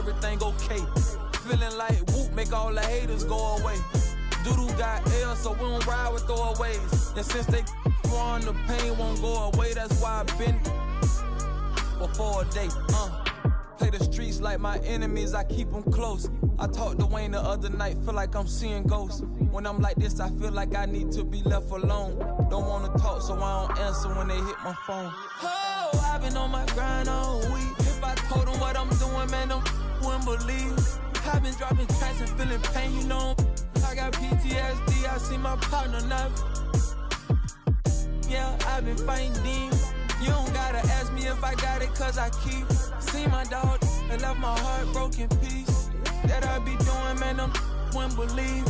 everything okay. Feeling like whoop, make all the haters go away. Doodoo got L, so we don't ride with throwaways. And since they on the pain won't go away, that's why I've been before a day. Play the streets like my enemies, I keep them close. I talked to Wayne the other night, feel like I'm seeing ghosts. When I'm like this, I feel like I need to be left alone. Don't wanna talk, so I don't answer when they hit my phone. Oh, I've been on my grind all week. If I told them what I'm doing, man, them wouldn't believe. I've been dropping tracks and feeling pain, you know. I got PTSD, I see my partner now. Yeah, I've been fighting demons. You don't gotta ask me if I got it, cause I keep. See my dog and left my heart broken piece. That I be doing, man, them wouldn't believe.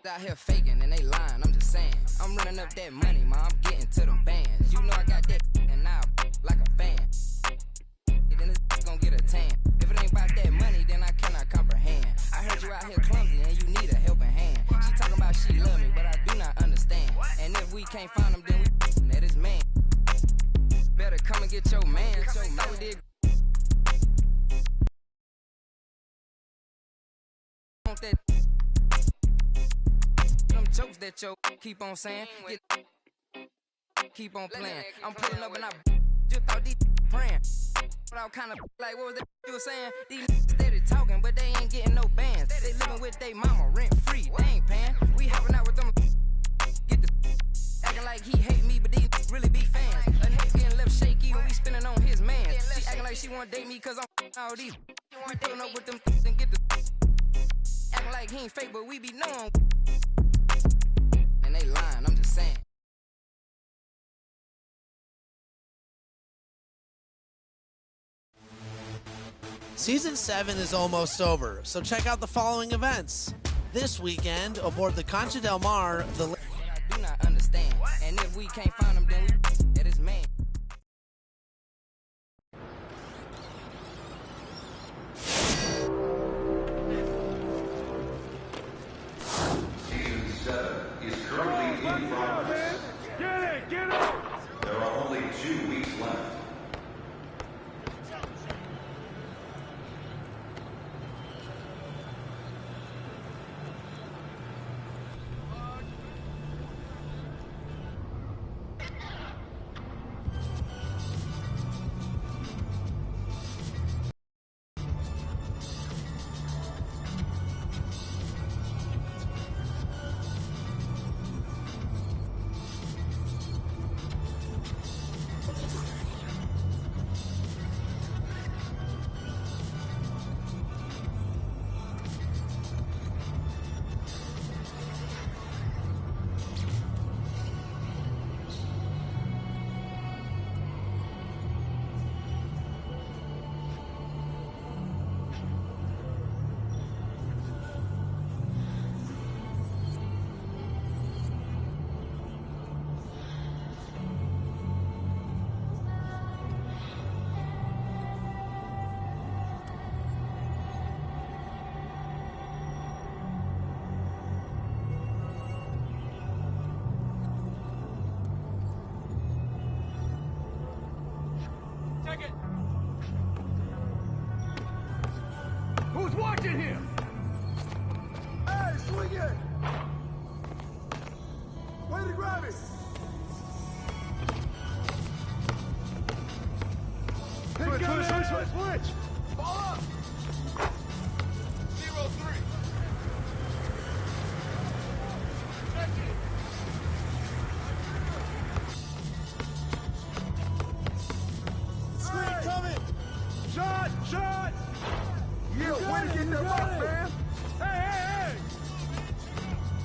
Out here faking and they lying, I'm just saying. I'm running up that money, ma, I'm getting to them bands. You know I got that and now like a fan. Then it's gonna get a tan. If it ain't about that money, then I cannot comprehend. I heard you out here clumsy and you need a helping hand. She talking about she love me, but I do not understand. And if we can't find him, then we that is man. Better come and get your man. Like we did. Want that jokes that yo keep on saying, keep on playing. I'm pulling up and I just thought these praying. But I was kind of like, what was that you were saying? These steady talking, but they ain't getting no bands. They living with they mama rent free. They ain't paying. We hopping out with them. Get the acting like he hate me, but these really be fans. A nigga getting left shaky when we spinning on his man. She acting like she wanna date me cause I'm all these. We pulling up with them and get the acting like he ain't fake, but we be knowing. And they lying, I'm just saying. Season 7 is almost over, so check out the following events. This weekend, aboard the Concha del Mar, the... But I do not understand. And if we can't find him, then we that is man. Season 7 is currently in progress. Get it! There are only 2 weeks left. Who's watching here? Hey, swing it! Way to grab it! Switch! Ball up! 0-3. Check it! Screen coming! Shot! Yeah, way to get that rock, man! Hey!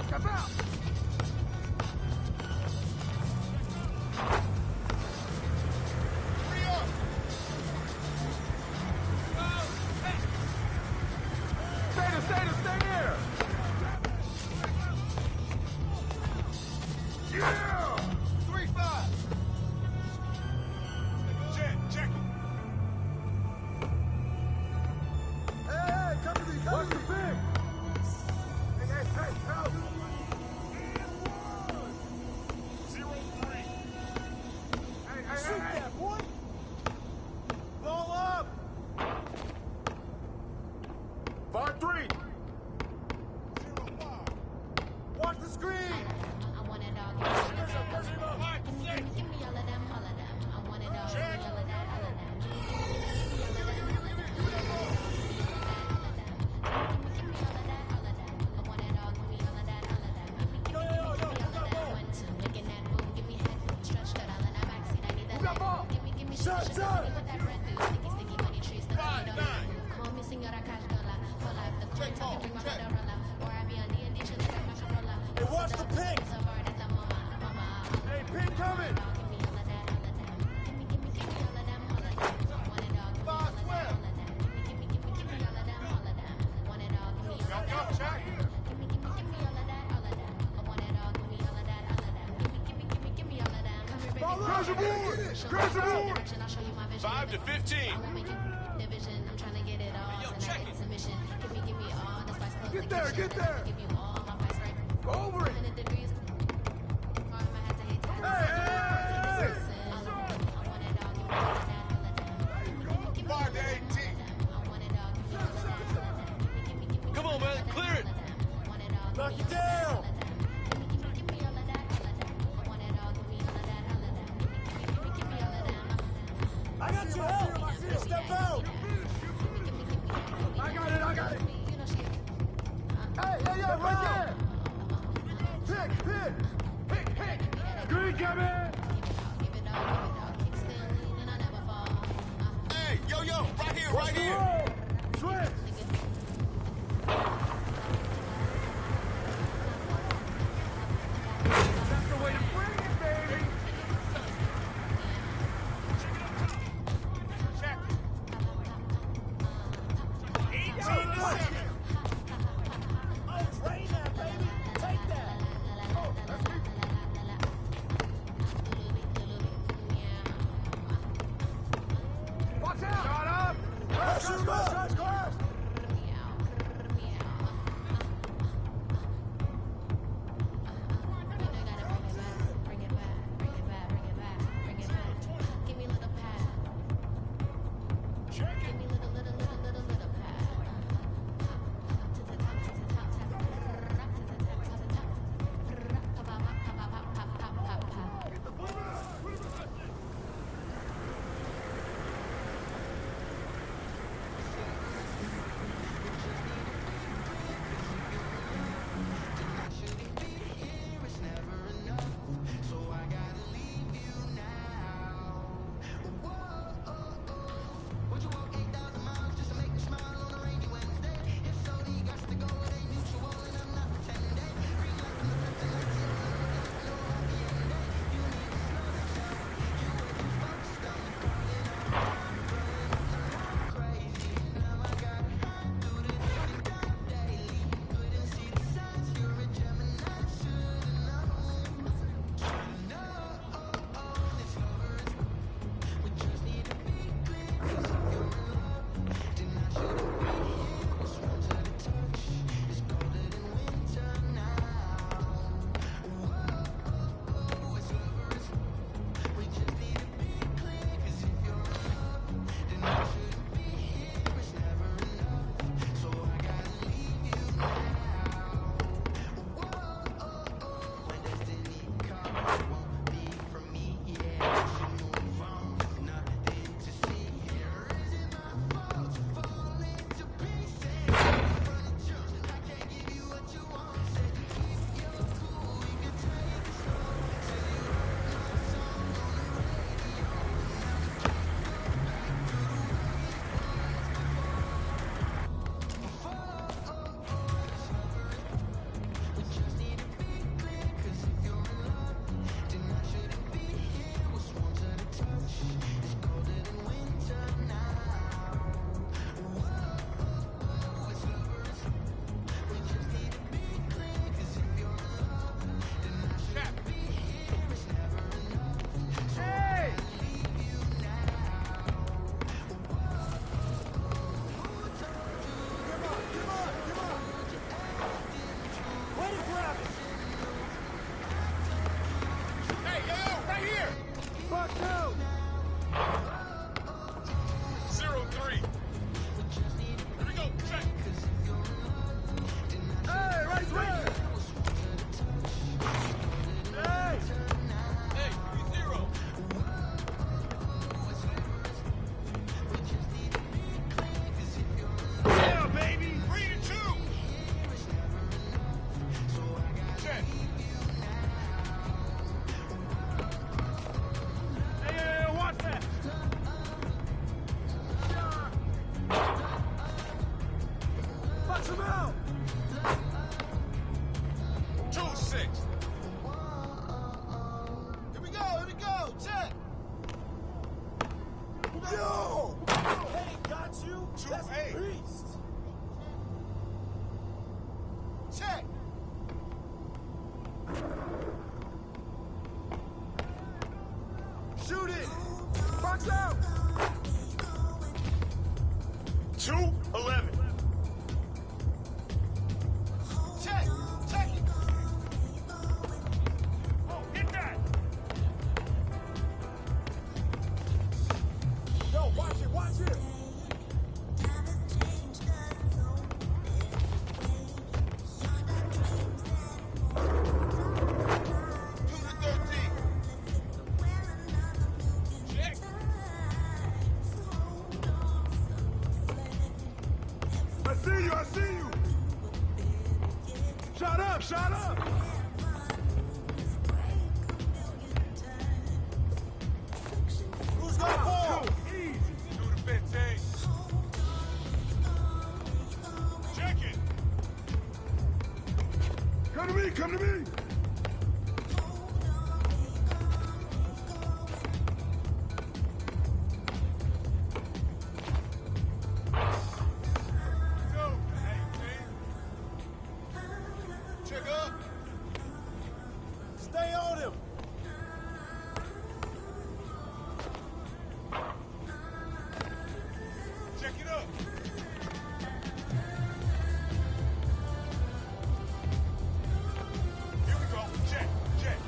Step out! Hey, watch the pink! Hey, pink coming! Crash aboard! Crash aboard! 5 to 15. Get there, get there! Go over it! Hey, hey, hey! 5 to 18. Come on, man, clear it. Knock it down! I got you help! Step out! I got it, I got it! Hey, yeah, yeah, right there! Pick! Green coming! Hey, yo, right here, right here. Switch! That's the way to bring it, baby! Check. 18 to 7. Oh, train that, baby! Take that! Oh, that's me! Yo! Hey, got you. That's a beast. Check. Shoot it. Box out. 2-11. Check. Check it. Oh, hit that. Yo, watch it, watch it. I see you. Shut up, shut up. Who's got ball? Easy. Do the 15. Check it. Come to me, come to me. Check up. Stay on him. Check it up. Here we go. Check. Check.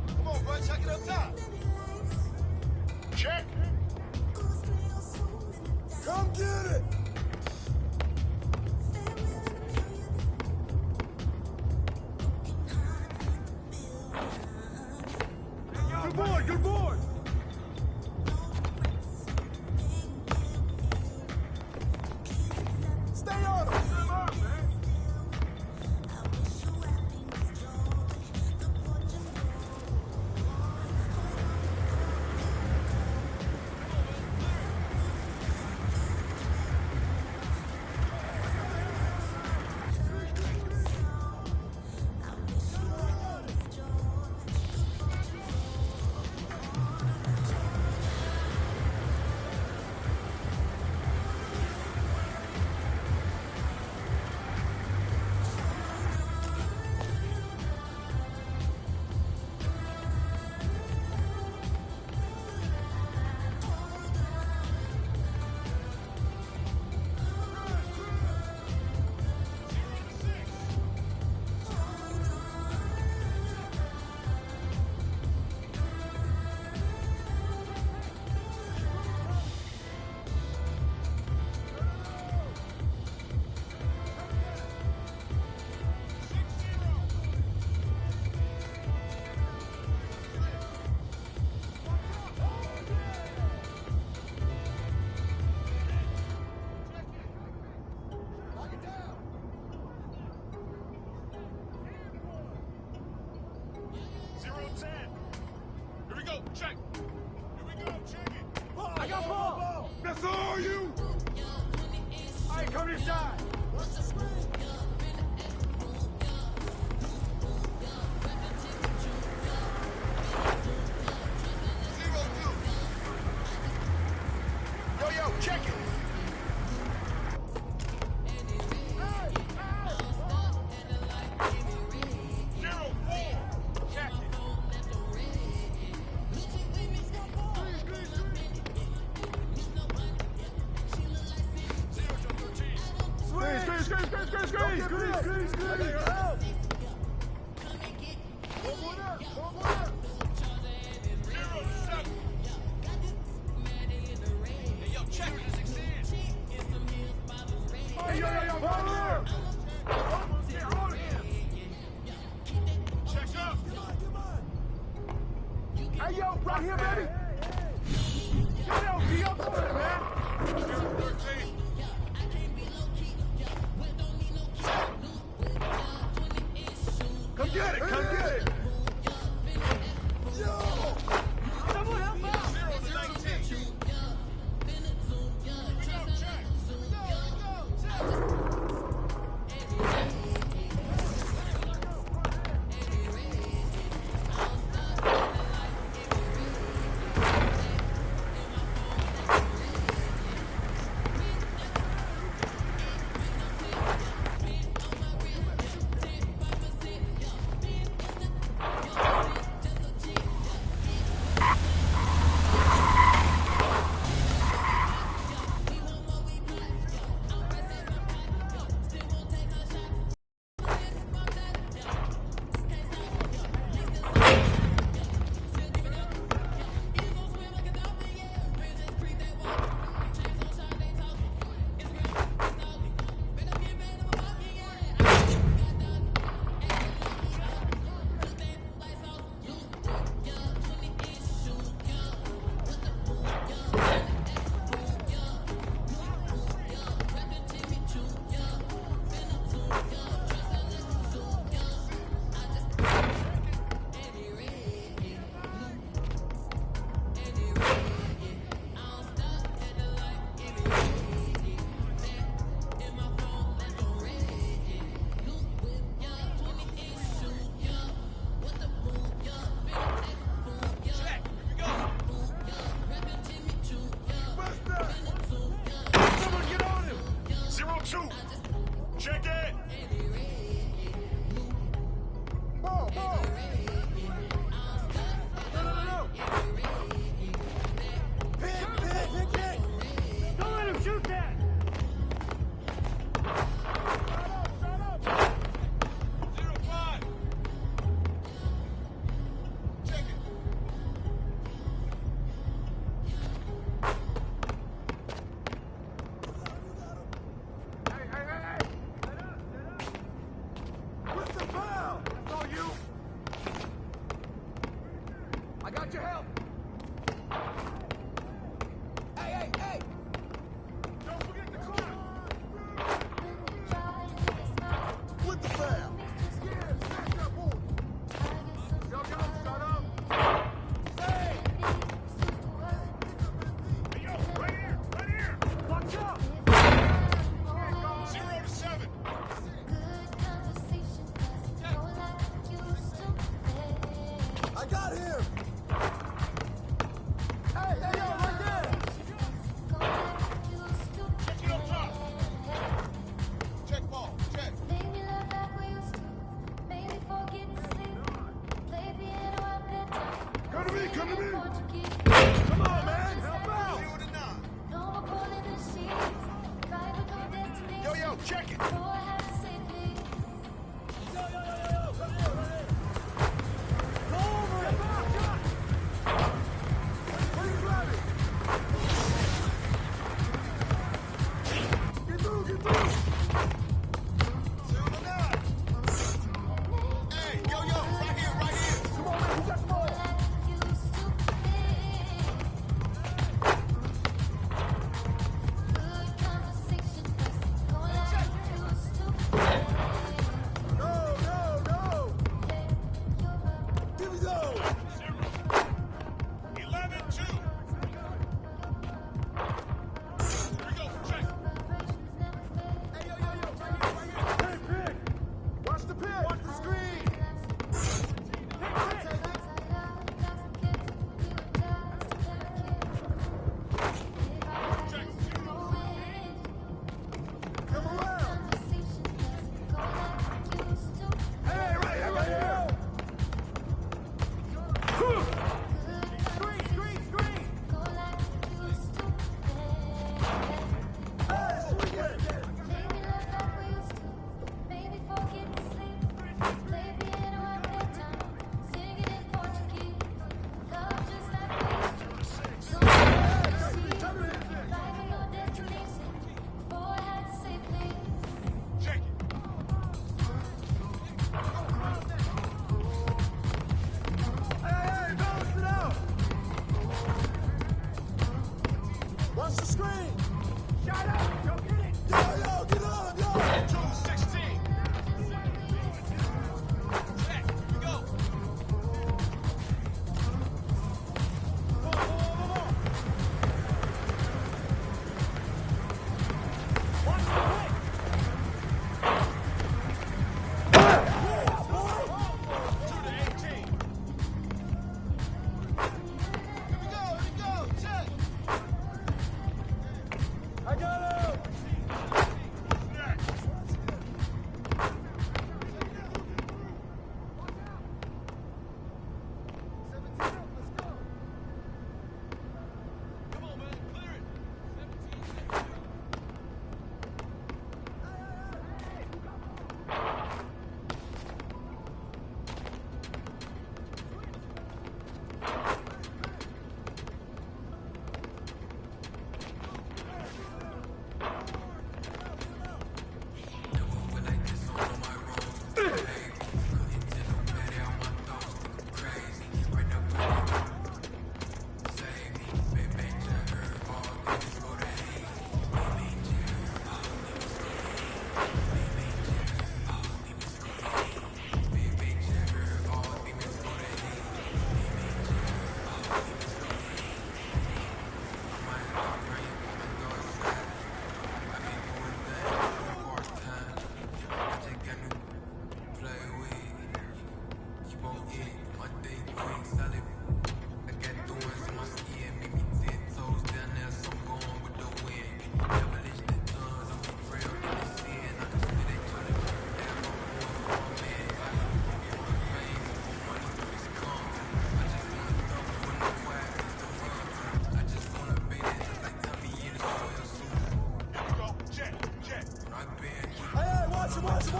Come on, bud. Check it up top. Check. Come get it. Good boy, good boy. Stay on him. Stay on him, man. Here we go. Check. Here we go. Check it. I got ball. That's all you. I ain't come inside. Yo, check it. Hey, yo, right here, baby. Get up for it, man. Come get it, come get it. Yo. Someone help out. 0-19.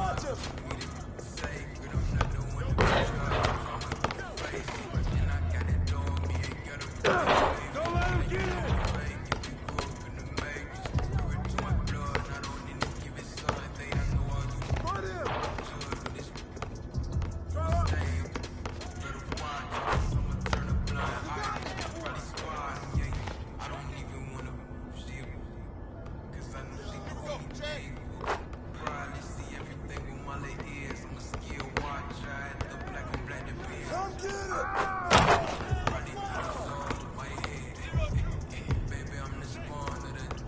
Watch him. Don't let him get it. Put him. Come get it.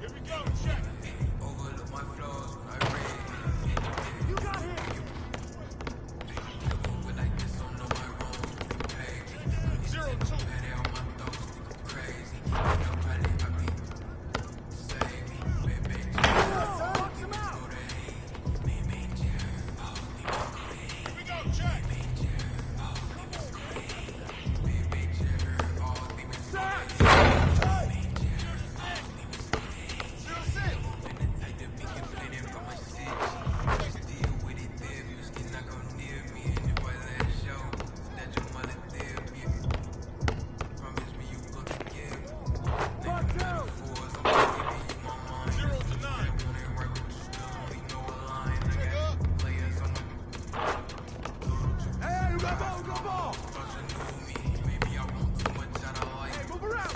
Here we go, check. You got him. 0-2. Knock him out. Here we go, check. Hey, you got ball, go ball. Hey, move around,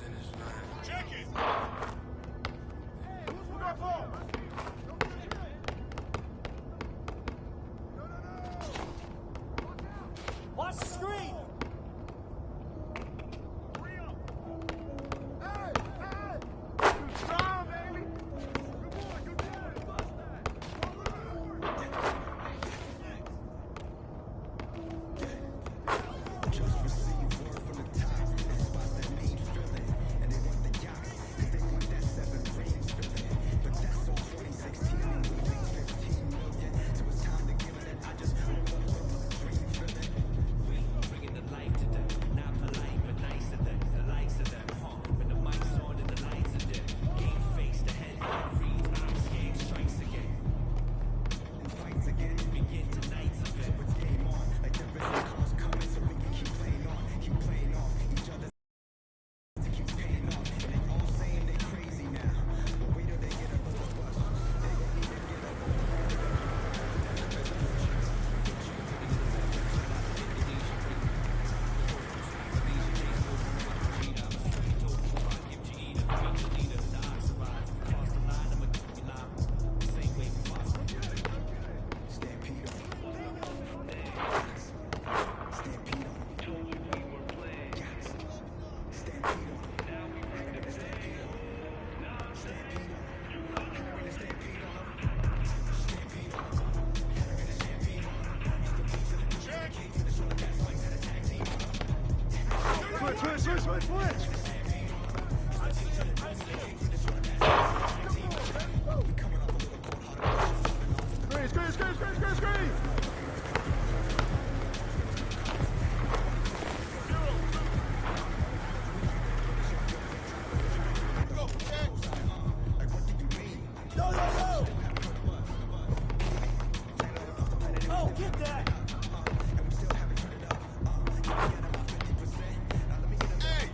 finish that. 0-20. Check it. Hey, who's got ball? Watch the screen. Hey, hey. You strong, baby. Good boy, good boy. Bust that. Switch. Screen. Oh, get that. Hey,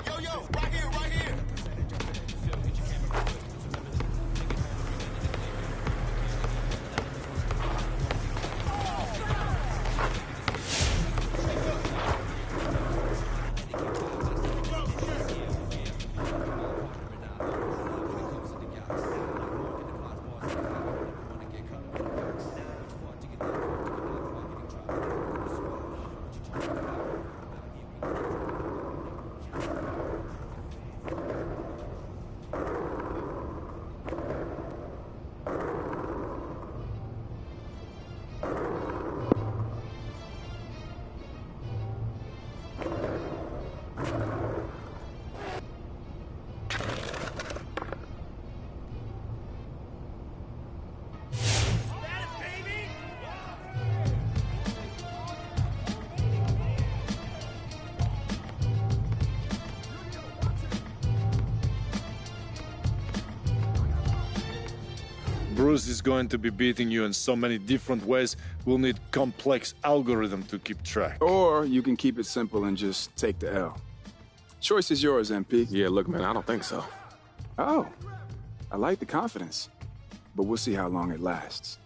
Bruce is going to be beating you in so many different ways, we'll need complex algorithm to keep track. Or you can keep it simple and just take the L. Choice is yours, MP. Yeah, look, man, I don't think so. Oh, I like the confidence, but we'll see how long it lasts.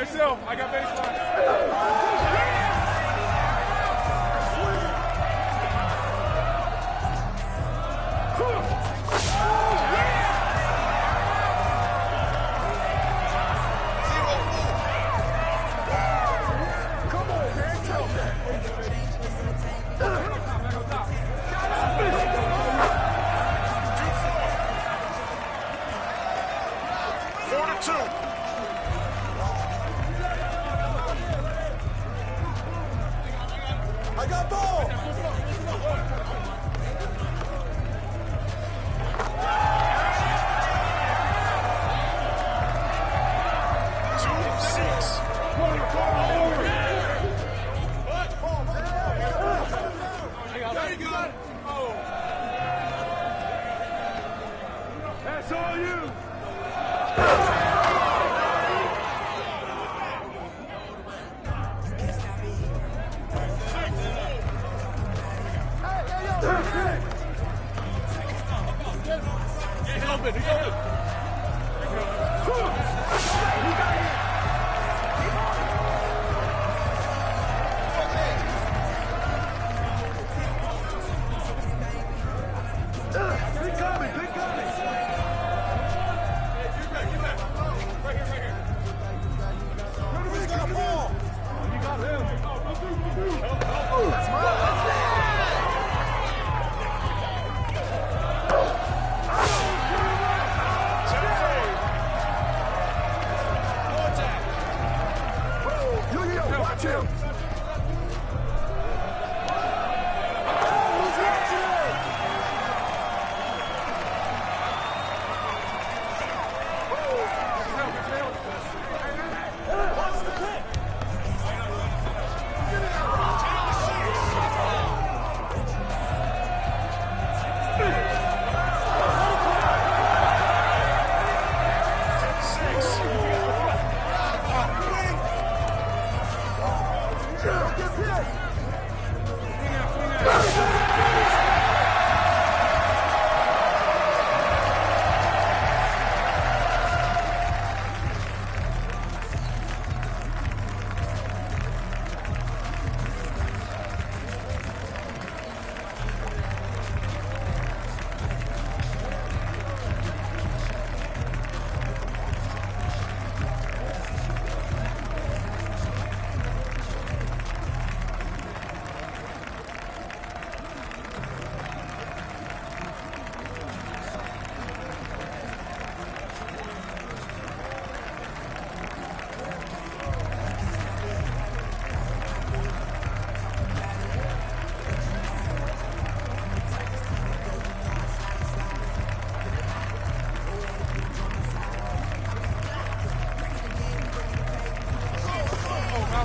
yourself. I got baseline. I got ball! That's all you! He's open, he's open! Big coming, big coming! Who's got a ball? You got him. Watch him!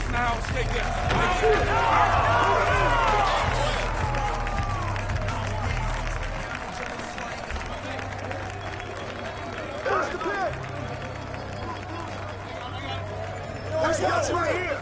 Now, take that. Where's the pit? There's guys right here!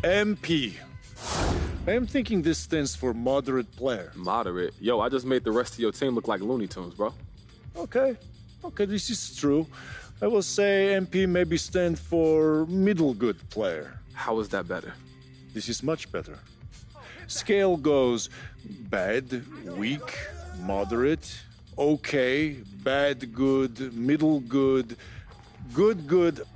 MP. I am thinking this stands for moderate player. Moderate? Yo, I just made the rest of your team look like Looney Tunes, bro. Okay, this is true. I will say MP maybe stand for middle good player. How is that better? This is much better. Scale goes bad, weak, moderate, okay, bad, good, middle good, good, good.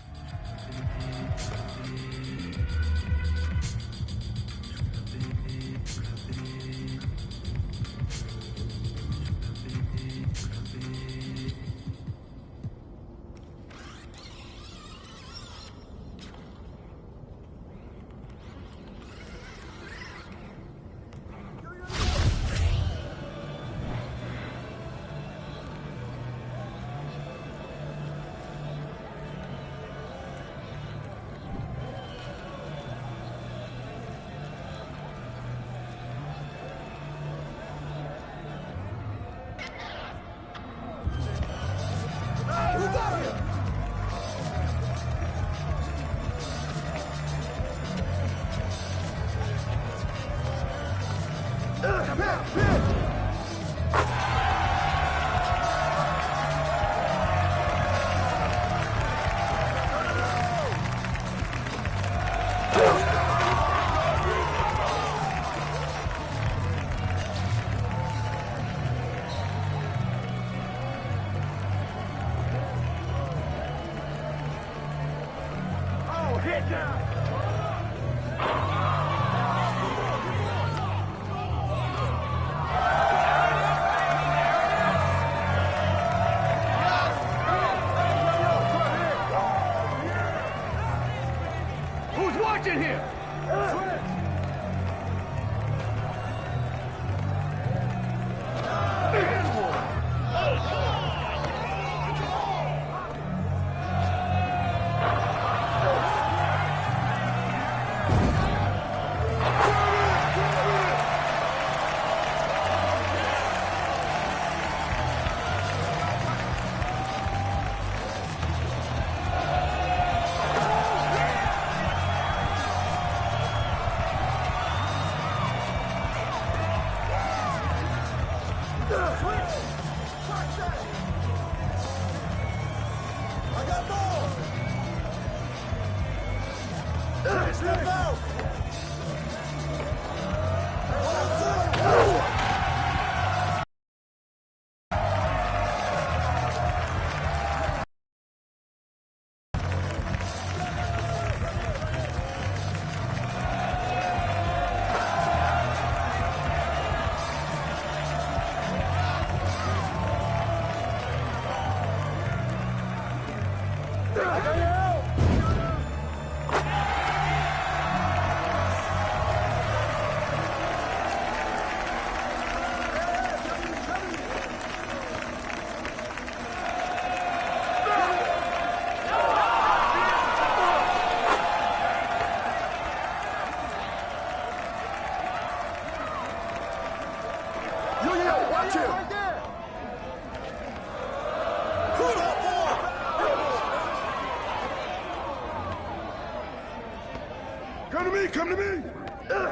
Come to me!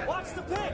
Watch the pick!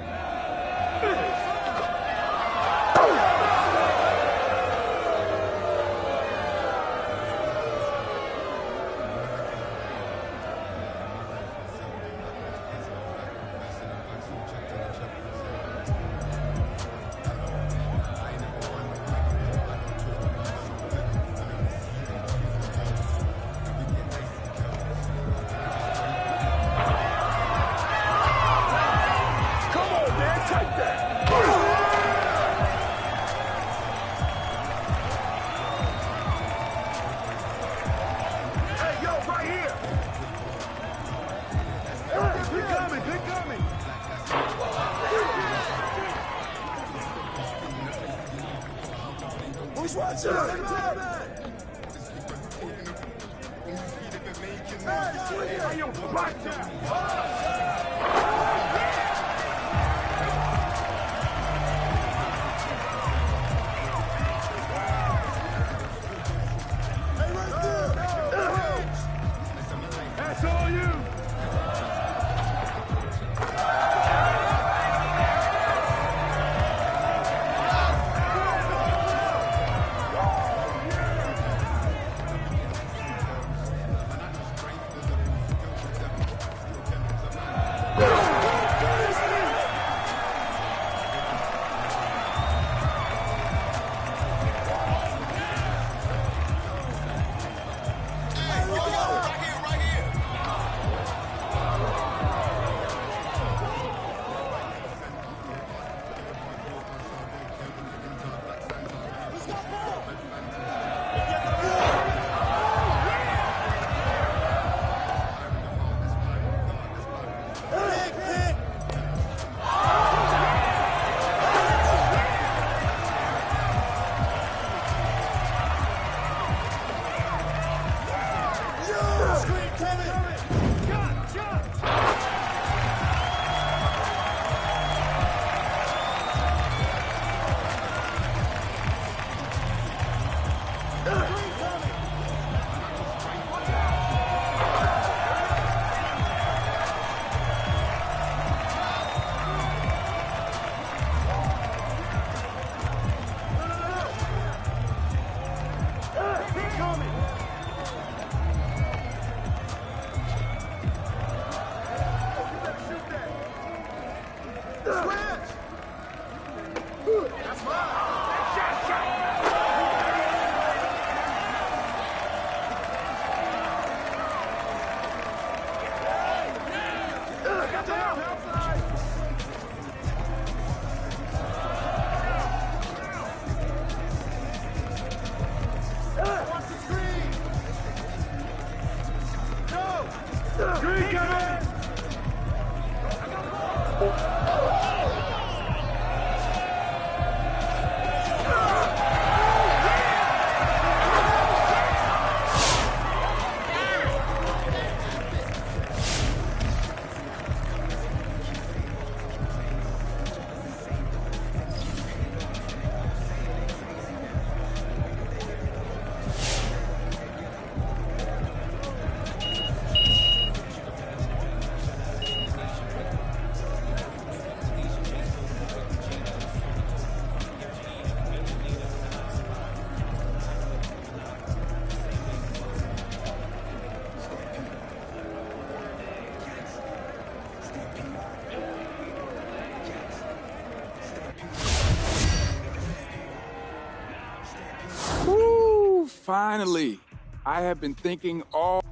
Finally. I have been thinking all...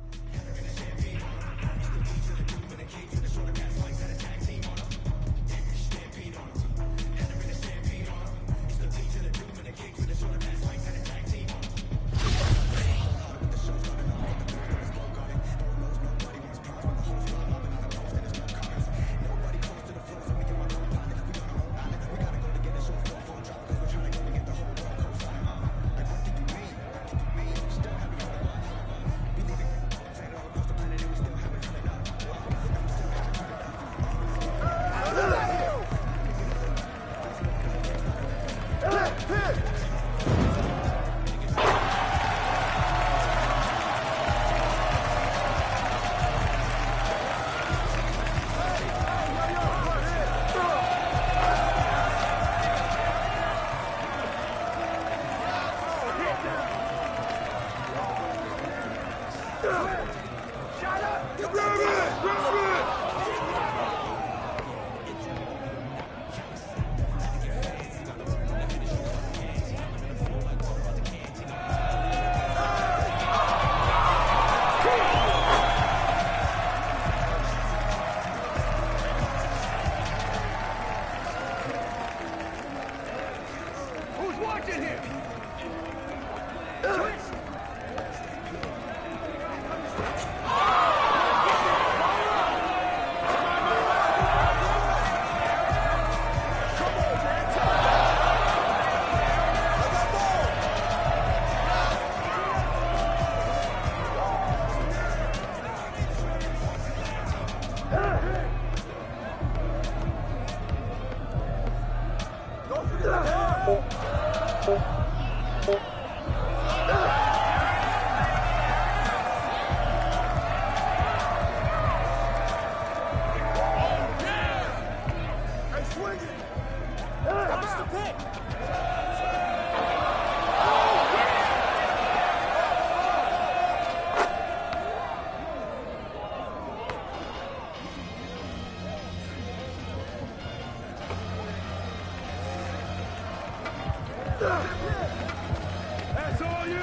That's all you!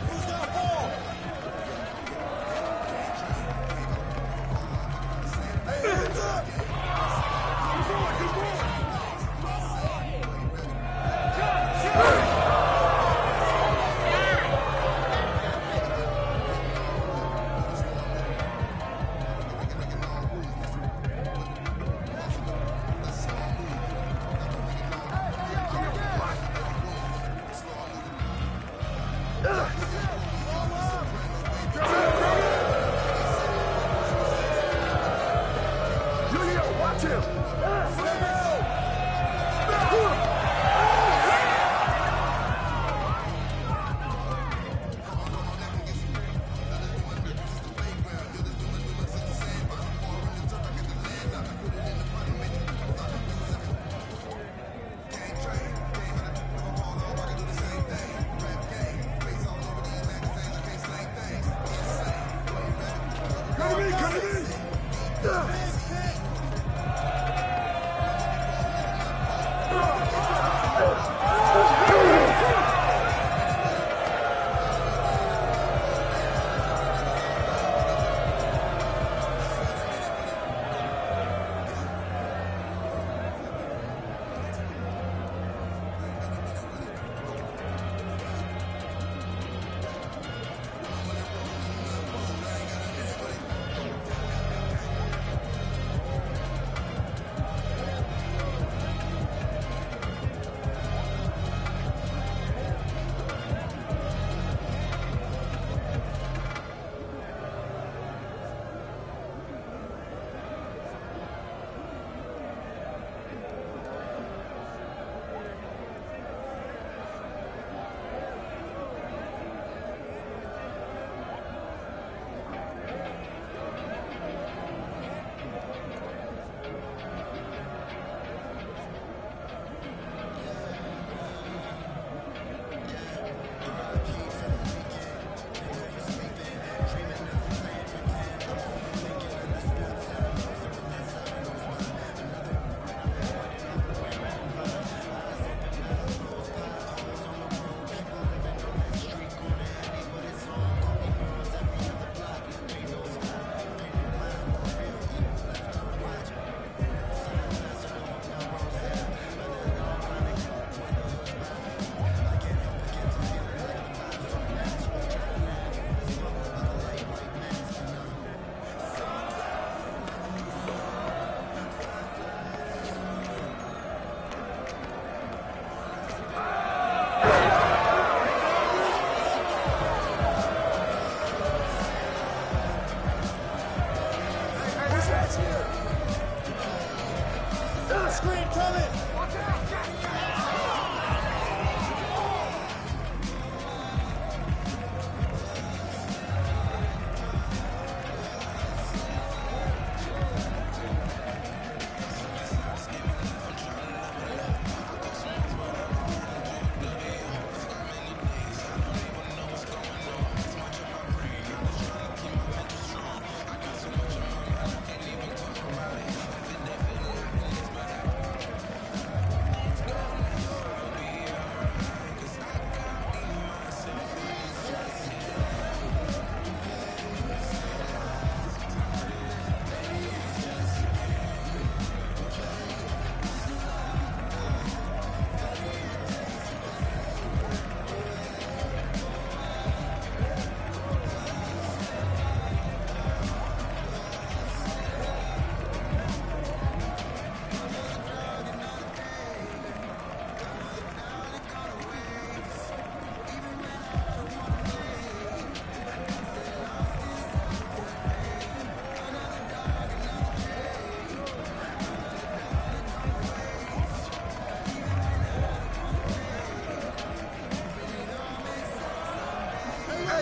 Who's got a ball? Hey, hands up! Keep going, keep going!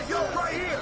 yo, right here.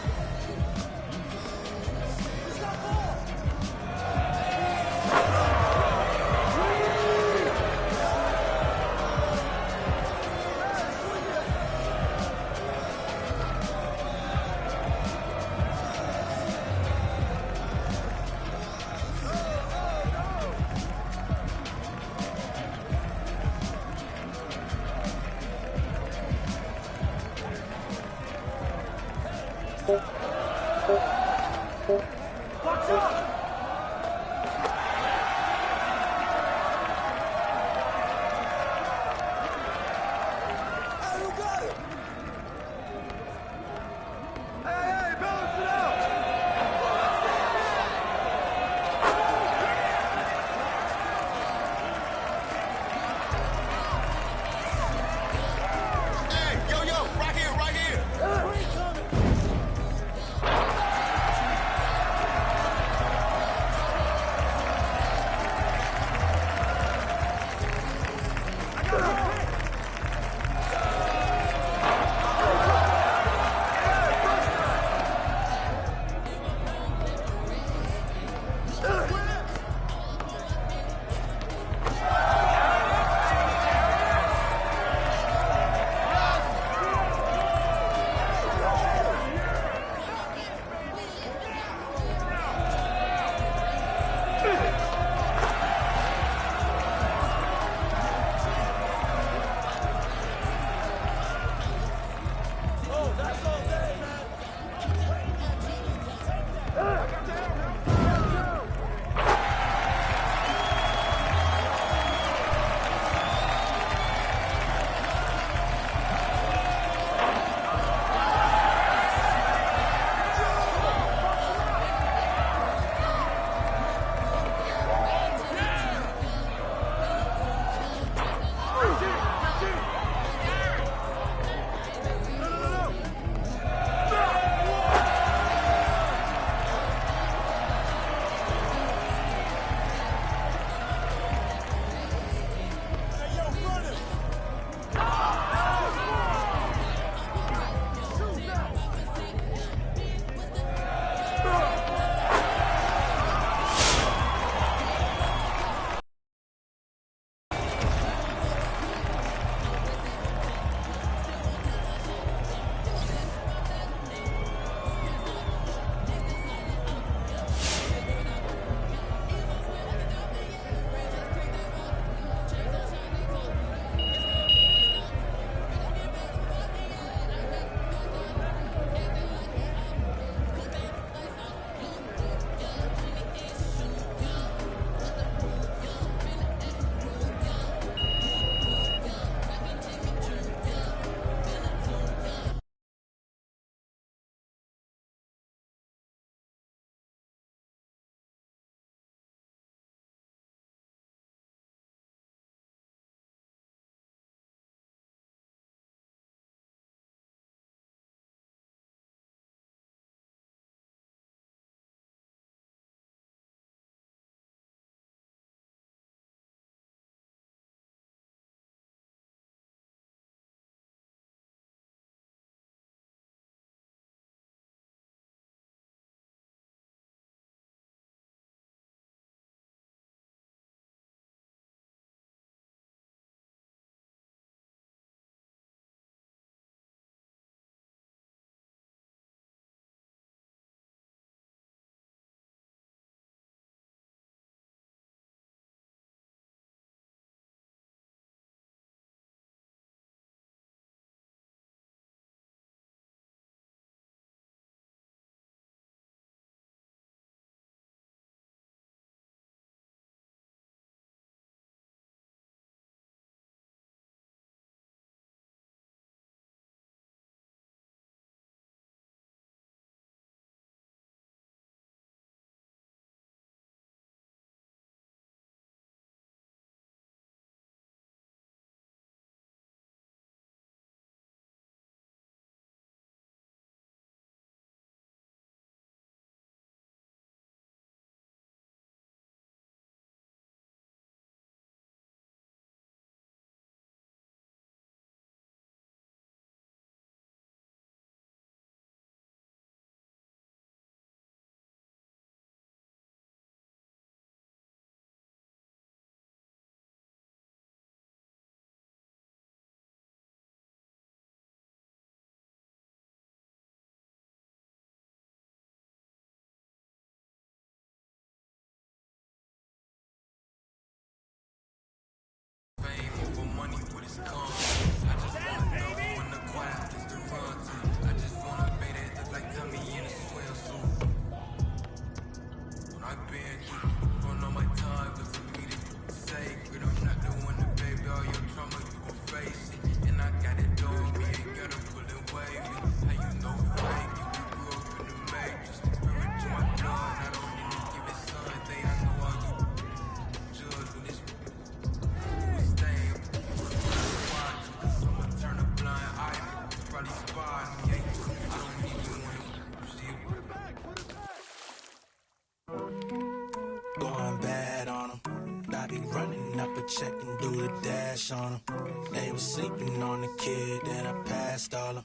Going bad on them. I be running up a check and do the dash on them. They was sleeping on the kid, then I passed all them.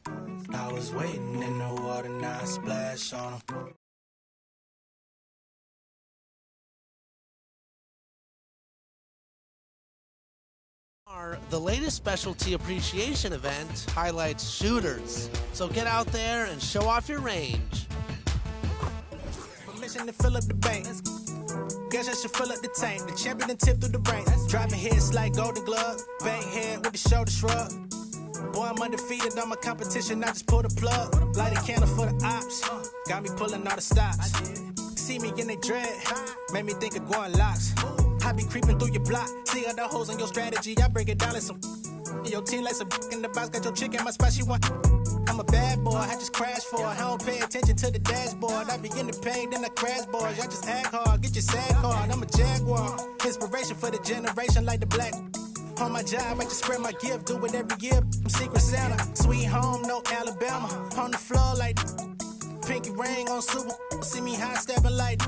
I was waiting in the water, now I splash on them. The latest specialty appreciation event highlights shooters. So get out there and show off your range. Permission to fill up the bank. Guess I should fill up the tank. The champion and tip through the ranks. Driving hits like Golden Glove. Bang head with the shoulder shrug. Boy, I'm undefeated on my competition. I just pull the plug. Light a candle for the ops. Got me pulling all the stops. See me in they dread. Made me think of going locks. I be creeping through your block. See all the holes in your strategy. I break it down like some. Your team like some in the box. Got your chick in my spot. She want. I'm a bad boy. I just crash for it. I don't pay attention to the dashboard. I be in the pain, then I crash boys. I just act hard. Get your sad card. I'm a jaguar. Inspiration for the generation like the black. On my job, I just spread my gift. Do it every year. I'm Secret Santa. Sweet home, no Alabama. On the floor like pinky ring on Super. See me high stepping like.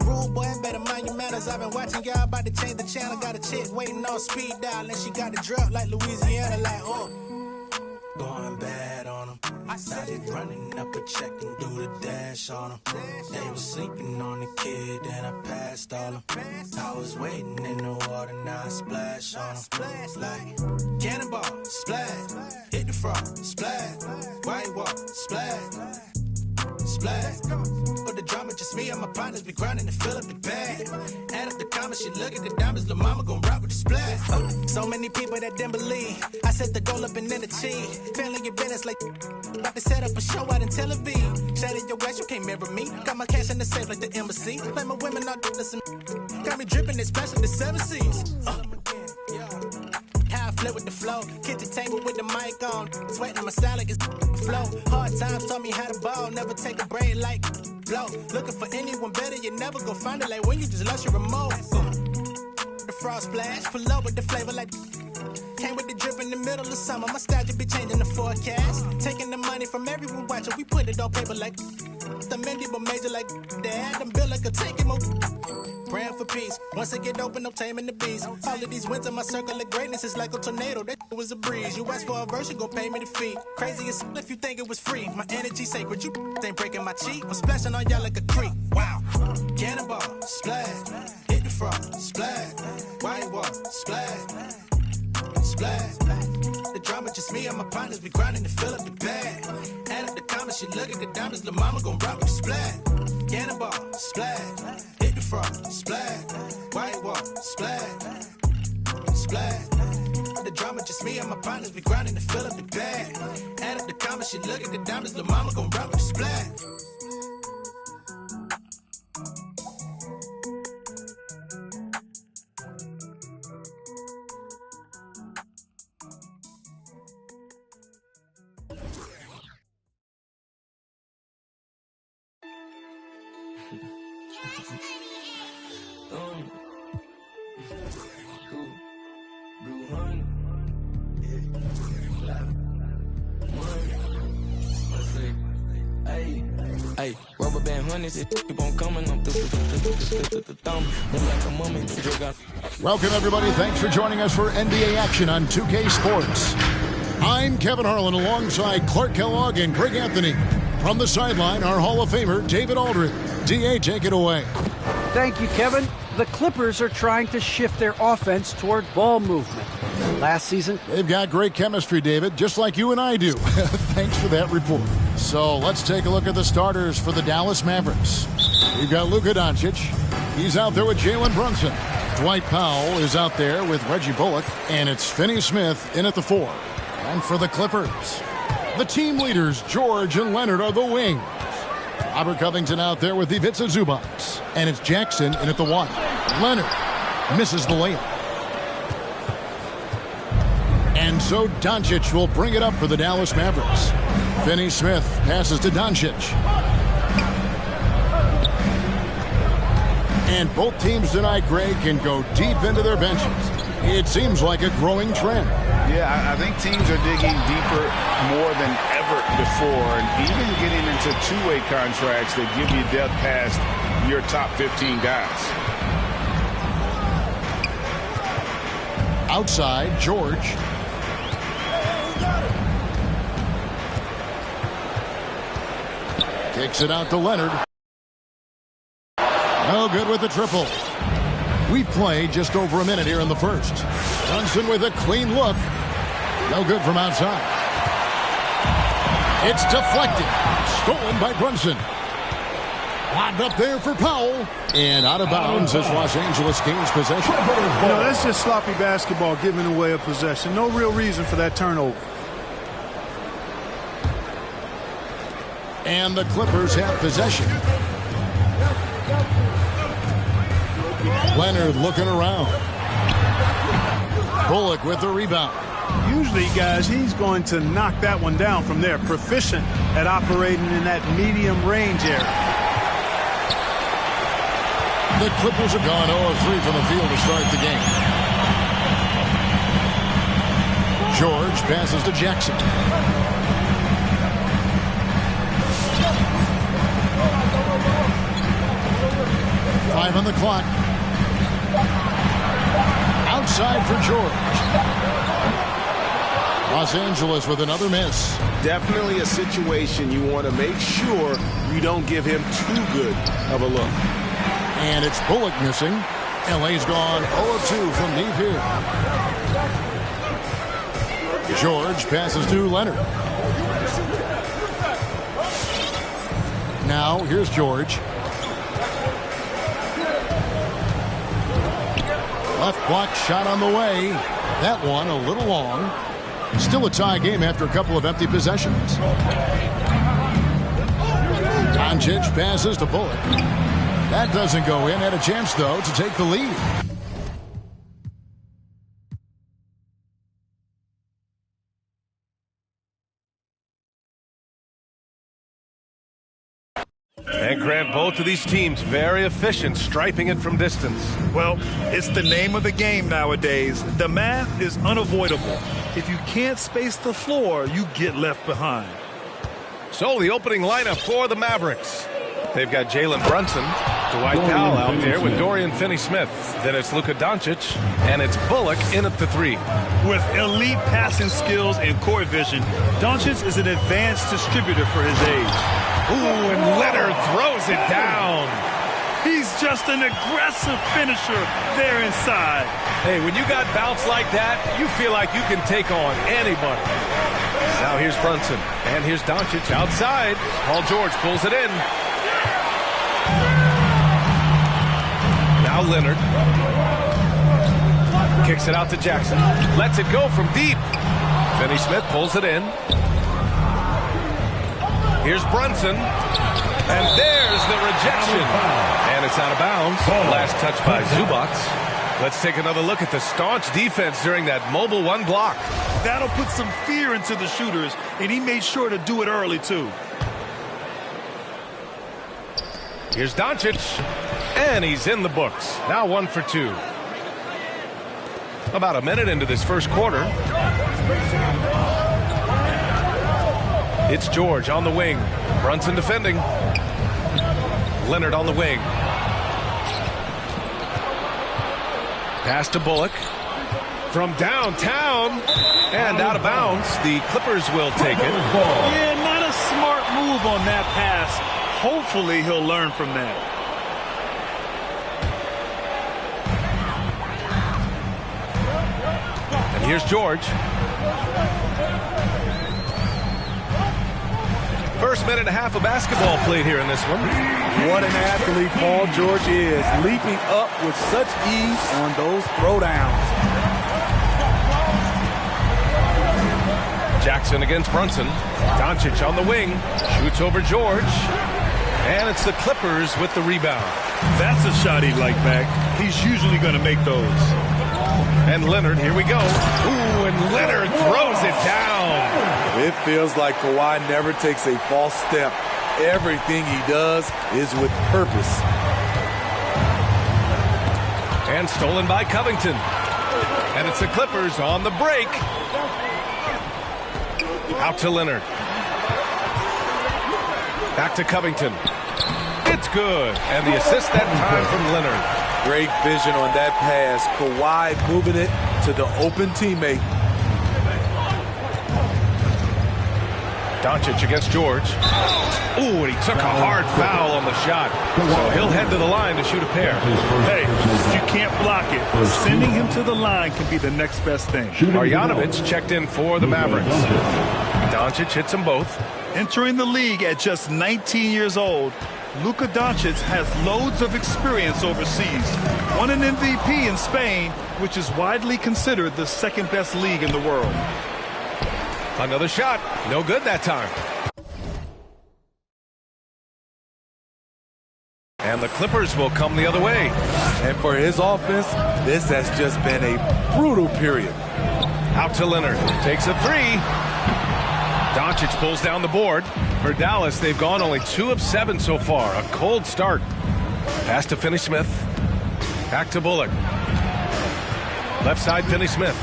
Rude boy, better mind your manners. I've been watching y'all about to change the channel. Got a chick waiting on speed dial. And she got the drop like Louisiana, like, oh. Going bad on them. I started running up a check and do the dash on them. They was sleeping on the kid, then I passed all them. I was waiting in the water, now I splash on them. Like cannonball, splash. Hit the frog, splash. White walk, splash. Splash. But the drama just me and my partners be grinding to fill up the bag. Add up the comments, she look at the diamonds, lil' mama gon' rock with the splash. So many people that didn't believe. I set the goal up and then achieve. Failing your business like about to set up a show out in Tel Aviv. Shout in your ass, you can't mirror me. Got my cash in the safe like the embassy. Like my women all doing some. Got me dripping this special the 7 seas. How I flip with the flow. Kitchen table with the mic on. Sweating my style like it's flow. Hard times taught me how to ball. Never take a break like blow. Looking for anyone better, you never go find it. Like when you just lost your remote. The frost splash. Pull up with the flavor like. Came with the drip in the middle of summer. My style just be changing the forecast. Taking the money from everyone watching. We put it on paper like. The Mendy but major like. Dad, I'm built like a tank and more. Praying for peace. Once I get open, I'm taming the beast. All of these wins in my circle of greatness is like a tornado. That was a breeze. You ask for a verse, you gon' pay me the fee. Crazy as if you think it was free. My energy sacred, you ain't breaking my cheek. I'm splashing on y'all like a creek. Wow. Cannonball, splash. Hit the frog, splash. White wall, splash. Splash. The drama just me and my partners be grinding to fill up the bag. Add up the comments, she look at the diamonds, lil' mama gon' rock with the splash. Cannonball, splash. Hit the frog, splash. White wall, splash. Splash. The drama just me and my partners be grinding to fill up the bag. Add up the comments, she look at the diamonds, lil' mama gon' rock with the splash. Hey, rubber band honeys, it keep on coming. I'm through the thumb. Like a mummy, welcome, everybody. Thanks for joining us for NBA action on 2K Sports. I'm Kevin Harlan alongside Clark Kellogg and Greg Anthony. From the sideline, our Hall of Famer, David Aldridge. DA, take it away. Thank you, Kevin. The Clippers are trying to shift their offense toward ball movement. Last season, they've got great chemistry, David, just like you and I do. Thanks for that report. So let's take a look at the starters for the Dallas Mavericks. We've got Luka Doncic. He's out there with Jalen Brunson. Dwight Powell is out there with Reggie Bullock, and it's Finney Smith in at the 4. And for the Clippers, the team leaders, George and Leonard, are the wings. Robert Covington out there with Ivica Zubac. And it's Jackson in at the 1. Leonard misses the layup. And so Doncic will bring it up for the Dallas Mavericks. Finney Smith passes to Doncic. And both teams tonight, Greg, can go deep into their benches. It seems like a growing trend. Yeah, I think teams are digging deeper more than ever before, and even getting into two-way contracts that give you depth past your top 15 guys. Outside, George. Kicks it out to Leonard. No good with the triple. We've played just over a minute here in the first. Brunson with a clean look. No good from outside. It's deflected. Stolen by Brunson. Lobbed up there for Powell. And out of bounds as Los Angeles gains possession. No, that's just sloppy basketball, giving away a possession. No real reason for that turnover. And the Clippers have possession. Leonard looking around. Bullock with the rebound. Usually, guys, he's going to knock that one down from there. Proficient at operating in that medium range area. The Clippers have gone 0-3 from the field to start the game. George passes to Jackson. Five on the clock. Outside for George. Los Angeles with another miss. Definitely a situation you want to make sure you don't give him too good of a look. And it's Bullock missing. LA's gone 0-2 from deep here. George passes to Leonard. Now here's George. Left block shot on the way. That one a little long. Still a tie game after a couple of empty possessions. Doncic passes to Bullock. That doesn't go in. Had a chance, though, to take the lead. And Grant, both of these teams very efficient, striping it from distance. Well, it's the name of the game nowadays. The math is unavoidable. If you can't space the floor, you get left behind. So the opening lineup for the Mavericks. They've got Jalen Brunson, Dwight Powell out there with Dorian Finney-Smith. Then it's Luka Doncic, and it's Bullock in at the 3. With elite passing skills and court vision, Doncic is an advanced distributor for his age. Ooh, and Leonard throws it down. He's just an aggressive finisher there inside. Hey, when you got bounce like that, you feel like you can take on anybody. Now here's Brunson, and here's Doncic outside. Paul George pulls it in. Now Leonard kicks it out to Jackson. Lets it go from deep. Finney-Smith pulls it in. Here's Brunson. And there's the rejection. And it's out of bounds. Last touch by Zubac. Let's take another look at the staunch defense during that mobile 1 block. That'll put some fear into the shooters, and he made sure to do it early, too. Here's Doncic, and he's in the books. Now 1 for 2. About a minute into this first quarter. It's George on the wing. Brunson defending. Leonard on the wing. Pass to Bullock. From downtown and out of bounds. The Clippers will take it. Yeah, not a smart move on that pass. Hopefully he'll learn from that. And here's George. First minute and a half of basketball played here in this one. What an athlete Paul George is, leaping up with such ease on those throwdowns. Jackson against Brunson. Doncic on the wing. Shoots over George. And it's the Clippers with the rebound. That's a shot he'd like back. He's usually going to make those. And Leonard, here we go. Ooh, and Leonard throws it down. It feels like Kawhi never takes a false step. Everything he does is with purpose. And stolen by Covington. And it's the Clippers on the break. Out to Leonard. Back to Covington. It's good. And the assist that time from Leonard. Great vision on that pass. Kawhi moving it to the open teammate. Doncic against George. Ooh, and he took a hard foul on the shot. So he'll head to the line to shoot a pair. Hey, you can't block it. Sending him to the line can be the next best thing. Marjanovic checked in for the Mavericks. Doncic hits them both. Entering the league at just 19 years old, Luka Doncic has loads of experience overseas. Won an MVP in Spain, which is widely considered the second best league in the world. Another shot. No good that time. And the Clippers will come the other way. And for his offense, this has just been a brutal period. Out to Leonard. Takes a three. Doncic pulls down the board. For Dallas, they've gone only 2 of 7 so far. A cold start. Pass to Finney-Smith. Back to Bullock. Left side, Finney-Smith.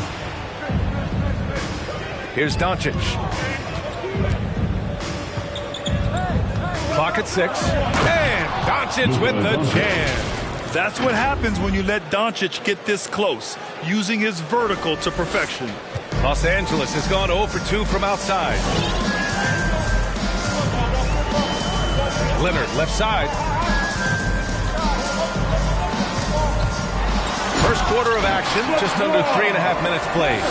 Here's Doncic. Clock at 6. And Doncic with the jam. That's what happens when you let Doncic get this close, using his vertical to perfection. Los Angeles has gone 0 for 2 from outside. Leonard, left side. First quarter of action, just under 3.5 minutes played.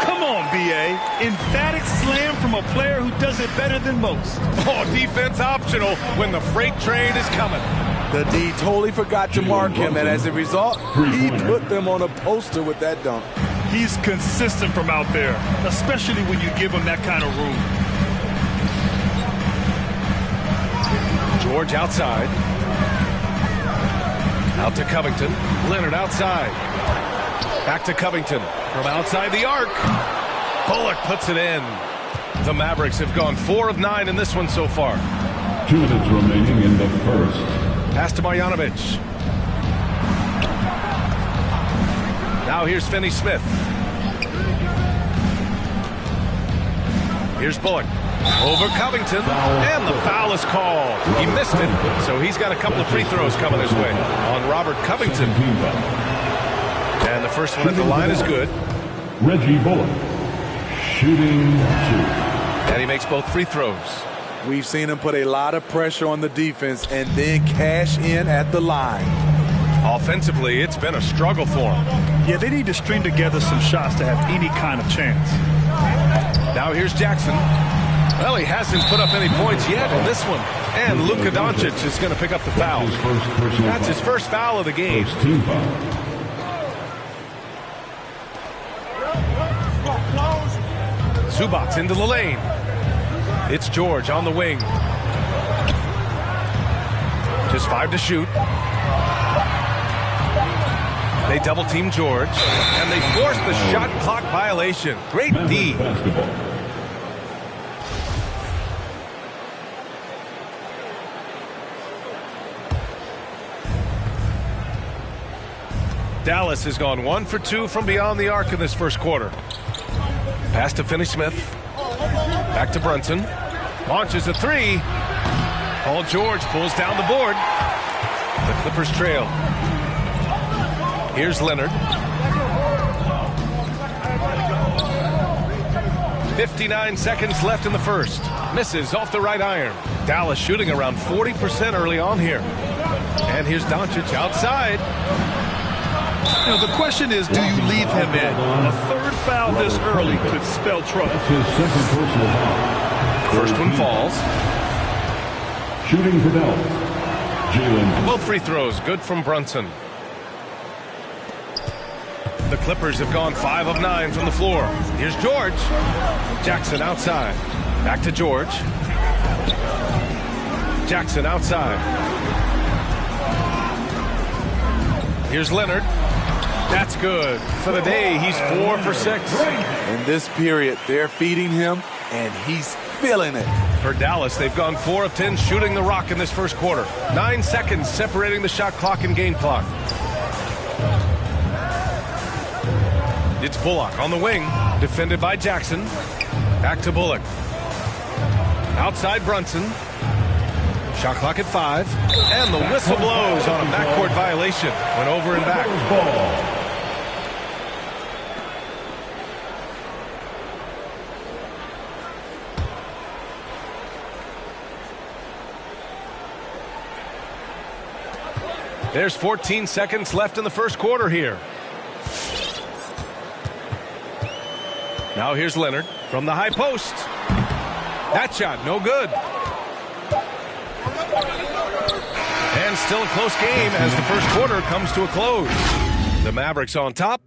Come on, B.A. Emphatic slam from a player who does it better than most. Oh, defense optional when the freight train is coming. The D totally forgot to mark him, and as a result, he put them on a poster with that dunk. He's consistent from out there, especially when you give him that kind of room. George outside. Out to Covington. Leonard outside. Back to Covington. From outside the arc. Bullock puts it in. The Mavericks have gone 4 of 9 in this one so far. 2 minutes remaining in the first. Pass to Marjanovic. Now here's Finney-Smith. Here's Bullock. Over Covington. And the foul is called. He missed it, so he's got a couple of free throws coming his way on Robert Covington. And the first one at the line is good. Reggie Bullock, shooting 2. And he makes both free throws. We've seen him put a lot of pressure on the defense and then cash in at the line. Offensively, it's been a struggle for him. Yeah, they need to string together some shots to have any kind of chance. Now here's Jackson. Well, he hasn't put up any points yet in this one. And Luka Doncic is going to pick up the foul. That's his first foul of the game. First team foul. Zubac into the lane. It's George on the wing. Just 5 to shoot. They double team George, and they force the shot clock violation. Great D. Dallas has gone 1 for 2 from beyond the arc in this first quarter. Pass to Finney-Smith. Back to Brunson. Launches a 3. Paul George pulls down the board. The Clippers trail. Here's Leonard. 59 seconds left in the first. Misses off the right iron. Dallas shooting around 40% early on here. And here's Doncic outside. You know, the question is, do you leave him in? A third foul this early could spell trouble. That's his second personal foul. First one falls. Shooting for Dallas, Jalen. Both free throws good from Brunson. The Clippers have gone 5 of 9 from the floor. Here's George. Jackson outside. Back to George. Jackson outside. Here's Leonard. That's good. For the day, he's 4 for 6. In this period, they're feeding him, and he's feeling it. For Dallas, they've gone 4 of 10 shooting the rock in this first quarter. 9 seconds separating the shot clock and game clock. It's Bullock on the wing, defended by Jackson. Back to Bullock. Outside Brunson. Shot clock at 5. And the whistle blows on a backcourt violation. Went over and back. There's 14 seconds left in the first quarter here. Now here's Leonard from the high post. That shot, no good. And still a close game as the first quarter comes to a close. The Mavericks on top.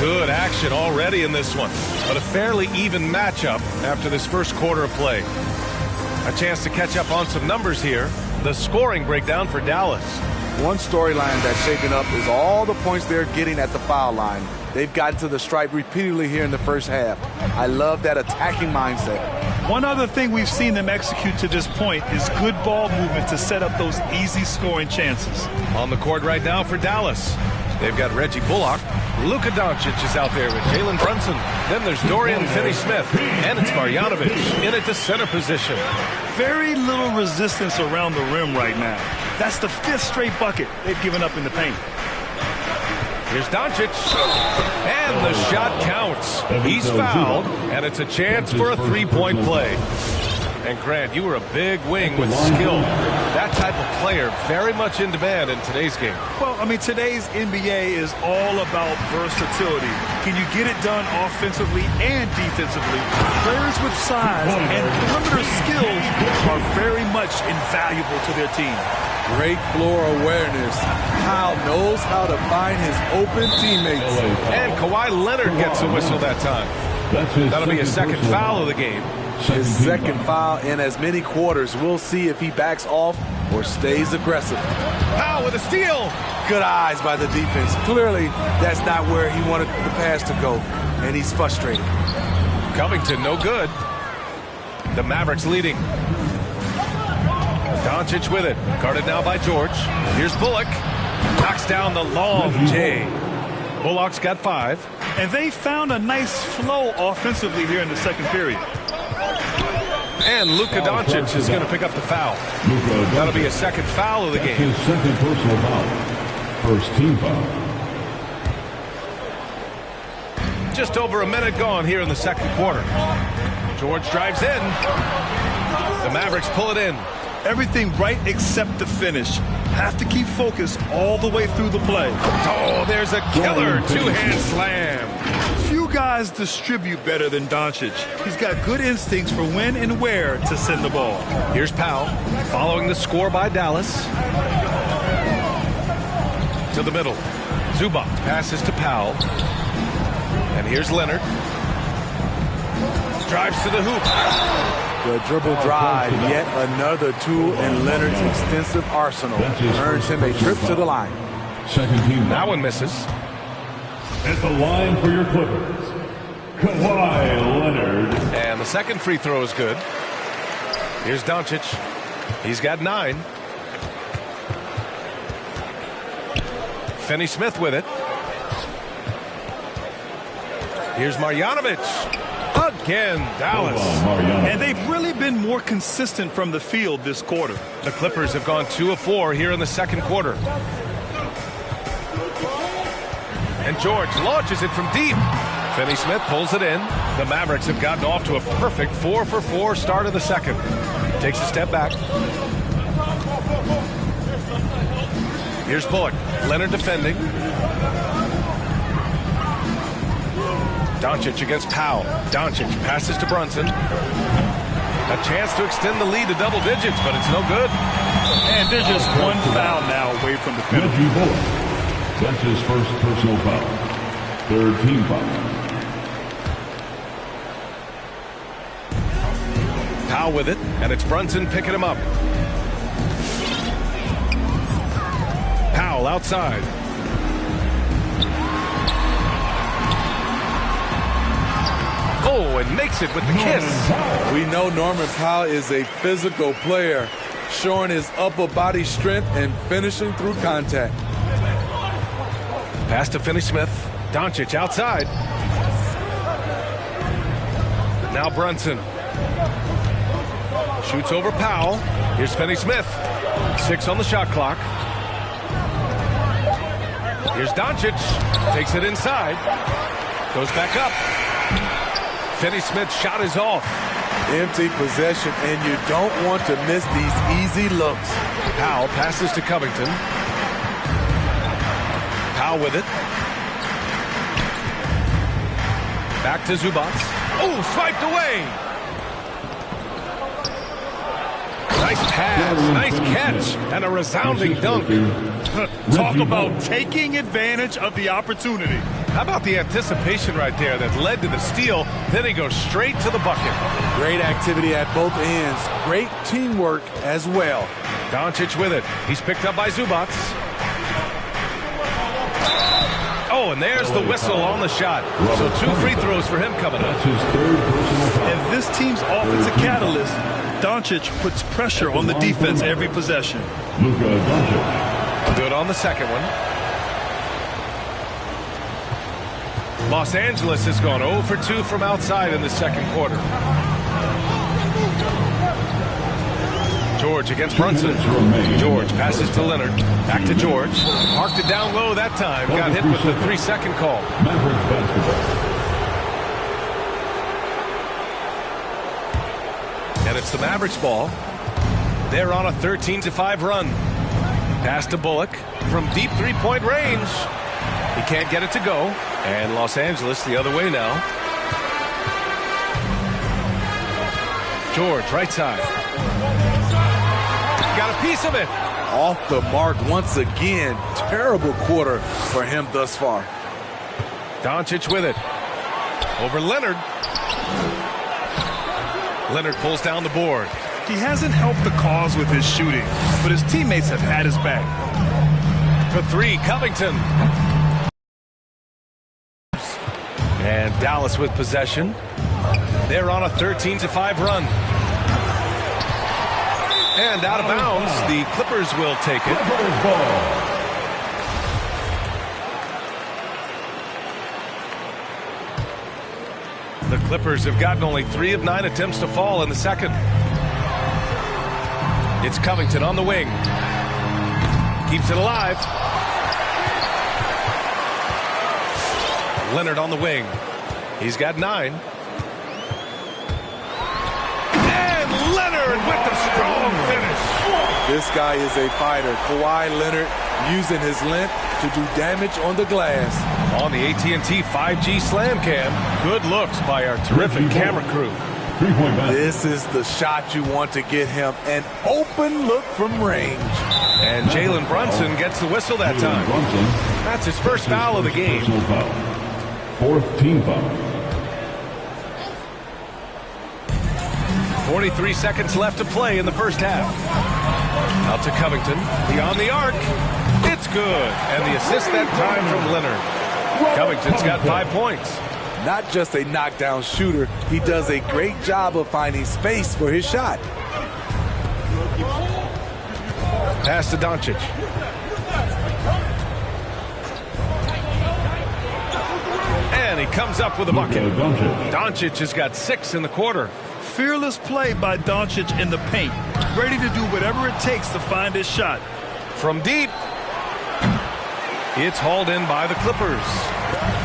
Good action already in this one, but a fairly even matchup after this first quarter of play. A chance to catch up on some numbers here. The scoring breakdown for Dallas. One storyline that's shaping up is all the points they're getting at the foul line. They've gotten to the stripe repeatedly here in the first half. I love that attacking mindset. One other thing we've seen them execute to this point is good ball movement to set up those easy scoring chances. On the court right now for Dallas, they've got Reggie Bullock. Luka Doncic is out there with Jalen Brunson. Then there's Dorian Finney-Smith. And it's Marjanovic in at the center position. Very little resistance around the rim right now. That's the 5th straight bucket they've given up in the paint. Here's Doncic. And the shot counts. He's fouled, and it's a chance for a three-point play. And Grant, you were a big wing with skill. That type of player very much in demand in today's game. Well, I mean, today's NBA is all about versatility. Can you get it done offensively and defensively? Players with size and perimeter skills are very much invaluable to their team. Great floor awareness. Kyle knows how to find his open teammates. And Kawhi Leonard gets a whistle that time. That'll be a second foul of the game. His second foul in as many quarters. We'll see if he backs off or stays aggressive. Powell with a steal. Good eyes by the defense. Clearly, that's not where he wanted the pass to go, and he's frustrated. Covington, no good. The Mavericks leading. Doncic with it. Guarded now by George. Here's Bullock. Knocks down the long J. Bullock's got 5. And they found a nice flow offensively here in the second period. And Luka Doncic is going to pick up the foul. That'll be a second foul of the game. His second personal foul. First team foul. Just over a minute gone here in the second quarter. George drives in. The Mavericks pull it in. Everything right except the finish. Have to keep focused all the way through the play. Oh, there's a killer two-hand slam. Few guys distribute better than Doncic. He's got good instincts for when and where to send the ball. Here's Powell, following the score by Dallas. To the middle. Zubac passes to Powell. And here's Leonard. Drives to the hoop. The dribble drive, yet another tool in Leonard's extensive arsenal. Earns him a trip to the line. Second team. That one misses. At the line for your Clippers, Kawhi Leonard. And the second free throw is good. Here's Doncic. He's got 9. Finney-Smith with it. Here's Marjanovic. Again, Dallas. And they've really been more consistent from the field this quarter. The Clippers have gone 2 of 4 here in the second quarter. And George launches it from deep. Finney-Smith pulls it in. The Mavericks have gotten off to a perfect 4 for 4 start of the second. Takes a step back. Here's Bullock. Leonard defending. Doncic against Powell. Doncic passes to Brunson. A chance to extend the lead to double digits, but it's no good. And they're just one foul now away from the penalty. Reggie Bullock. That's his first personal foul. Third team foul. Powell with it, and it's Brunson picking him up. Powell outside. Oh, and makes it with the kiss. We know Norman Powell is a physical player, showing his upper body strength and finishing through contact. Pass to Finney-Smith. Doncic outside. Now Brunson. Shoots over Powell. Here's Finney-Smith. 6 on the shot clock. Here's Doncic. Takes it inside. Goes back up. Finney-Smith's shot is off. Empty possession, and you don't want to miss these easy looks. Powell passes to Covington. Powell with it. Back to Zubac. Oh, swiped away. Nice pass, nice catch, and a resounding dunk. Talk about taking advantage of the opportunity. How about the anticipation right there that led to the steal? Then he goes straight to the bucket. Great activity at both ends. Great teamwork as well. Doncic with it. He's picked up by Zubac. Oh, and there's the whistle on the shot. So 2 free throws for him coming up. And this team's offensive catalyst, Doncic, puts pressure on the defense every possession. Luka Doncic. Good on the second one. Los Angeles has gone 0 for 2 from outside in the second quarter. George against Brunson. George passes to Leonard. Back to George. Parked it down low that time. Got hit with the 3-second call. Mavericks basketball. And it's the Mavericks ball. They're on a 13-5 run. Pass to Bullock from deep three-point range. He can't get it to go. And Los Angeles the other way now. George, right side. Got a piece of it. Off the mark once again. Terrible quarter for him thus far. Doncic with it. Over Leonard. Leonard pulls down the board. He hasn't helped the cause with his shooting, but his teammates have had his back. For 3, Covington. And Dallas with possession. They're on a 13-5 run. And out of bounds, the Clippers will take it. The Clippers have gotten only 3 of 9 attempts to fall in the second. It's Covington on the wing. Keeps it alive. Leonard on the wing. He's got 9. And Leonard with the strong finish. This guy is a fighter. Kawhi Leonard using his length to do damage on the glass. On the AT&T 5G Slam Cam, good looks by our terrific camera crew. This is the shot you want to get him. An open look from range. And Jalen Brunson gets the whistle that time. That's his first foul of the game. 4th team foul. 43 seconds left to play in the first half. Out to Covington. Beyond the arc. It's good. And the assist that time from Leonard. Covington's got 5 points. Not just a knockdown shooter, he does a great job of finding space for his shot. Pass to Doncic. And he comes up with a bucket. Doncic has got 6 in the quarter. Fearless play by Doncic in the paint. Ready to do whatever it takes to find his shot. From deep. It's hauled in by the Clippers.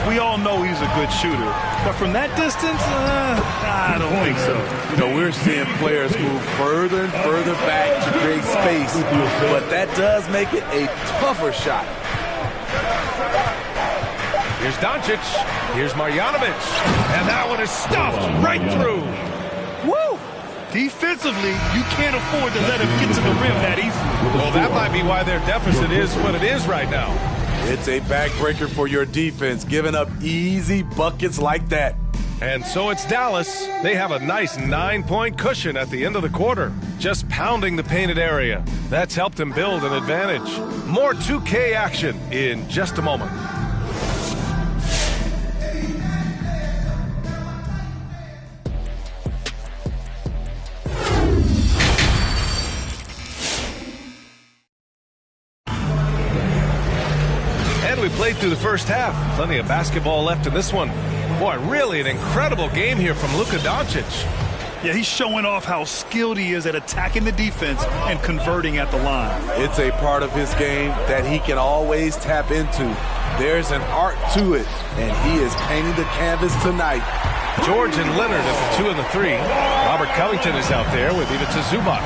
We all know he's a good shooter, but from that distance, I don't think so. You know, we're seeing players move further and further back to create space, but that does make it a tougher shot. Here's Doncic. Here's Marjanovic. And that one is stuffed right through. Woo! Defensively, you can't afford to let him get to the rim that easily. Well, that might be why their deficit is what it is right now. It's a backbreaker for your defense, giving up easy buckets like that. And so it's Dallas. They have a nice 9-point cushion at the end of the quarter, just pounding the painted area. That's helped them build an advantage. More 2K action in just a moment. And we played through the first half. Plenty of basketball left in this one. Boy, really an incredible game here from Luka Doncic. Yeah, he's showing off how skilled he is at attacking the defense and converting at the line. It's a part of his game that he can always tap into. There's an art to it, and he is painting the canvas tonight. George and Leonard at the 2 and the 3. Robert Covington is out there with Ivica Zubac.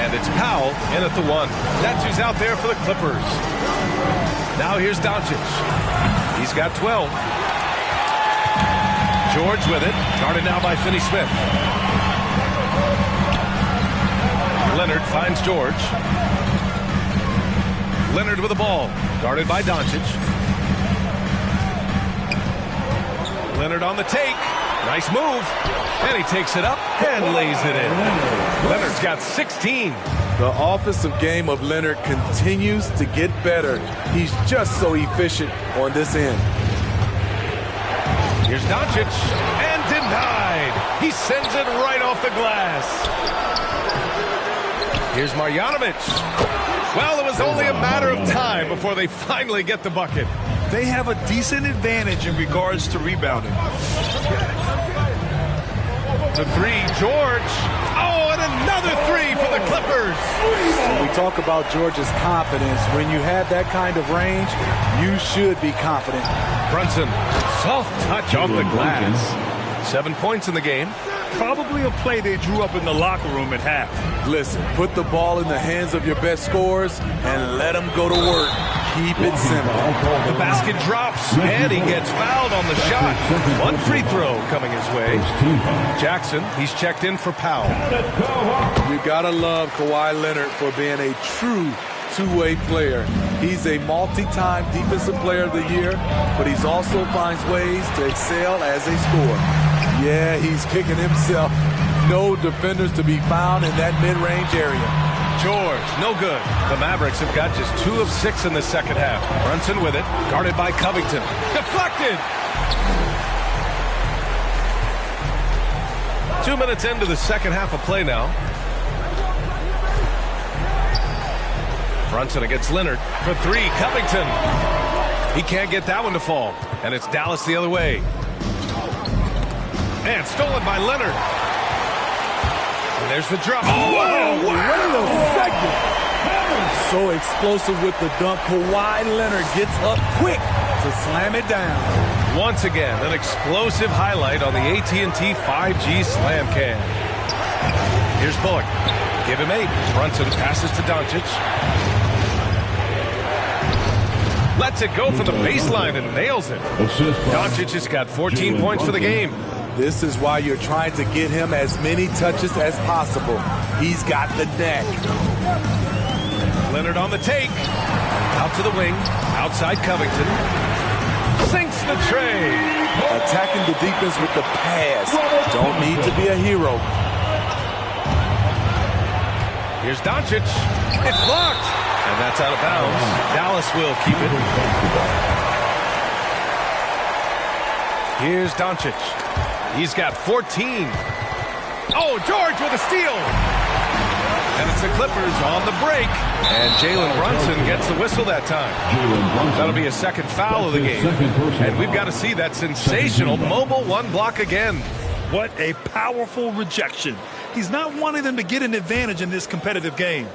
And it's Powell in at the 1. That's who's out there for the Clippers. Now here's Doncic. He's got 12. George with it, guarded now by Finney-Smith. Leonard finds George. Leonard with the ball, guarded by Doncic. Leonard on the take. Nice move. And he takes it up and lays it in. Leonard's got 16. The offensive game of Leonard continues to get better. He's just so efficient on this end. Here's Doncic, and denied. He sends it right off the glass. Here's Marjanovic. Well, it was only a matter of time before they finally get the bucket. They have a decent advantage in regards to rebounding. The 3, George. Oh, and another 3 for the Clippers. When we talk about George's confidence, when you have that kind of range, you should be confident. Brunson, soft touch off the glass. 7 points in the game. Probably a play they drew up in the locker room at half. Listen, put the ball in the hands of your best scorers and let them go to work. Keep it simple. The basket drops, and he gets fouled on the shot. 1 free throw coming his way. Jackson, he's checked in for Powell. You gotta love Kawhi Leonard for being a true two-way player. He's a multi-time defensive player of the year, but he also finds ways to excel as a scorer. Yeah, he's kicking himself. No defenders to be found in that mid-range area. George, no good. The Mavericks have got just 2 of 6 in the second half. Brunson with it, guarded by Covington. Deflected! 2 minutes into the second half of play now. Brunson against Leonard for 3. Covington. He can't get that one to fall. And it's Dallas the other way. And stolen by Leonard. And there's the drop. Oh, what an effective. So explosive with the dunk. Kawhi Leonard gets up quick to slam it down. Once again, an explosive highlight on the AT&T 5G Slam Cam. Here's Bullock. Give him 8. Brunson passes to Doncic. Lets it go from the baseline and nails it. Doncic has got 14 points for the game. This is why you're trying to get him as many touches as possible. He's got the neck. Leonard on the take. Out to the wing. Outside Covington. Sinks the tray. Attacking the defense with the pass. Don't need to be a hero. Here's Doncic. It's blocked. And that's out of bounds. Dallas will keep it. Here's Doncic. He's got 14. Oh, George with a steal. And it's the Clippers on the break. And Jalen Brunson gets the whistle that time. That'll be a second foul of the game. And we've got to see that sensational mobile 1 block again. What a powerful rejection. He's not wanting them to get an advantage in this competitive game.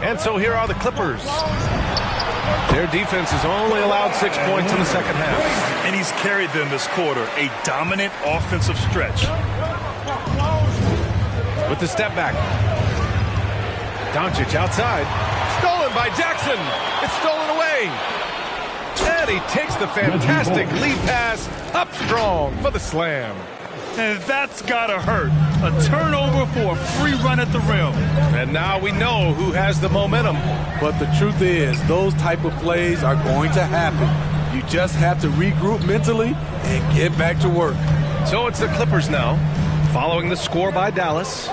And so here are the Clippers. Their defense has only allowed 6 points in the second half. And he's carried them this quarter, a dominant offensive stretch. With the step back. Doncic outside. Stolen by Jackson. It's stolen away. And he takes the fantastic lead pass up strong for the slam. And that's gotta hurt. A turnover for a free run at the rim. And now we know who has the momentum. But the truth is, those type of plays are going to happen. You just have to regroup mentally and get back to work. So it's the Clippers now, following the score by Dallas.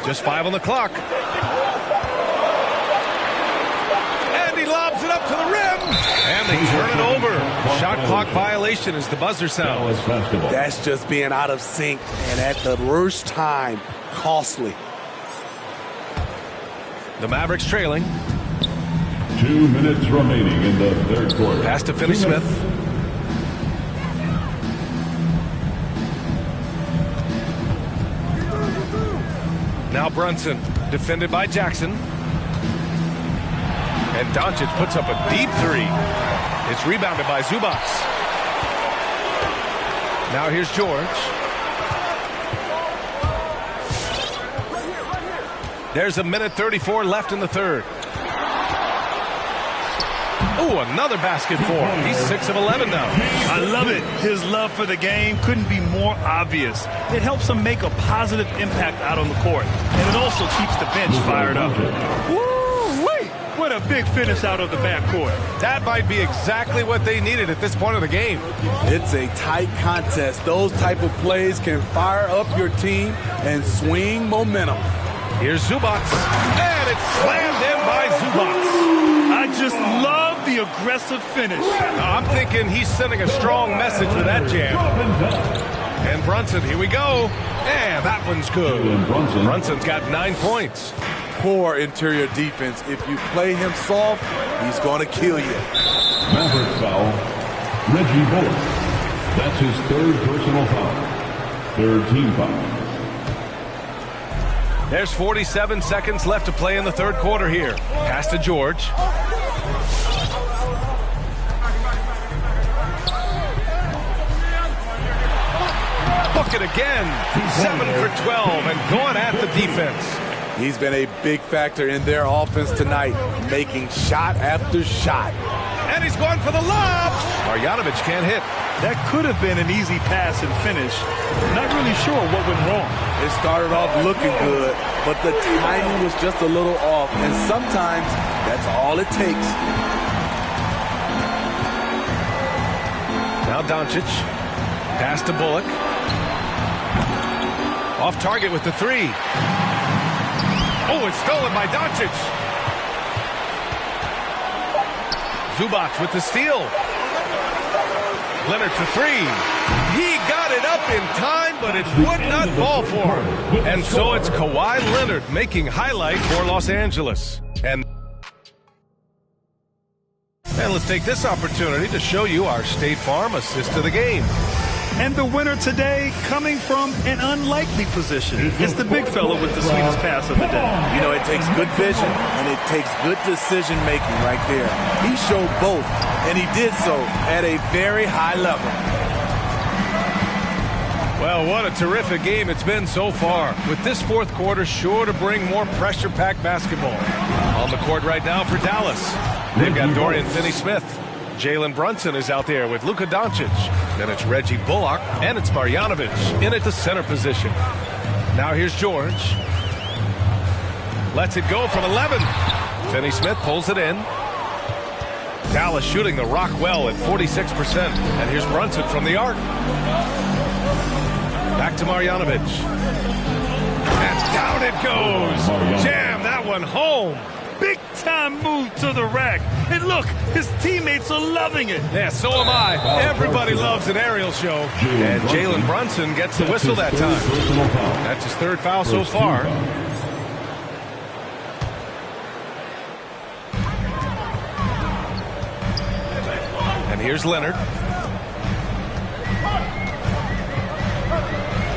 Just 5 on the clock. And he lobs it up to the rim. And they turn it over. Shot clock violation as the buzzer sounds. That's just being out of sync and at the worst time, costly. The Mavericks trailing. 2 minutes remaining in the third quarter. Pass to Finney-Smith. Now Brunson, defended by Jackson. And Doncic puts up a deep three. It's rebounded by Zubac. Now here's George. There's a minute 34 left in the third. Oh, another basket for him. He's 6 of 11 now. I love it. His love for the game couldn't be more obvious. It helps him make a positive impact out on the court. And it also keeps the bench fired up. Woo-wee! What a big finish out of the backcourt. That might be exactly what they needed at this point of the game. It's a tight contest. Those type of plays can fire up your team and swing momentum. Here's Zubac. And it's slammed in by Zubac. I just love the aggressive finish. I'm thinking he's sending a strong message with that jam. And Brunson, here we go. And that one's good. Brunson's got 9 points. Poor interior defense. If you play him soft, he's going to kill you. Mavericks foul. Reggie Bullock. That's his third personal foul. Third team foul. There's 47 seconds left to play in the third quarter here. Pass to George. Book it again. 7 for 12 and going at the defense. He's been a big factor in their offense tonight, making shot after shot. And he's going for the lob. Marjanovic can't hit. That could have been an easy pass and finish. Not really sure what went wrong. It started off looking good, but the timing was just a little off, and sometimes that's all it takes. Now Doncic. Pass to Bullock. Off target with the three. Oh, it's stolen by Doncic. Zubac with the steal. Leonard for three. He got it up in time, but it would not fall for him. And so it's Kawhi Leonard making highlight for Los Angeles. And let's take this opportunity to show you our State Farm assist to the game. And the winner today coming from an unlikely position. It's the big fella with the sweetest pass of the day. You know, it takes good vision and it takes good decision making right there. He showed both, and he did so at a very high level. Well, what a terrific game it's been so far. With this fourth quarter sure to bring more pressure-packed basketball. On the court right now for Dallas. They've got Dorian Finney-Smith. Jalen Brunson is out there with Luka Doncic. Then it's Reggie Bullock, and it's Marjanovic in at the center position. Now here's George. Lets it go from 11. Finney-Smith pulls it in. Dallas shooting the rock well at 46%. And here's Brunson from the arc. Back to Marjanovic. And down it goes. Jam that one home. Big time move to the rack. And look, his teammates are loving it. Yeah, so am I. Everybody loves an aerial show. And Jalen Brunson gets the whistle that time. That's his third foul so far. And here's Leonard.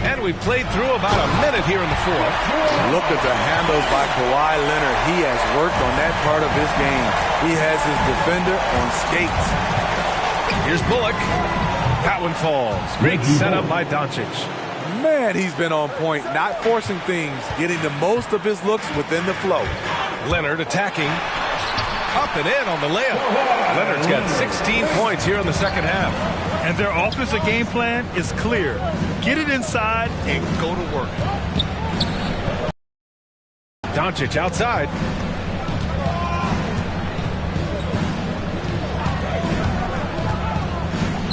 And we played through about a minute here in the fourth. Look at the handles by Kawhi Leonard. He has worked on that part of his game. He has his defender on skates. Here's Bullock. That one falls. Great setup by Doncic. Man, he's been on point, not forcing things, getting the most of his looks within the flow. Leonard attacking. Up and in on the layup. Leonard's got 16 points here in the second half. And their offensive game plan is clear. Get it inside and go to work. Doncic outside.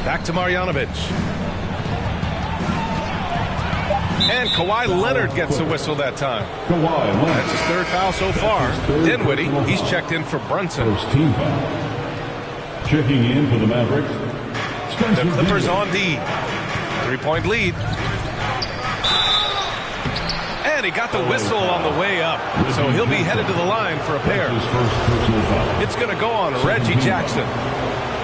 Back to Marjanovic. And Kawhi Leonard gets a whistle that time. That's his third foul so far. Dinwiddie, he's checked in for Brunson. First team foul. Checking in for the Mavericks. The Clippers on D. 3-point lead. And he got the whistle on the way up. So he'll be headed to the line for a pair. It's going to go on Reggie Jackson.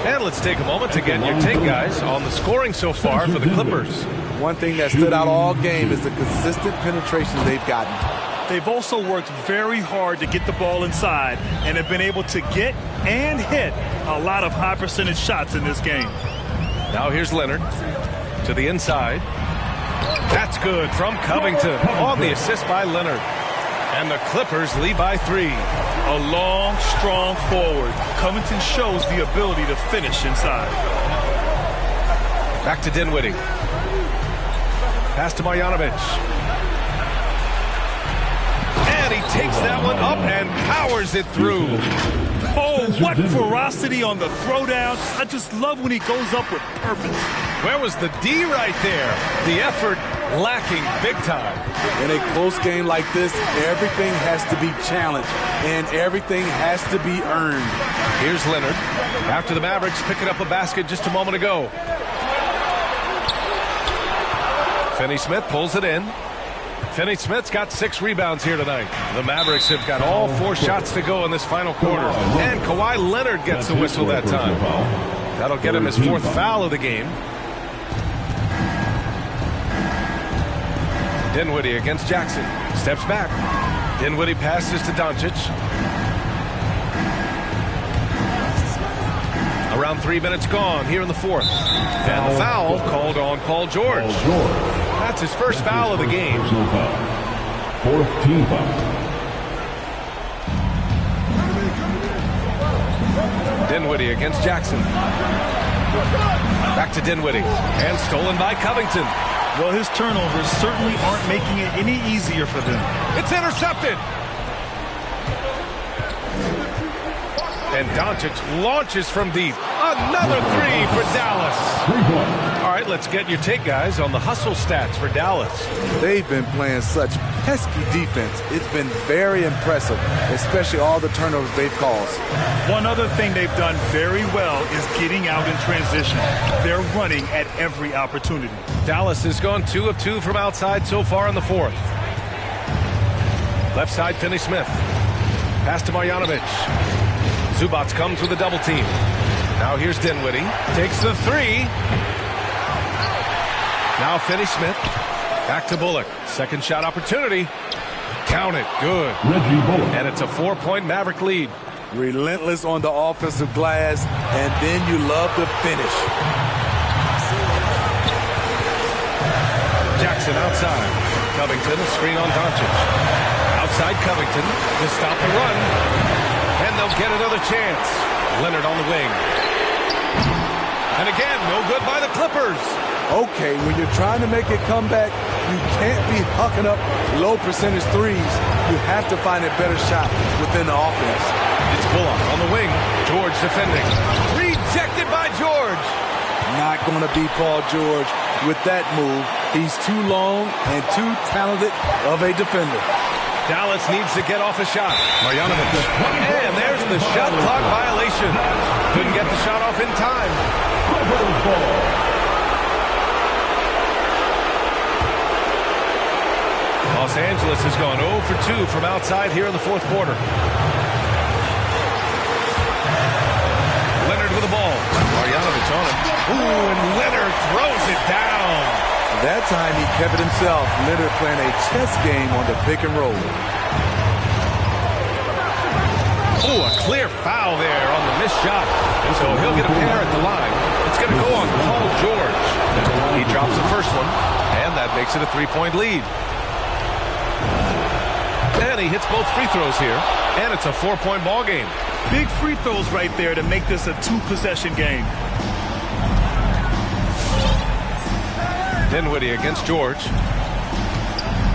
And let's take a moment to get your take, guys, on the scoring so far for the Clippers. One thing that stood out all game is the consistent penetration they've gotten. They've also worked very hard to get the ball inside and have been able to get and hit a lot of high percentage shots in this game. Now here's Leonard to the inside. That's good from Covington on the assist by Leonard. And the Clippers lead by 3. A long, strong forward. Covington shows the ability to finish inside. Back to Dinwiddie. Pass to Marjanovic. And he takes that one up and powers it through. Oh, what ferocity on the throwdown. I just love when he goes up with purpose. Where was the D right there? The effort lacking big time. In a close game like this, everything has to be challenged and everything has to be earned. Here's Leonard. After the Mavericks picking up a basket just a moment ago. Finney-Smith pulls it in. Finney-Smith's got 6 rebounds here tonight. The Mavericks have got all 4 shots to go in this final quarter. And Kawhi Leonard gets the whistle that time. That'll get him his 4th foul of the game. Dinwiddie against Jackson. Steps back. Dinwiddie passes to Doncic. Around 3 minutes gone here in the 4th. And the foul called on Paul George. That's his first foul of the game. 4th team foul. Dinwiddie against Jackson. Back to Dinwiddie. And stolen by Covington. Well, his turnovers certainly aren't making it any easier for them. It's intercepted. And Doncic launches from deep. Another 3 for Dallas. All right, let's get your take, guys, on the hustle stats for Dallas. They've been playing such pesky defense. It's been very impressive, especially all the turnovers they've caused. One other thing they've done very well is getting out in transition. They're running at every opportunity. Dallas has gone 2 of 2 from outside so far in the 4th. Left side, Finney-Smith. Pass to Marjanovic. Zubac comes with a double team. Now here's Dinwiddie. Takes the 3. Now Finney-Smith. Back to Bullock. Second shot opportunity. Count it. Good. Reggie Bullock. And it's a 4-point Maverick lead. Relentless on the offensive glass, and then you love the finish. Jackson outside. Covington, screen on Doncic. Outside Covington to stop the run. And they'll get another chance. Leonard on the wing. And again, no good by the Clippers. Okay, when you're trying to make a comeback, you can't be hucking up low percentage threes. You have to find a better shot within the offense. It's Bullock on the wing. George defending. Rejected by George. Not going to be Paul George with that move. He's too long and too talented of a defender. Dallas needs to get off a shot. Marjanovic. And there's the shot clock violation. Couldn't get the shot off in time. Los Angeles has gone 0 for 2 from outside here in the 4th quarter. Leonard with the ball. Marjanovic on him. Ooh, and Leonard throws it down. That time he kept it himself. Leonard playing a chess game on the pick and roll. Ooh, a clear foul there on the missed shot. And so he'll get a pair at the line. It's going to go on Paul George. He drops the first one, and that makes it a 3-point lead. And he hits both free throws here. And it's a 4-point ball game. Big free throws right there to make this a 2-possession game. Dinwiddie against George.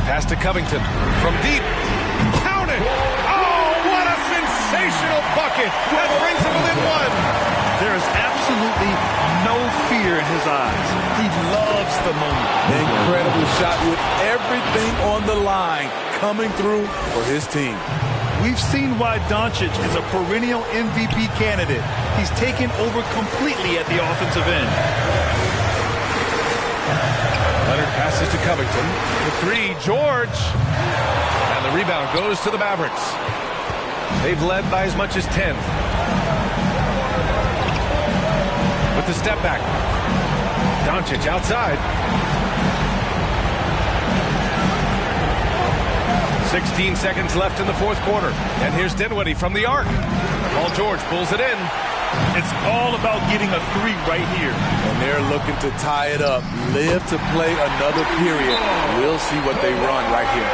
Pass to Covington. From deep. Counted! Oh, what a sensational bucket! That brings him within one. There is absolutely no fear in his eyes. He loves the moment. Incredible shot with everything on the line coming through for his team. We've seen why Doncic is a perennial MVP candidate. He's taken over completely at the offensive end. Leonard passes to Covington. The three, George. And the rebound goes to the Mavericks. They've led by as much as 10. With the step back. Doncic outside. 16 seconds left in the fourth quarter. And here's Dinwiddie from the arc. Paul George pulls it in. It's all about getting a three right here. And they're looking to tie it up. Live to play another period. We'll see what they run right here.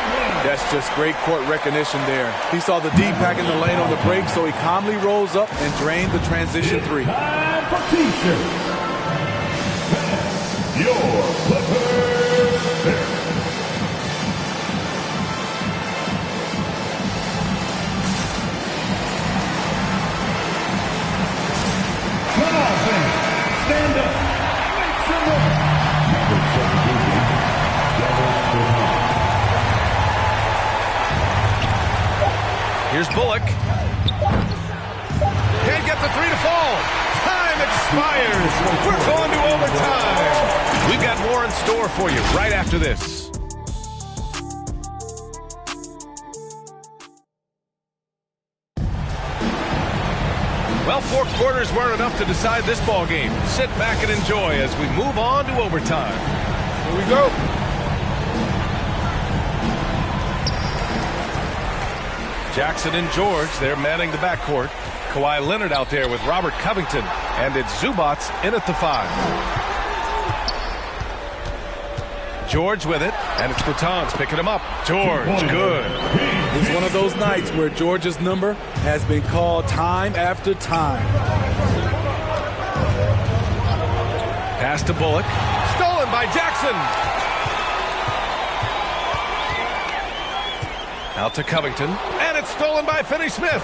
That's just great court recognition there. He saw the deep pack in the lane on the break, so he calmly rolls up and drained the transition three. Your Clippers. Stand up. Make some room. Here's Bullock. Can't get the three to fall. Time expires. We're going to overtime. We've got more in store for you right after this. Well, 4 quarters weren't enough to decide this ball game. Sit back and enjoy as we move on to overtime. Here we go. Jackson and George, they're manning the backcourt. Kawhi Leonard out there with Robert Covington. And it's Zubac in at the 5. George with it, and it's Bertans picking him up. George, good. It's one of those nights where George's number has been called time after time. Pass to Bullock. Stolen by Jackson. Out to Covington, and it's stolen by Finney-Smith.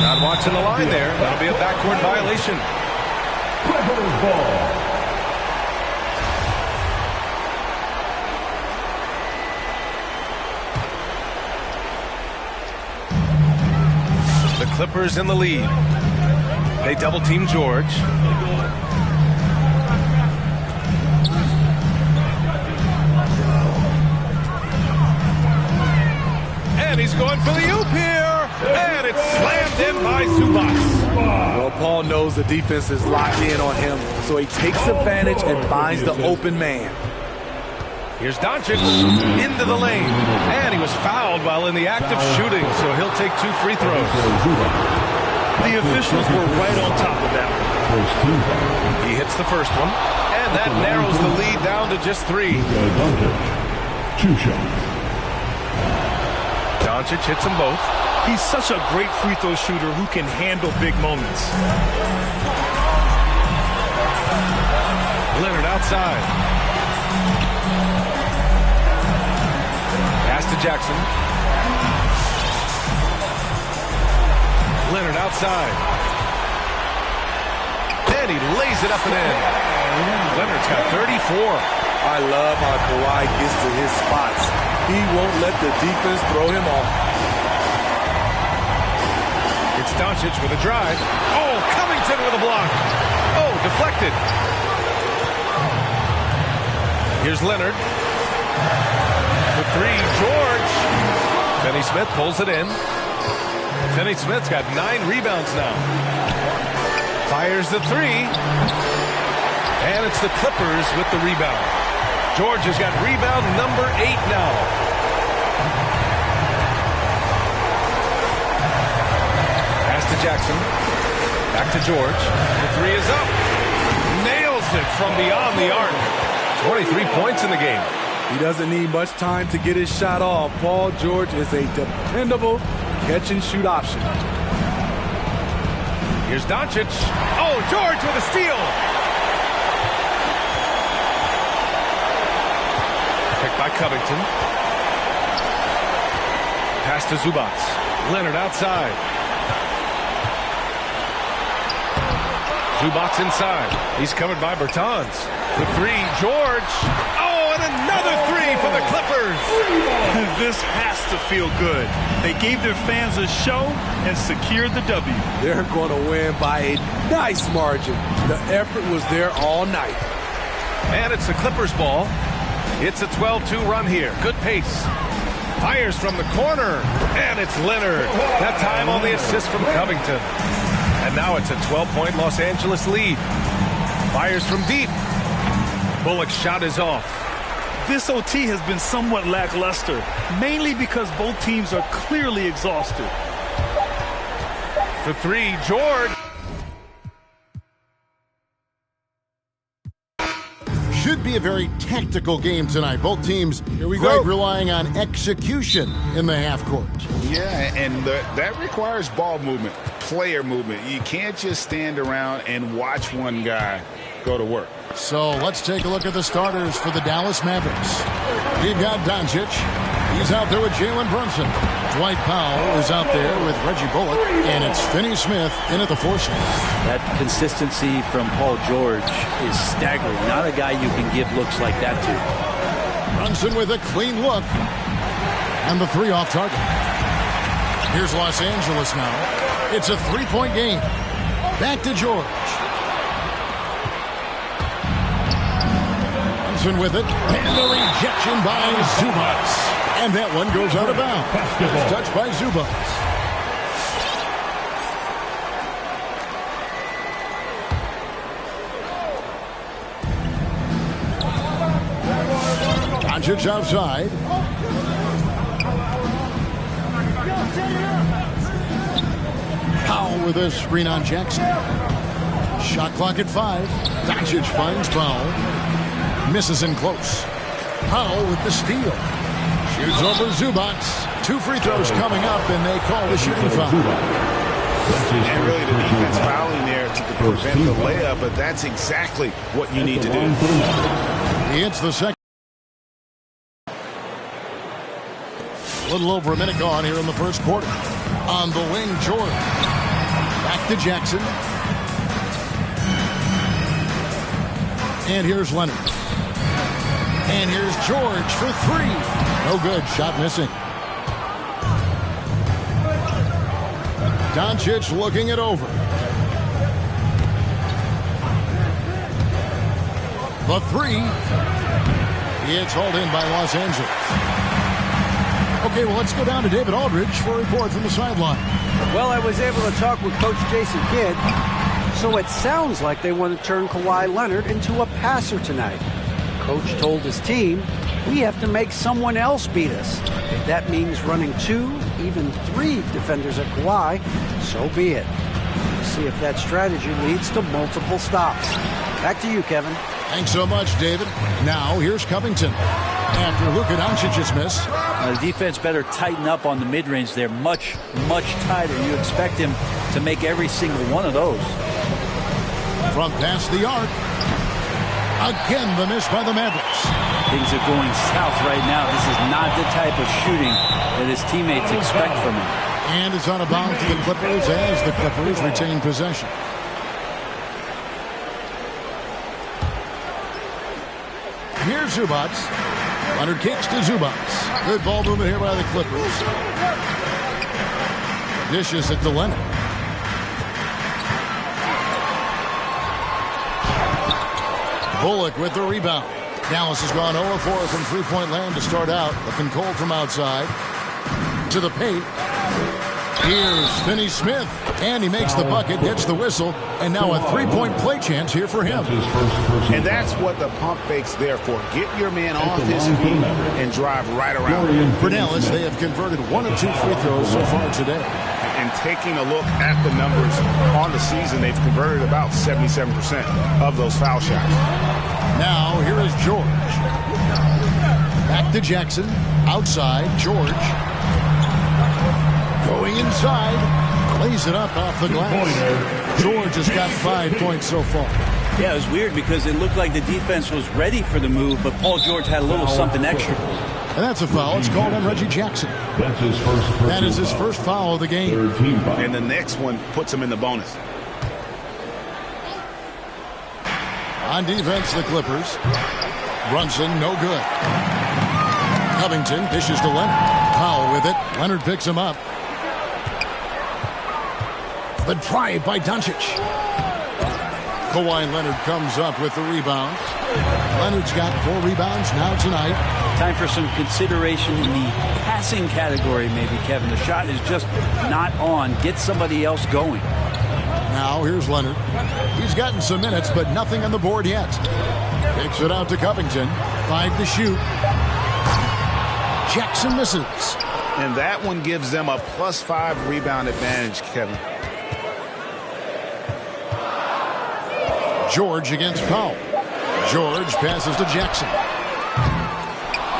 Not watching the line there. That'll be a backcourt violation. Clippers ball. The Clippers in the lead. They double-team George. And he's going for the oop here. And it's slammed in by Zubac. Well, Paul knows the defense is locked in on him, so he takes advantage and finds the open man. Here's Doncic into the lane. And he was fouled while in the act of shooting, so he'll take 2 free throws. The officials were right on top of that one. He hits the first one, and that narrows the lead down to just 3. 2 shots. Doncic hits them both. He's such a great free throw shooter who can handle big moments. Leonard outside. Pass to Jackson. Leonard outside. And he lays it up and in. Leonard's got 34. I love how Kawhi gets to his spots. He won't let the defense throw him off. It's Doncic with a drive. Oh, Covington with a block. Oh, deflected. Here's Leonard. For 3, George. Finney-Smith pulls it in. Finney-Smith's got 9 rebounds now. Fires the 3. And it's the Clippers with the rebound. George has got rebound number 8 now. Pass to Jackson. Back to George. The 3 is up. Nails it from beyond the arc. 23 points in the game. He doesn't need much time to get his shot off. Paul George is a dependable catch-and-shoot option. Here's Doncic. Oh, George with a steal. Picked by Covington. Pass to Zubac. Leonard outside. Zubac inside. He's covered by Bertans. The three, George. Oh, and another three for the Clippers. This has to feel good. They gave their fans a show and secured the W. They're going to win by a nice margin. The effort was there all night. And it's the Clippers ball. It's a 12-2 run here. Good pace. Fires from the corner. And it's Leonard. That time on the assist from Covington. And now it's a 12-point Los Angeles lead. Fires from deep. Bullock's shot is off. This OT has been somewhat lackluster, mainly because both teams are clearly exhausted. For three, George. Should be a very tactical game tonight. Both teams relying on execution in the half court. Yeah, and that requires ball movement, player movement. You can't just stand around and watch one guy go to work. So let's take a look at the starters for the Dallas Mavericks. We've got Doncic. He's out there with Jalen Brunson. Dwight Powell is out there with Reggie Bullock. And it's Finney Smith in at the 4 slot. That consistency from Paul George is staggering. Not a guy you can give looks like that to. Brunson with a clean look. And the 3 off target. Here's Los Angeles now. It's a 3-point game. Back to George. Brunson with it. And the rejection by Zubac. And that one goes out of bounds. It's touched by Zubac. Doncic outside. Powell with a screen on Jackson. Shot clock at 5. Doncic finds Powell. Misses in close. Powell with the steal. Shoots over Zubac. 2 free throws coming up, and they call the shooting foul. And really the defense fouling there to prevent the layup, but that's exactly what you need to do. It's the second. A little over a minute gone here in the first quarter. On the wing, George. Back to Jackson. And here's Leonard. And here's George for 3. No good. Shot missing. Doncic looking it over. The 3. It's hauled in by Los Angeles. Okay, well, let's go down to David Aldridge for a report from the sideline. Well, I was able to talk with Coach Jason Kidd, so it sounds like they want to turn Kawhi Leonard into a passer tonight. Coach told his team, we have to make someone else beat us. If that means running 2, even 3 defenders at Kawhi, so be it. We'll see if that strategy leads to multiple stops. Back to you, Kevin. Thanks so much, David. Now, here's Covington. After Luka Doncic's miss. The defense better tighten up on the mid-range. They're much, much tighter. You expect him to make every single one of those. From past the arc. Again, the miss by the Mavericks. Things are going south right now. This is not the type of shooting that his teammates expect from him. And it's out of bounds to the Clippers as the Clippers retain possession. Here's Zubac. Leonard kicks to Zubac. Good ball movement here by the Clippers. Dishes it to Leonard. Bullock with the rebound. Dallas has gone 0-4 from three-point land to start out. Looking cold from outside. To the paint. Here's Finney Smith. And he makes the bucket, gets the whistle, and now a three-point play chance here for him. And that's what the pump fake's there for. Get your man off his feet and drive right around him. For Dallas, they have converted 1 of 2 free throws so far today. And taking a look at the numbers on the season, they've converted about 77% of those foul shots. Now, here is George. Back to Jackson. Outside. George. Going inside. Lays it up off the glass. George has got 5 points so far. Yeah, it was weird because it looked like the defense was ready for the move, but Paul George had a little something extra. And that's a foul. It's called on Reggie Jackson. That's his first. That is his first foul of the game. And the next one puts him in the bonus. On defense, the Clippers. Brunson, no good. Covington dishes to Leonard. Powell with it. Leonard picks him up. The drive by Doncic. Kawhi Leonard comes up with the rebounds. Leonard's got 4 rebounds now tonight. Time for some consideration in the passing category, maybe, Kevin. The shot is just not on. Get somebody else going. Now here's Leonard. He's gotten some minutes, but nothing on the board yet. Kicks it out to Covington. 5 to shoot. Jackson misses. And that one gives them a +5 rebound advantage, Kevin. George against Powell. George passes to Jackson.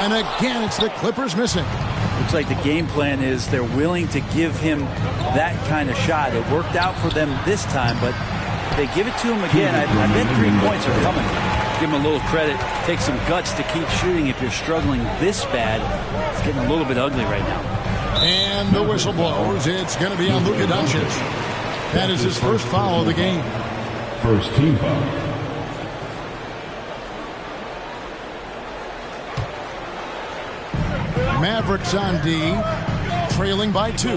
And again, it's the Clippers missing. Looks like the game plan is they're willing to give him that kind of shot. It worked out for them this time, but if they give it to him again, I bet 3 points are coming. Give him a little credit. Take some guts to keep shooting if you're struggling this bad. It's getting a little bit ugly right now. And the whistle blows. It's going to be on Luka Doncic. That is his first foul of the game. First team foul. Mavericks on D, trailing by 2.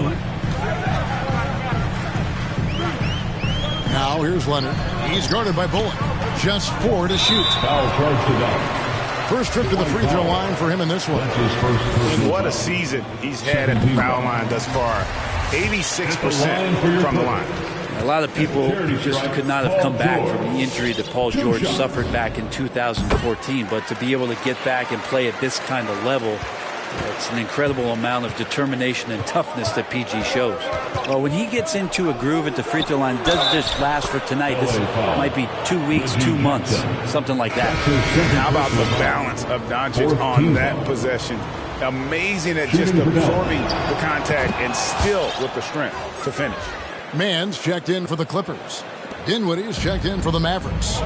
Now here's Leonard. He's guarded by Bullock. Just 4 to shoot. Foul charge to Doncic. First trip to the free throw line for him in this one. And what a season he's had at the foul line thus far. 86% from the line. A lot of people just could not have come back from the injury that Paul George suffered back in 2014. But to be able to get back and play at this kind of level, it's an incredible amount of determination and toughness that PG shows. Well, when he gets into a groove at the free throw line, it doesn't just last for tonight. This might be 2 weeks, 2 months, something like that. How about the balance of Doncic on that possession? Amazing at just absorbing the contact and still with the strength to finish. Mann's checked in for the Clippers. Dinwiddie's checked in for the Mavericks.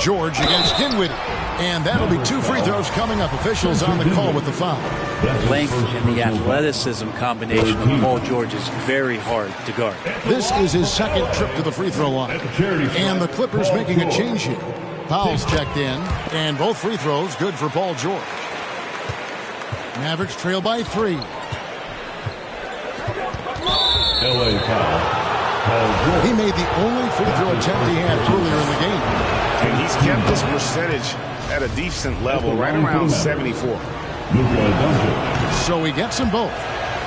George against Dinwiddie. And that'll be 2 free throws coming up. Officials on the call with the foul. Length and the athleticism combination of Paul George is very hard to guard. This is his second trip to the free throw line. And the Clippers making a change here. Powell's checked in. And both free throws good for Paul George. Mavericks trail by 3. LA foul. He made the only free throw attempt he had earlier in the game. And he's kept this percentage at a decent level, right around 74. So he gets them both.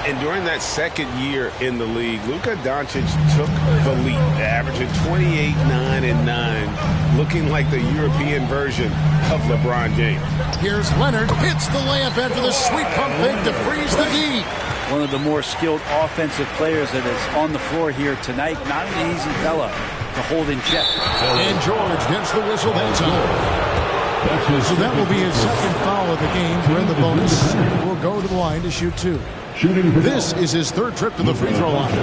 And during that second year in the league, Luka Doncic took the lead, averaging 28, 9, and 9, looking like the European version of LeBron James. Here's Leonard, hits the layup after the sweet pump fake to freeze the D. One of the more skilled offensive players that is on the floor here tonight. Not an easy fella to hold in check. And George gets the whistle that time. So that will be his second foul of the game. We're in the bonus. We'll go to the line to shoot 2. This is his 3rd trip to the free throw line.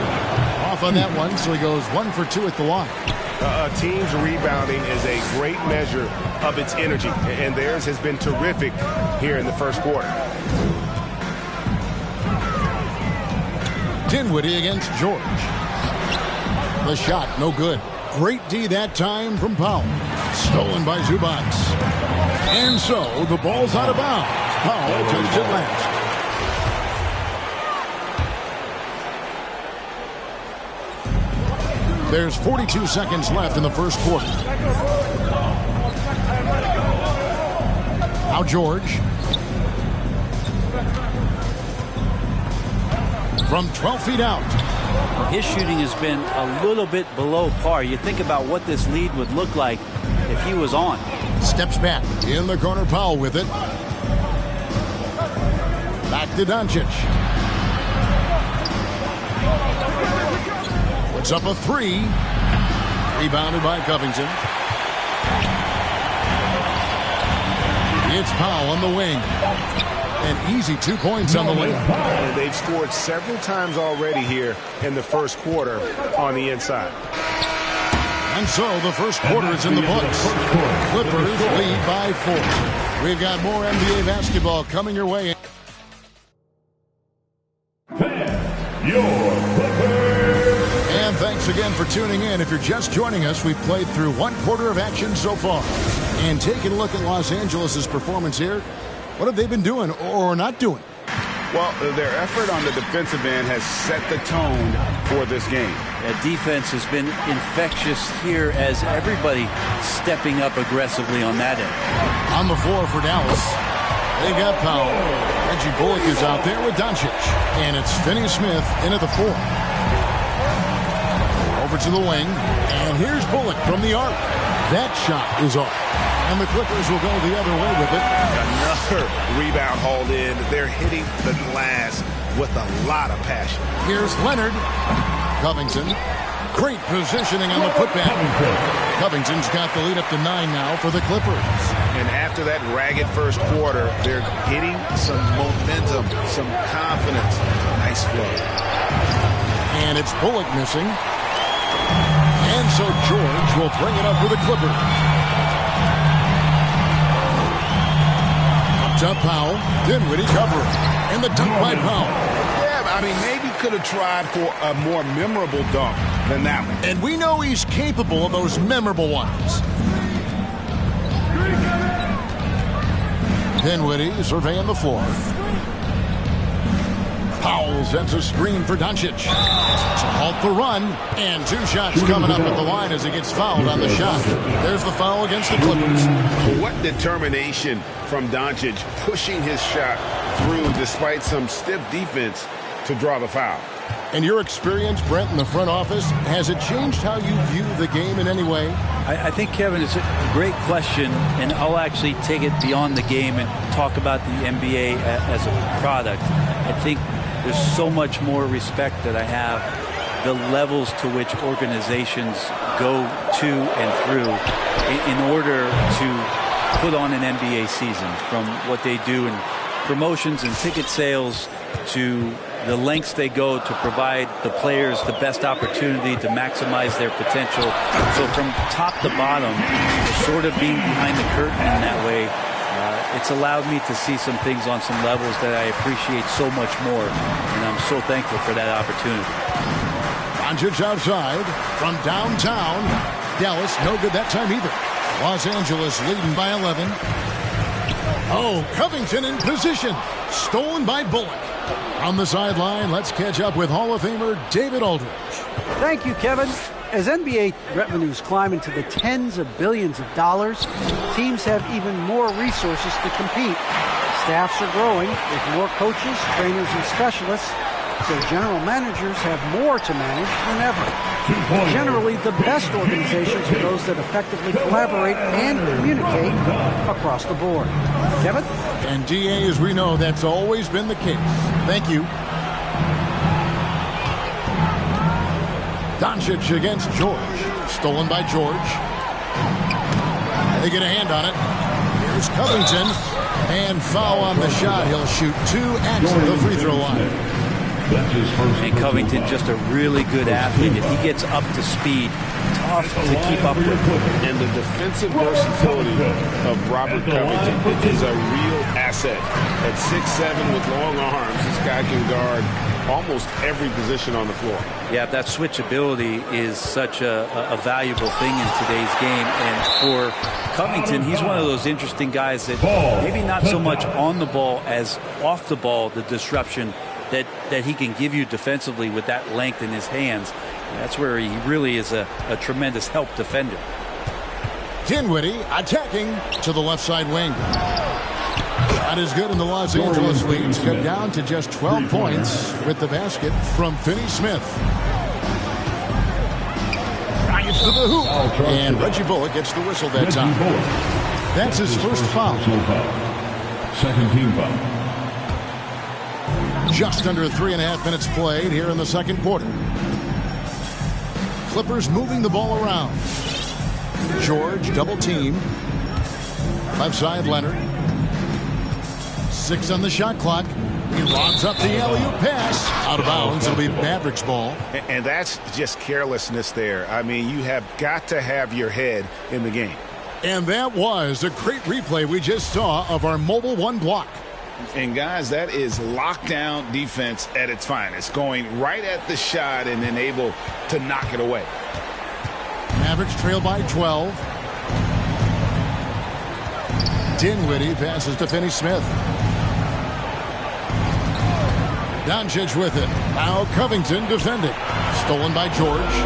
Off on that one, so he goes 1 for 2 at the line. A team's rebounding is a great measure of its energy, and theirs has been terrific here in the first quarter. Dinwiddie against George. The shot, no good. Great D that time from Powell. Stolen by Zubac. And so, the ball's out of bounds. Powell takes it last. There's 42 seconds left in the first quarter. Now George. From 12 feet out. His shooting has been a little bit below par. You think about what this lead would look like if he was on. Steps back. In the corner, Powell with it. Back to Doncic. Puts up a 3. Rebounded by Covington. It's Powell on the wing. An easy 2 points on the wing. And they've scored several times already here in the first quarter on the inside. And so the first quarter is in the books. Clippers lead by 4. We've got more NBA basketball coming your way. And thanks again for tuning in. If you're just joining us, we've played through 1 quarter of action so far. And taking a look at Los Angeles' performance here, what have they been doing or not doing? Well, their effort on the defensive end has set the tone for this game. That defense has been infectious here as everybody stepping up aggressively on that end. On the floor for Dallas, they got Powell. Reggie Bullock is out there with Doncic. And it's Finney-Smith in at the 4. Over to the wing. And here's Bullock from the arc. That shot is off. And the Clippers will go the other way with it. Another rebound hauled in. They're hitting the glass with a lot of passion. Here's Leonard. Covington. Great positioning on the putback. Covington's got the lead up to 9 now for the Clippers. And after that ragged first quarter, they're getting some momentum, some confidence. Nice flow. And it's Bullock missing. And so George will bring it up for the Clippers. Up Powell, Dinwiddie covering, and the dunk by Powell. Yeah, I mean, maybe could have tried for a more memorable dunk than that one. And we know he's capable of those memorable ones. Dinwiddie surveying the floor. Powell sends a screen for Doncic to halt the run, and 2 shots coming up at the line as he gets fouled on the shot. There's the foul against the Clippers. What determination from Doncic, pushing his shot through despite some stiff defense to draw the foul. And your experience, Brent, in the front office, has it changed how you view the game in any way? I think, Kevin, it's a great question, and I'll actually take it beyond the game and talk about the NBA as a product. I think there's so much more respect that I have, the levels to which organizations go to and through in order to put on an NBA season, from what they do in promotions and ticket sales to the lengths they go to provide the players the best opportunity to maximize their potential. So from top to bottom, sort of being behind the curtain in that way, it's allowed me to see some things on some levels that I appreciate so much more, and I'm so thankful for that opportunity. Doncic outside from downtown. Dallas, no good that time either. Los Angeles leading by 11. Oh, Covington in position. Stolen by Bullock. On the sideline, let's catch up with Hall of Famer David Aldridge. Thank you, Kevin. As NBA revenues climb into the tens of billions of dollars, teams have even more resources to compete. Staffs are growing with more coaches, trainers, and specialists, so general managers have more to manage than ever. Generally, the best organizations are those that effectively collaborate and communicate across the board. Kevin? And DA, as we know, that's always been the case. Thank you. Doncic against George. Stolen by George. They get a hand on it. Here's Covington. And foul on the shot. He'll shoot 2 at the free throw line. And Covington, just a really good athlete. If he gets up to speed, tough to keep up with. And the defensive versatility of Robert Covington is a real asset. At 6'7" with long arms, this guy can guard almost every position on the floor. Yeah, that switchability is such a valuable thing in today's game. And for Covington, he's one of those interesting guys that maybe not so much on the ball as off the ball, the disruption that he can give you defensively with that length in his hands. And that's where he really is a tremendous help defender. Dinwiddie attacking to the left side wing. That is good, in the Los Angeles leads cut down to just 12 points with the basket from Finney-Smith. Drives to the hoop. And Reggie Bullock gets the whistle that time. That's his first foul. Second team foul. Just under 3.5 minutes played here in the second quarter. Clippers moving the ball around. George double team. Left side Leonard. 6 on the shot clock. He lobs up the alley-oop pass. Out of bounds. It'll be Mavericks ball. And that's just carelessness there. I mean, you have got to have your head in the game. And that was a great replay we just saw of our Mobile One block. And, guys, that is lockdown defense at its finest. Going right at the shot and then able to knock it away. Mavericks trail by 12. Dinwiddie passes to Finney-Smith. Doncic with it. Now Covington defending. Stolen by George.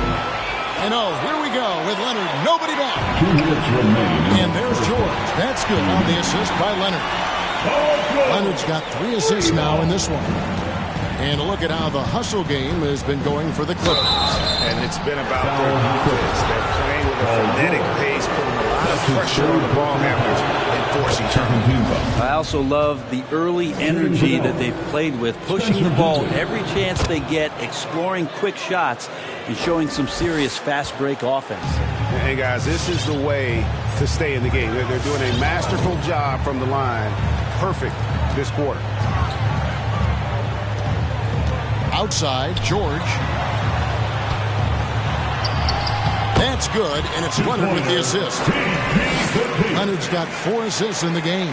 And here we go with Leonard. Nobody back. 2 minutes remaining. And there's George. That's good on the assist by Leonard. Leonard's got 3 assists now in this one. And a look at how the hustle game has been going for the Clippers. And it's been about their defense. They're playing with a frenetic pace, putting a lot of pressure on the ball handlers and forcing turnovers. I also love the early energy that they've played with, pushing the ball every chance they get, exploring quick shots, and showing some serious fast break offense. Hey, guys, this is the way to stay in the game. They're doing a masterful job from the line. Perfect this quarter. Outside, George. That's good, and it's Leonard with the assist. Leonard's got 4 assists in the game.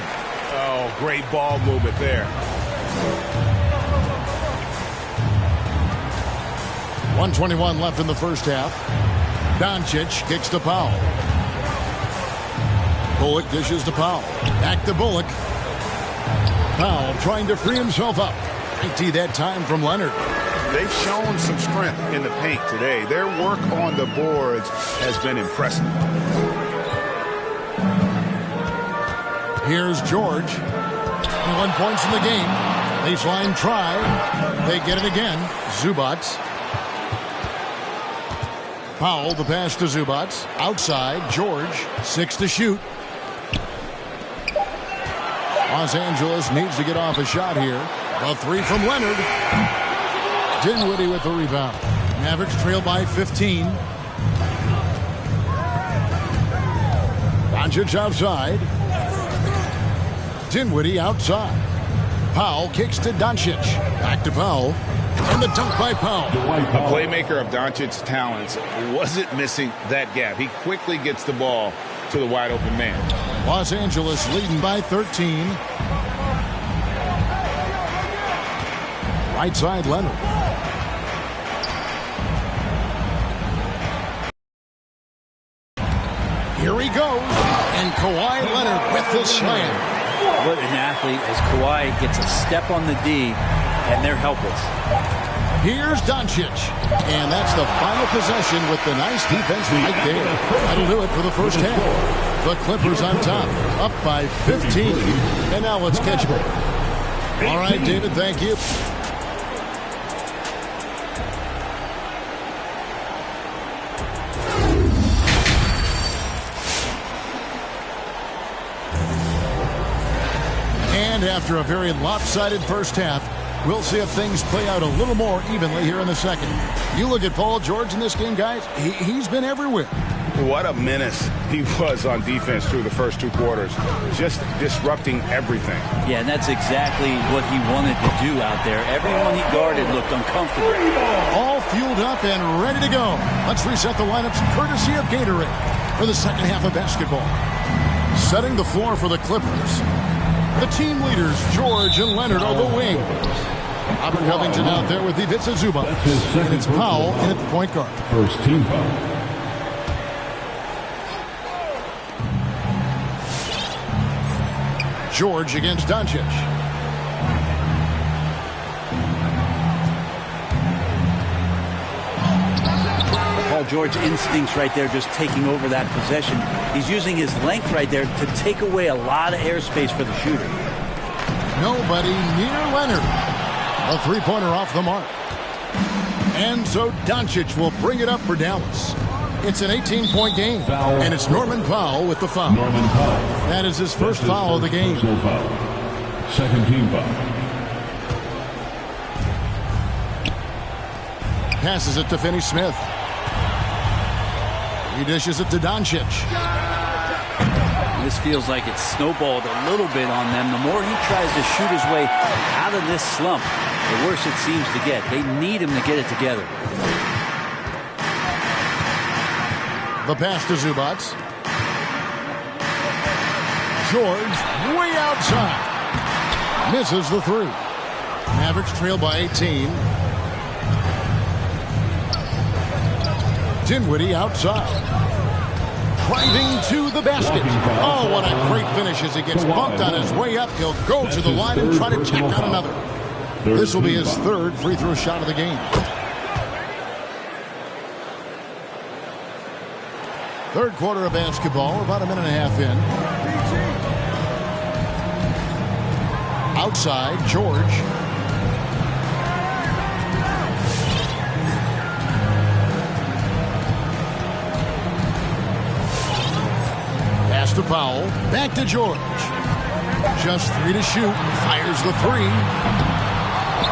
Oh, great ball movement there. 1:21 left in the first half. Doncic kicks to Powell. Bullock dishes to Powell. Back to Bullock. Powell trying to free himself up. 90 that time from Leonard. They've shown some strength in the paint today. Their work on the boards has been impressive. Here's George. 21 points in the game. Baseline try. They get it again. Zubac. Powell, the pass to Zubac. Outside, George. 6 to shoot. Los Angeles needs to get off a shot here. A 3 from Leonard. Dinwiddie with the rebound. Mavericks trail by 15. Doncic outside. Dinwiddie outside. Powell kicks to Doncic. Back to Powell. And the dunk by Powell. A playmaker of Doncic's talents wasn't missing that gap. He quickly gets the ball to the wide open man. Los Angeles leading by 13. Right side, Leonard. Here he goes. And Kawhi Leonard with the slam. What an athlete as Kawhi gets a step on the D, and they're helpless. Here's Doncic. And that's the final possession with the nice defense right there. That'll do it for the first half. The Clippers on top, up by 15. And now let's catch it. All right, David, thank you. And after a very lopsided first half, we'll see if things play out a little more evenly here in the second. You look at Paul George in this game, guys. He's been everywhere. What a menace he was on defense through the first 2 quarters. Just disrupting everything. Yeah, and that's exactly what he wanted to do out there. Everyone he guarded looked uncomfortable. All fueled up and ready to go. Let's reset the lineups courtesy of Gatorade for the second half of basketball. Setting the floor for the Clippers. The team leaders, George and Leonard, are the wings. Robert Covington out there with Ivica Zubac. And it's Powell in at the point guard. First team foul. George against Doncic. Paul George's instincts right there just taking over that possession. He's using his length right there to take away a lot of airspace for the shooter. Nobody near Leonard. A three-pointer off the mark. And so Doncic will bring it up for Dallas. It's an 18-point game. Foul. And it's Norman Powell with the foul. Norman Powell. That is his first foul of the game. Foul. Second team foul. Passes it to Finney-Smith. He dishes it to Doncic. This almost feels like it's snowballed a little bit on them. The more he tries to shoot his way out of this slump, the worse it seems to get. They need him to get it together. The pass to Zubats. George way outside. Misses the three. Mavericks trail by 18. Dinwiddie outside. Driving to the basket. Oh, what a great finish as he gets bumped on his way up. He'll go to the line and try to check on another. This will be his third free throw shot of the game. Third quarter of basketball, about a minute and a half in. Outside, George. Pass to Powell. Back to George. Just 3 to shoot. Fires the 3.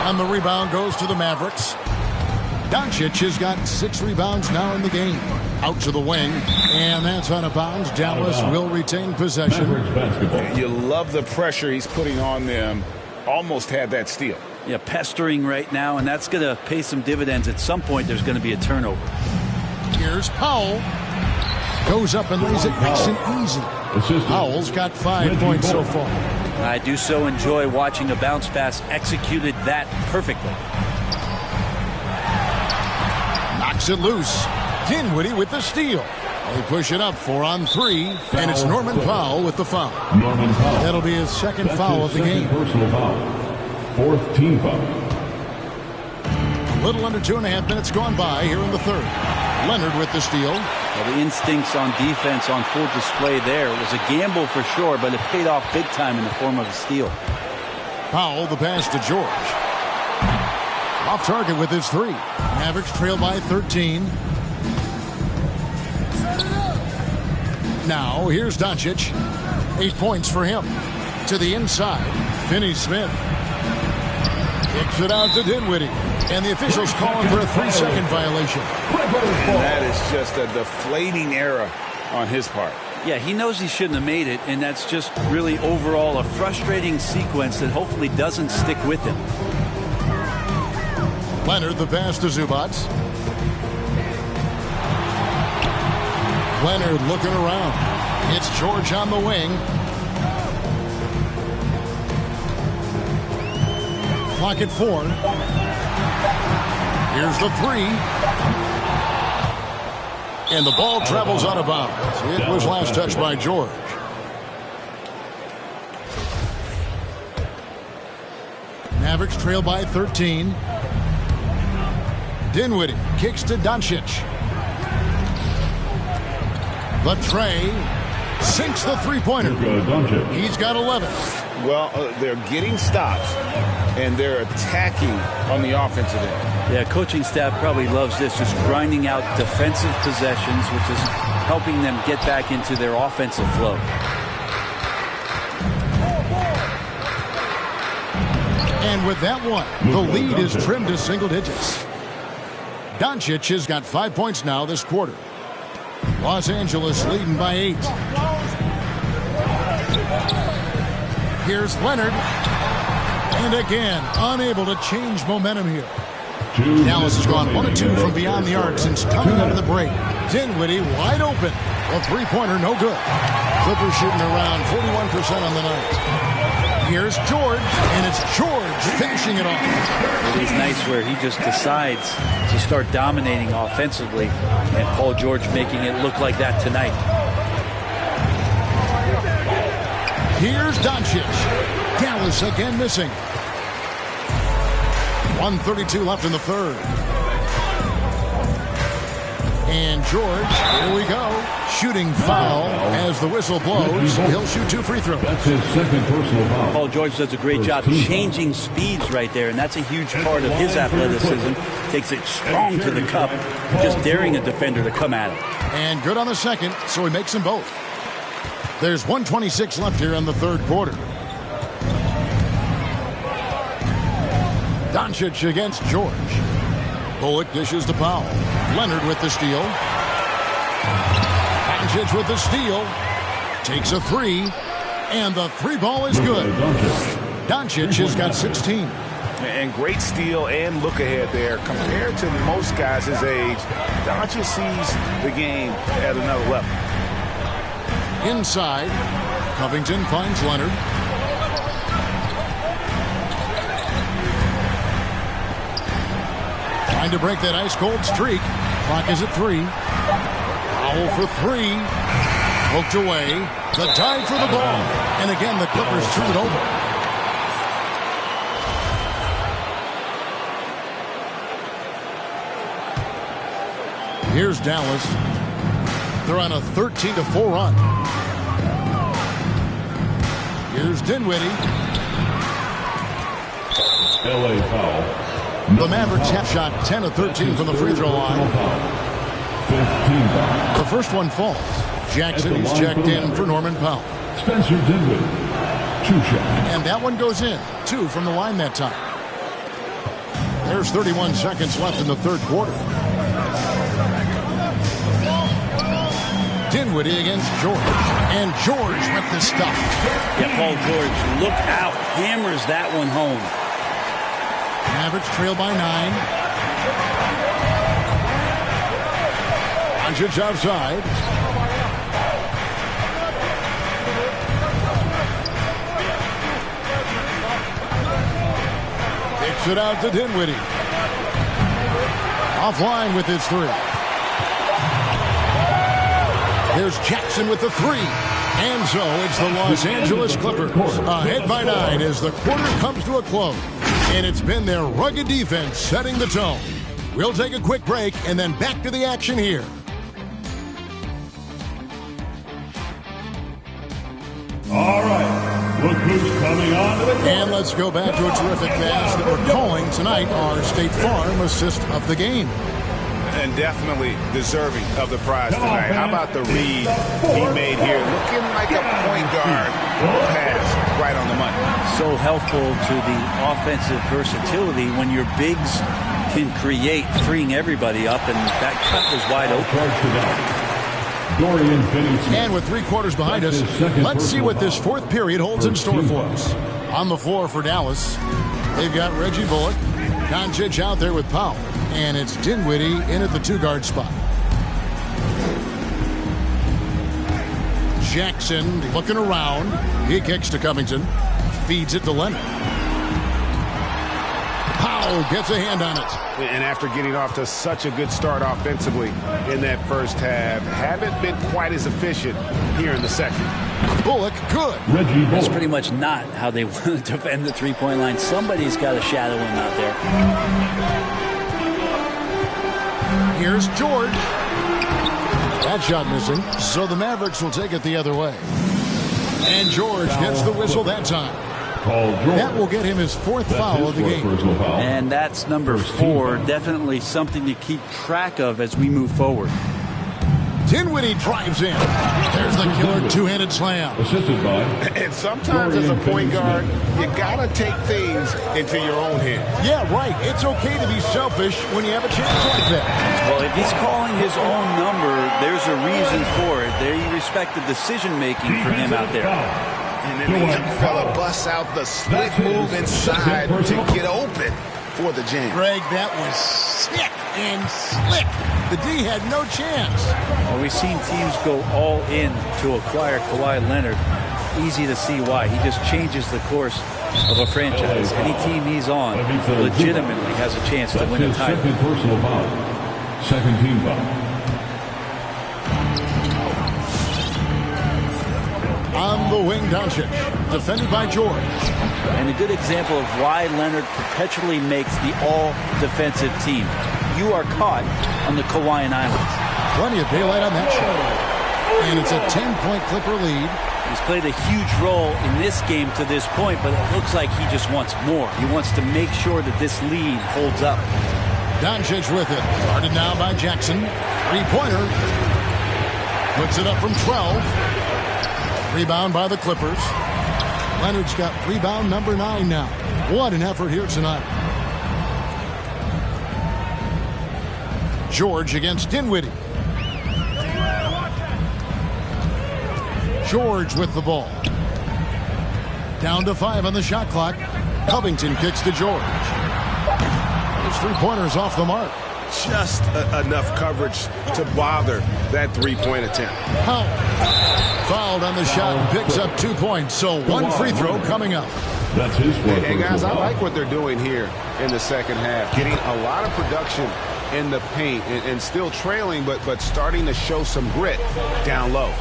And the rebound goes to the Mavericks. Doncic has got 6 rebounds now in the game. Out to the wing, and that's out of bounds. Dallas will retain possession. You love the pressure he's putting on them. Almost had that steal. Yeah, pestering right now, and that's going to pay some dividends. At some point, there's going to be a turnover. Here's Powell. Goes up and lays it nice and easy. Powell's got 5 points so far. I do so enjoy watching a bounce pass executed that perfectly. Knocks it loose. Dinwiddie with the steal. They push it up 4 on 3, and it's Norman Powell with the foul. That'll be his second foul of the game. Personal foul. 4th team foul. A little under 2.5 minutes gone by here in the third. Leonard with the steal. Well, the instincts on defense on full display there. It was a gamble for sure, but it paid off big time in the form of a steal. Powell, the pass to George. Off target with his 3. Mavericks trail by 13. Now, here's Doncic. 8 points for him. To the inside, Finney-Smith. Kicks it out to Dinwiddie. And the officials calling for a 3-second violation. And that is just a deflating error on his part. Yeah, he knows he shouldn't have made it, and that's just really overall a frustrating sequence that hopefully doesn't stick with him. Leonard, the pass to Zubats. Leonard looking around. It's George on the wing. Clock at 4. Here's the 3. And the ball travels out of bounds. It was last touched by George. Mavericks trail by 13. Dinwiddie kicks to Doncic. The tray sinks the three-pointer. He's got 11. Well, they're getting stops, and they're attacking on the offensive end. Yeah, coaching staff probably loves this, just grinding out defensive possessions, which is helping them get back into their offensive flow. And with that one, the lead is trimmed to single digits. Doncic has got 5 points now this quarter. Los Angeles leading by 8. Here's Leonard. And again, unable to change momentum here. Dallas has gone 1 of 2 from beyond the arc since coming out of the break. Dinwiddie wide open. A three-pointer, no good. Clippers shooting around 41% on the night. Here's George, and it's George finishing it off. It is nice where he just decides to start dominating offensively, and Paul George making it look like that tonight. Here's Doncic. Dallas again missing. 1:32 left in the third. And George, here we go. Shooting foul as the whistle blows. He'll shoot 2 free throws. That's his second personal foul. Paul George does a great job changing speeds right there, and that's a huge part of his athleticism. Takes it strong to the cup, just daring a defender to come at him. And good on the second, so he makes them both. There's 1:26 left here in the third quarter. Doncic against George. Bullock dishes to Powell. Leonard with the steal. Doncic with the steal. Takes a three, and the three ball is good. Doncic has got 16. And great steal and look ahead there. Compared to most guys his age, Doncic sees the game at another level. Inside, Covington finds Leonard. Trying to break that ice-cold streak. Clock is at 3. Foul for 3. Poked away. The dive for the ball. And again, the Clippers turn it over. Here's Dallas. They're on a 13-4 run. Here's Dinwiddie. LA foul. The Mavericks have shot 10 of 13 from the free throw line. 15 foul. The first one falls. Jackson is checked in for Norman Powell. Spencer Dinwiddie. 2 shots. And that one goes in. 2 from the line that time. There's 31 seconds left in the third quarter. Dinwiddie against George. And George with the stuff. Yeah, Paul George, look out. Hammers that one home. Mavericks trail by 9. Doncic outside. Kicks it out to Dinwiddie. Offline with his 3. There's Jackson with the 3. And so it's the Los Angeles Clippers ahead by 9 as the quarter comes to a close. And it's been their rugged defense setting the tone. We'll take a quick break and then back to the action here. All right. Look who's coming on to the court. And let's go back to a terrific pass that we're calling tonight our State Farm assist of the game. And definitely deserving of the prize tonight. How about the read he made here? Looking like a point guard pass right on the money. So helpful to the offensive versatility when your bigs can create, freeing everybody up, and that cut was wide open. Dorian Finney-Smith. And with 3 quarters behind us, let's see what this fourth period holds in store for us. On the floor for Dallas, they've got Reggie Bullock, Doncic out there with Powell. And it's Dinwiddie in at the 2-guard spot. Jackson looking around. He kicks to Covington. Feeds it to Leonard. Powell gets a hand on it. And after getting off to such a good start offensively in that first half, haven't been quite as efficient here in the second. Bullock, good. Reggie Bullock. That's pretty much not how they want to defend the 3-point line. Somebody's got to shadow him out there. Here's George. That shot missing. So the Mavericks will take it the other way. And George gets the whistle that time. That will get him his 4th foul of the game. And that's number 4. Definitely something to keep track of as we move forward. Dinwiddie drives in. There's the killer 2-handed slam. Assisted by. And sometimes as a point guard, you gotta take things into your own hands. Yeah, right. It's okay to be selfish when you have a chance like that. Well, if he's calling his own number, there's a reason for it. They respect the decision-making for him out there. And then the young fella busts out the slick move inside to get open for the jam. Greg, that was sick and slick. The D had no chance. Well, we've seen teams go all in to acquire Kawhi Leonard. Easy to see why. He just changes the course of a franchise. Any team he's on legitimately has a chance to win a title. Second personal foul. Second team foul. On the wing, Doncic, defended by George. And a good example of why Leonard perpetually makes the all-defensive team. You are caught on the Kauaian Islands. Plenty of daylight on that shot. And it's a 10-point Clipper lead. He's played a huge role in this game to this point, but it looks like he just wants more. He wants to make sure that this lead holds up. Doncic with it. Guarded now by Jackson. 3-pointer. Puts it up from 12. Rebound by the Clippers. Leonard's got rebound number 9 now. What an effort here tonight. George against Dinwiddie. George with the ball. Down to 5 on the shot clock. Covington kicks to George. His three-pointer's off the mark. Just enough coverage to bother that three-point attempt. Fouled on the shot and picks up 2 points. So one free throw coming up. That's his first. Hey guys, I like what they're doing here in the second half. Getting a lot of production in the paint and still trailing, but starting to show some grit down low.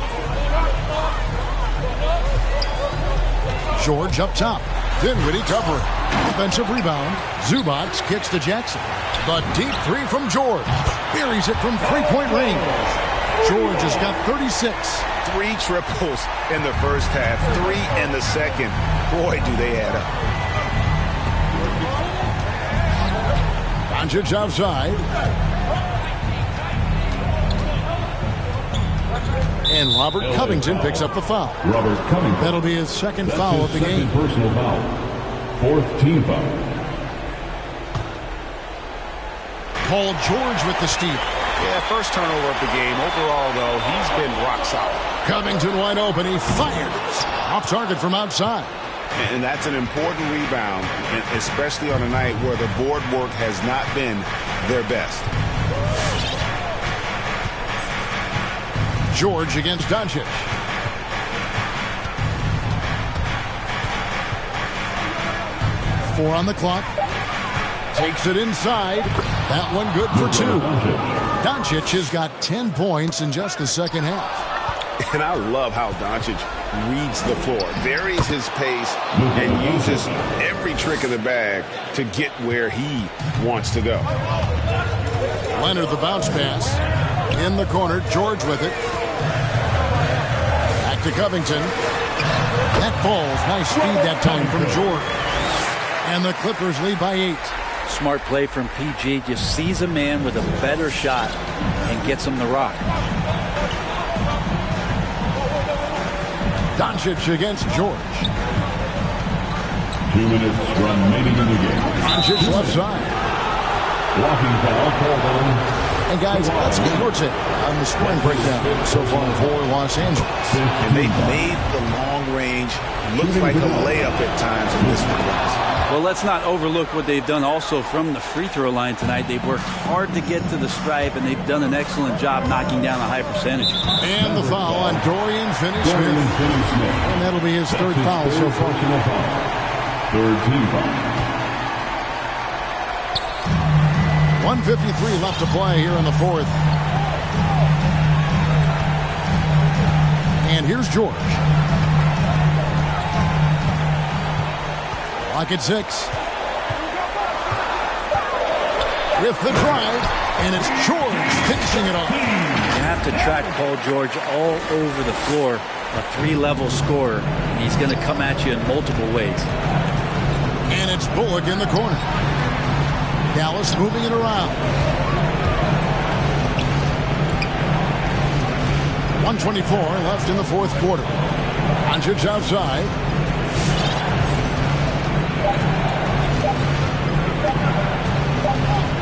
George up top. Dinwiddie covering. Offensive rebound. Zubac kicks to Jackson. The deep three from George. Buries it from three-point range. George has got 36. 3 triples in the first half, 3 in the second. Boy, do they add up. Doncic outside. And Robert Covington picks up the foul. Robert Covington. That'll be his second foul of the game. Personal foul. 4th team foul. Paul George with the steal. Yeah, first turnover of the game. Overall, though, he's been rock solid. Covington wide open. He fires. Off target from outside. And that's an important rebound, especially on a night where the board work has not been their best. George against Doncic. Four on the clock. Takes it inside. That one good for 2. Doncic has got 10 points in just the second half. And I love how Doncic reads the floor, varies his pace, and uses every trick in the bag to get where he wants to go. Leonard the bounce pass. In the corner, George with it. Back to Covington. That ball's nice speed that time from George. And the Clippers lead by 8. Smart play from PG. Just sees a man with a better shot and gets him the rock. Doncic against George. 2 minutes remaining in the game. Doncic left side. Blocking foul called on. And guys, let's get your take on the scoring breakdown so far for Los Angeles. And they made the long range look like a layup at times in this one. Well, let's not overlook what they've done also from the free throw line tonight. They've worked hard to get to the stripe, and they've done an excellent job knocking down a high percentage. And the foul on Dorian Finney-Smith. And that'll be his 3rd foul so far. 3rd team foul. 1:53 left to play here in the 4th. And here's George. Clock at 6. With the drive, and it's George finishing it off. You have to track Paul George all over the floor, a 3-level scorer, and he's going to come at you in multiple ways. And it's Bullock in the corner. Dallas moving it around. 1:24 left in the 4th quarter. Doncic outside.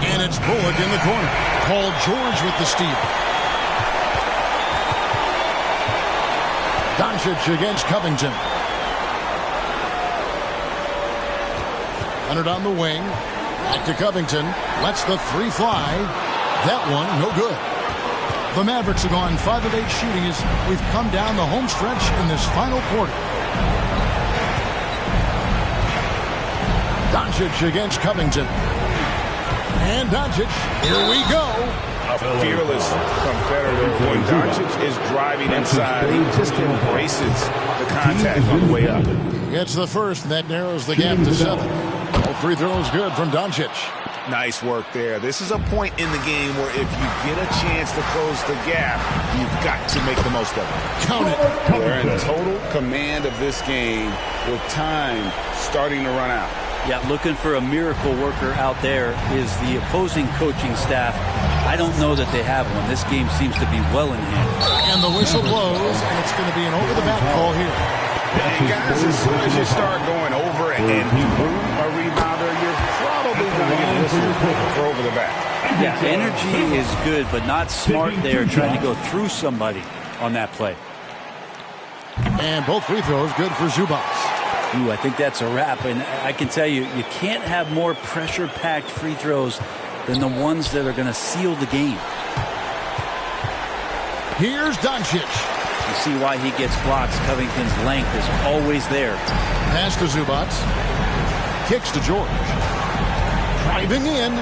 And it's Bullock in the corner. Paul George with the steal. Doncic against Covington. Leonard on the wing. Back to Covington. Lets the 3 fly. That one, no good. The Mavericks have gone 5 of 8 shooting as we've come down the home stretch in this final quarter. Doncic against Covington. And Doncic, here we go. A fearless competitor. When Doncic is driving inside, he just embraces the contact on the way up. Gets the first, that narrows the gap to 7. All free throws good from Doncic. Nice work there. This is a point in the game where if you get a chance to close the gap, you've got to make the most of it. Count it. They're in total command of this game with time starting to run out. Yeah, looking for a miracle worker out there is the opposing coaching staff. I don't know that they have one. This game seems to be well in hand. And the whistle blows, and it's going to be an over-the-back call here. And guys, as soon as you start going over and through a rebounder, you're probably going to get whistled for over the back. Yeah, energy is good, but not smart there trying to go through somebody on that play. And both free throws good for Zubac. Ooh, I think that's a wrap. And I can tell you, you can't have more pressure-packed free throws than the ones that are going to seal the game. Here's Doncic. You see why he gets blocks. Covington's length is always there. Pass to Zubac. Kicks to George. Driving in.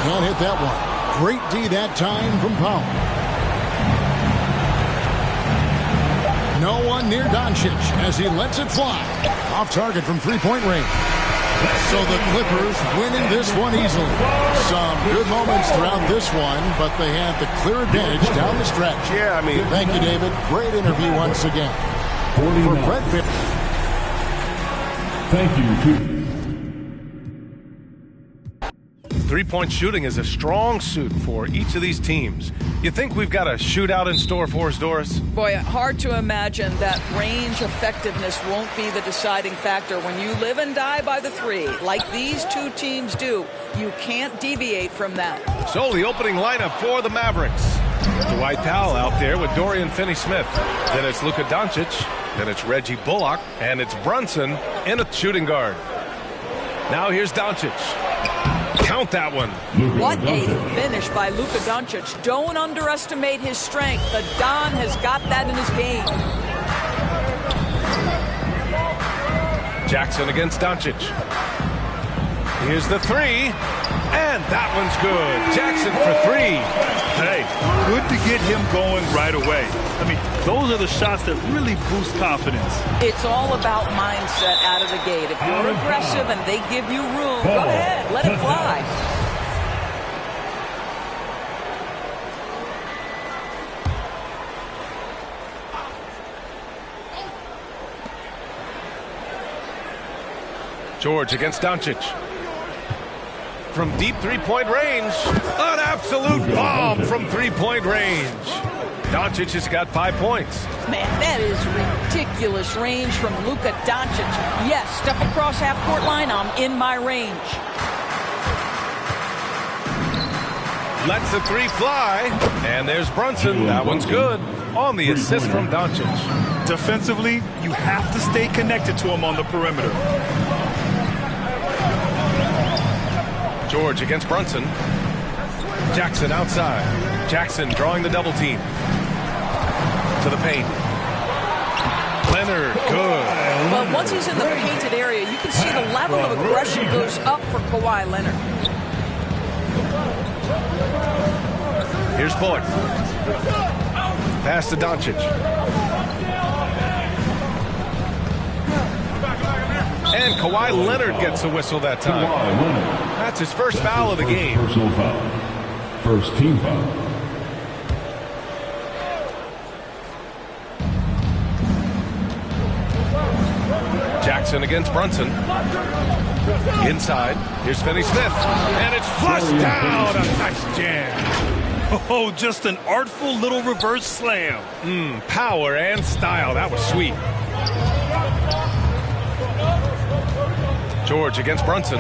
Can't hit that one. Great D that time from Powell. No one near Doncic as he lets it fly. Off target from three-point range. So the Clippers winning this one easily. Some good moments throughout this one, but they had the clear advantage down the stretch. Yeah, I mean... Thank you, David. Great interview once again. For Brett Pitt. Thank you, too. Three-point shooting is a strong suit for each of these teams. You think we've got a shootout in store for us, Doris? Boy, hard to imagine that range effectiveness won't be the deciding factor. When you live and die by the three, like these two teams do, you can't deviate from that. So the opening lineup for the Mavericks. Dwight Powell out there with Dorian Finney-Smith. Then it's Luka Doncic. Then it's Reggie Bullock. And it's Brunson in a shooting guard. Now here's Doncic. Count that one. What a finish by Luka Doncic. Don't underestimate his strength. The Don has got that in his game. Jackson against Doncic. Here's the three. And that one's good. Jackson for three. Hey, good to get him going right away. I mean, those are the shots that really boost confidence. It's all about mindset out of the gate. If you're aggressive and they give you room, go ahead, let it fly. George against Doncic. From deep three-point range, an absolute bomb from three-point range. Doncic has got 5 points. Man, that is ridiculous range from Luka Doncic. Yes, step across half-court line, I'm in my range. Lets the three fly, and there's Brunson. That one's good on the assist from Doncic. Defensively, you have to stay connected to him on the perimeter. George against Brunson. Jackson outside. Jackson drawing the double team. To the paint. Leonard, good. Well, once he's in the painted area, you can see the level of aggression goes up for Kawhi Leonard. Here's Bullock. Pass to Doncic. And Kawhi Leonard gets a whistle that time. That's his first foul of the game. Personal foul. First team foul. Jackson against Brunson. Inside. Here's Finney-Smith. And it's flushed down. A nice jam. Oh, just an artful little reverse slam. Power and style. That was sweet. George against Brunson.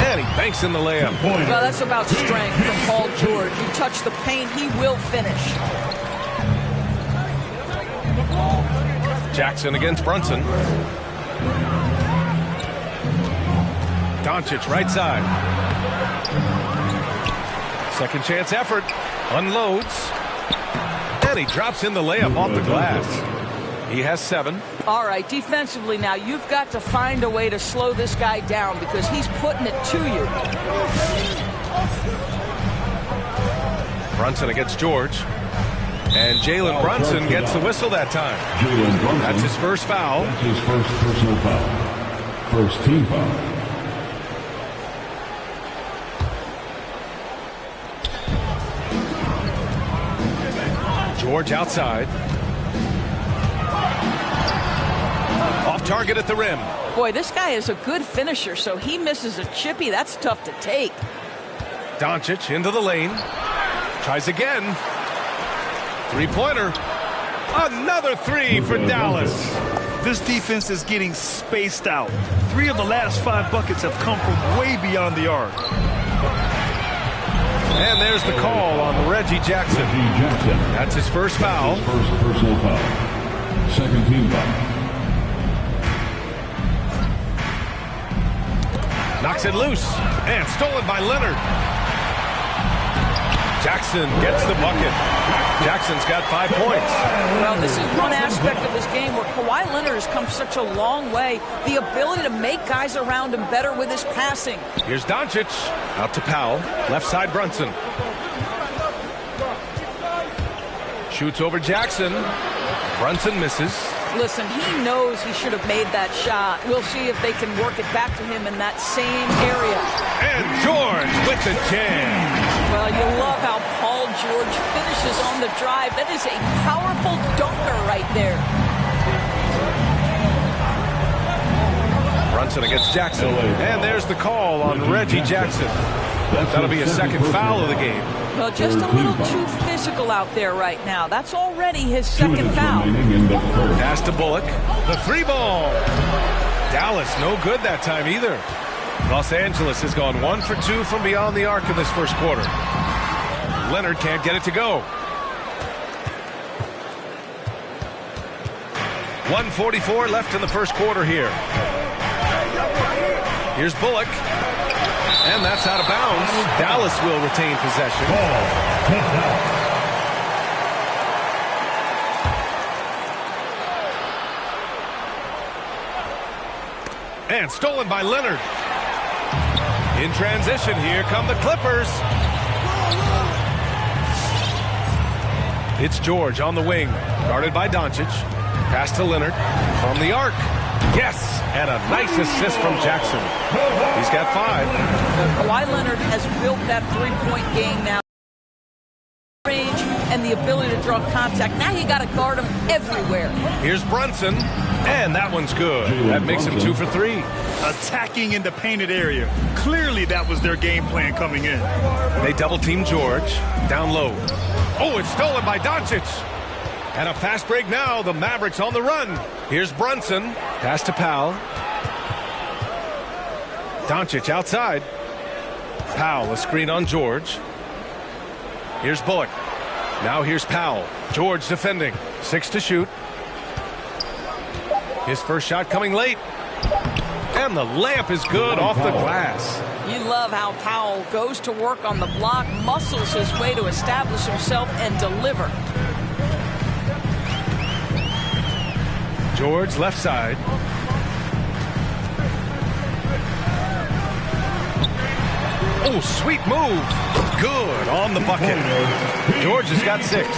And he banks in the layup. Well, that's about strength from Paul George. You touch the paint, he will finish. Jackson against Brunson. Doncic right side. Second chance effort. Unloads. And he drops in the layup off the glass. He has 7. All right, defensively now, you've got to find a way to slow this guy down because he's putting it to you. Brunson against George. And Jalen Brunson gets the whistle that time. That's his first foul. That's his first personal foul. First team foul. George outside. Off target at the rim. Boy, this guy is a good finisher, so he misses a chippy. That's tough to take. Doncic into the lane. Tries again. Three-pointer. Another three for Dallas. This defense is getting spaced out. 3 of the last 5 buckets have come from way beyond the arc. And there's the call on Reggie Jackson. That's his first foul. His first personal foul. Second team foul. Knocks it loose. And stolen by Leonard. Jackson gets the bucket. Jackson's got 5 points. Well, this is one aspect of this game where Kawhi Leonard has come such a long way. The ability to make guys around him better with his passing. Here's Doncic. Out to Powell. Left side Brunson. Shoots over Jackson. Brunson misses. Listen, he knows he should have made that shot. We'll see if they can work it back to him in that same area. And George with the jam. Well, you love how Paul George finishes on the drive. That is a powerful dunker right there. Brunson against Jackson. And there's the call on Reggie Jackson. That'll be a second foul of the game. Well, just a little too physical out there right now. That's already his second foul. Pass to Bullock. The 3-ball. Dallas, no good that time either. Los Angeles has gone 1 for 2 from beyond the arc in this first quarter. Leonard can't get it to go. 1:44 left in the first quarter here. Here's Bullock. And that's out of bounds. Dallas will retain possession. And stolen by Leonard. In transition, here come the Clippers. It's George on the wing, guarded by Doncic. Pass to Leonard from the arc. Yes, and a nice assist from Jackson. He's got 5. Kawhi Leonard has built that three-point game now. Range and the ability to draw contact. Now you got to guard him everywhere. Here's Brunson, and that one's good. That makes him 2 for 3. Attacking in the painted area. Clearly that was their game plan coming in. They double-team George. Down low. Oh, it's stolen by Doncic. And a fast break now. The Mavericks on the run. Here's Brunson. Pass to Powell. Doncic outside. Powell, a screen on George. Here's Bullock. Now here's Powell. George defending. 6 to shoot. His first shot coming late. And the layup is good off the glass. You love how Powell goes to work on the block, muscles his way to establish himself and deliver. George left side. Oh, sweet move. Good on the bucket. George has got 6.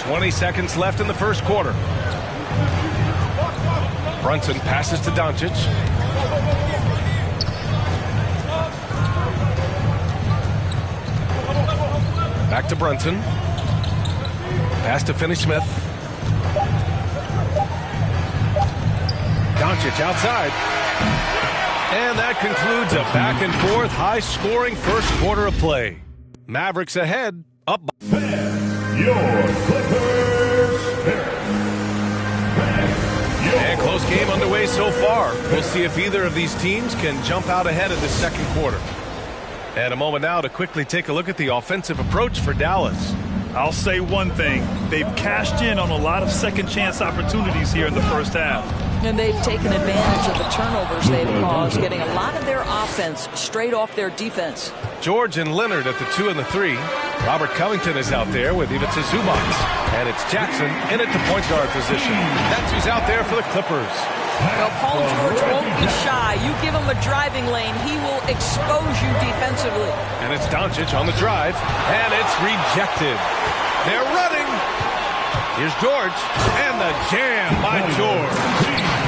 20 seconds left in the first quarter. Brunson passes to Doncic. Back to Brunson. Pass to Finney-Smith. Doncic outside. And that concludes a back-and-forth, high-scoring first quarter of play. Mavericks ahead, up by... Your Clippers. And close game underway so far. We'll see if either of these teams can jump out ahead in the second quarter. And a moment now to quickly take a look at the offensive approach for Dallas. I'll say one thing. They've cashed in on a lot of second-chance opportunities here in the first half. And they've taken advantage of the turnovers they've caused, getting a lot of their offense straight off their defense. George and Leonard at the 2 and the 3. Robert Covington is out there with Ivica Zubac. And it's Jackson in at the point guard position. That's who's out there for the Clippers. Well, Paul George won't be shy. You give him a driving lane, he will expose you defensively. And it's Doncic on the drive. And it's rejected. They're running. Here's George. And the jam by George.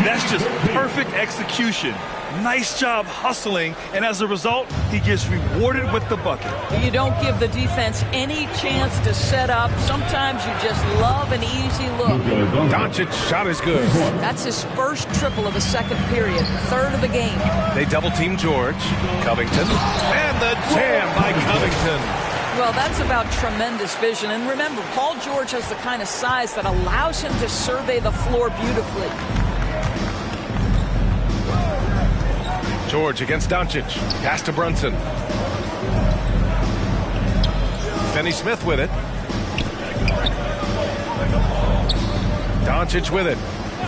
That's just perfect execution. Nice job hustling, and as a result, he gets rewarded with the bucket. You don't give the defense any chance to set up. Sometimes you just love an easy look. Doncic shot is good. That's his first triple of the second period, third of the game. They double-team George. Covington. And the jam by Covington. Well, that's about tremendous vision. And remember, Paul George has the kind of size that allows him to survey the floor beautifully. George against Doncic. Pass to Brunson. Finney-Smith with it. Doncic with it.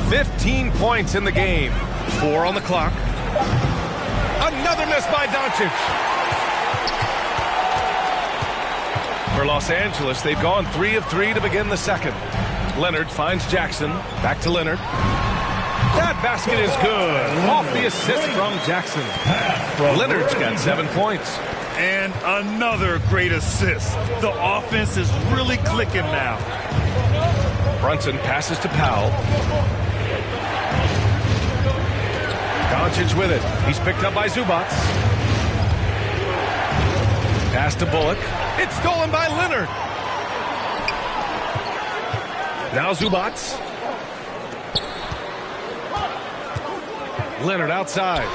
15 points in the game. 4 on the clock. Another miss by Doncic. For Los Angeles, they've gone 3 of 3 to begin the second. Leonard finds Jackson. Back to Leonard. That basket is good. Off the assist from Jackson. Leonard's got 7 points. And another great assist. The offense is really clicking now. Brunson passes to Powell. Doncic with it. He's picked up by Zubac. Pass to Bullock. It's stolen by Leonard. Now Zubac. Leonard outside.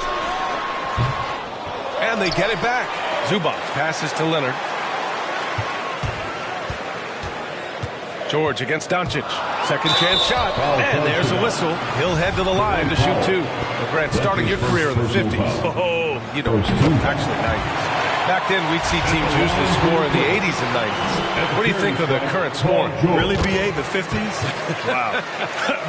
And they get it back. Zubac passes to Leonard. George against Doncic. Second chance shot. And there's a whistle. He'll head to the line to shoot 2. Well, Grant, starting your career in the 50s. Oh, you know, actually 90s. Back then, we'd see teams usually score in the 80s and 90s. What do you think of the current scoring? Really, BA, the 50s? Wow.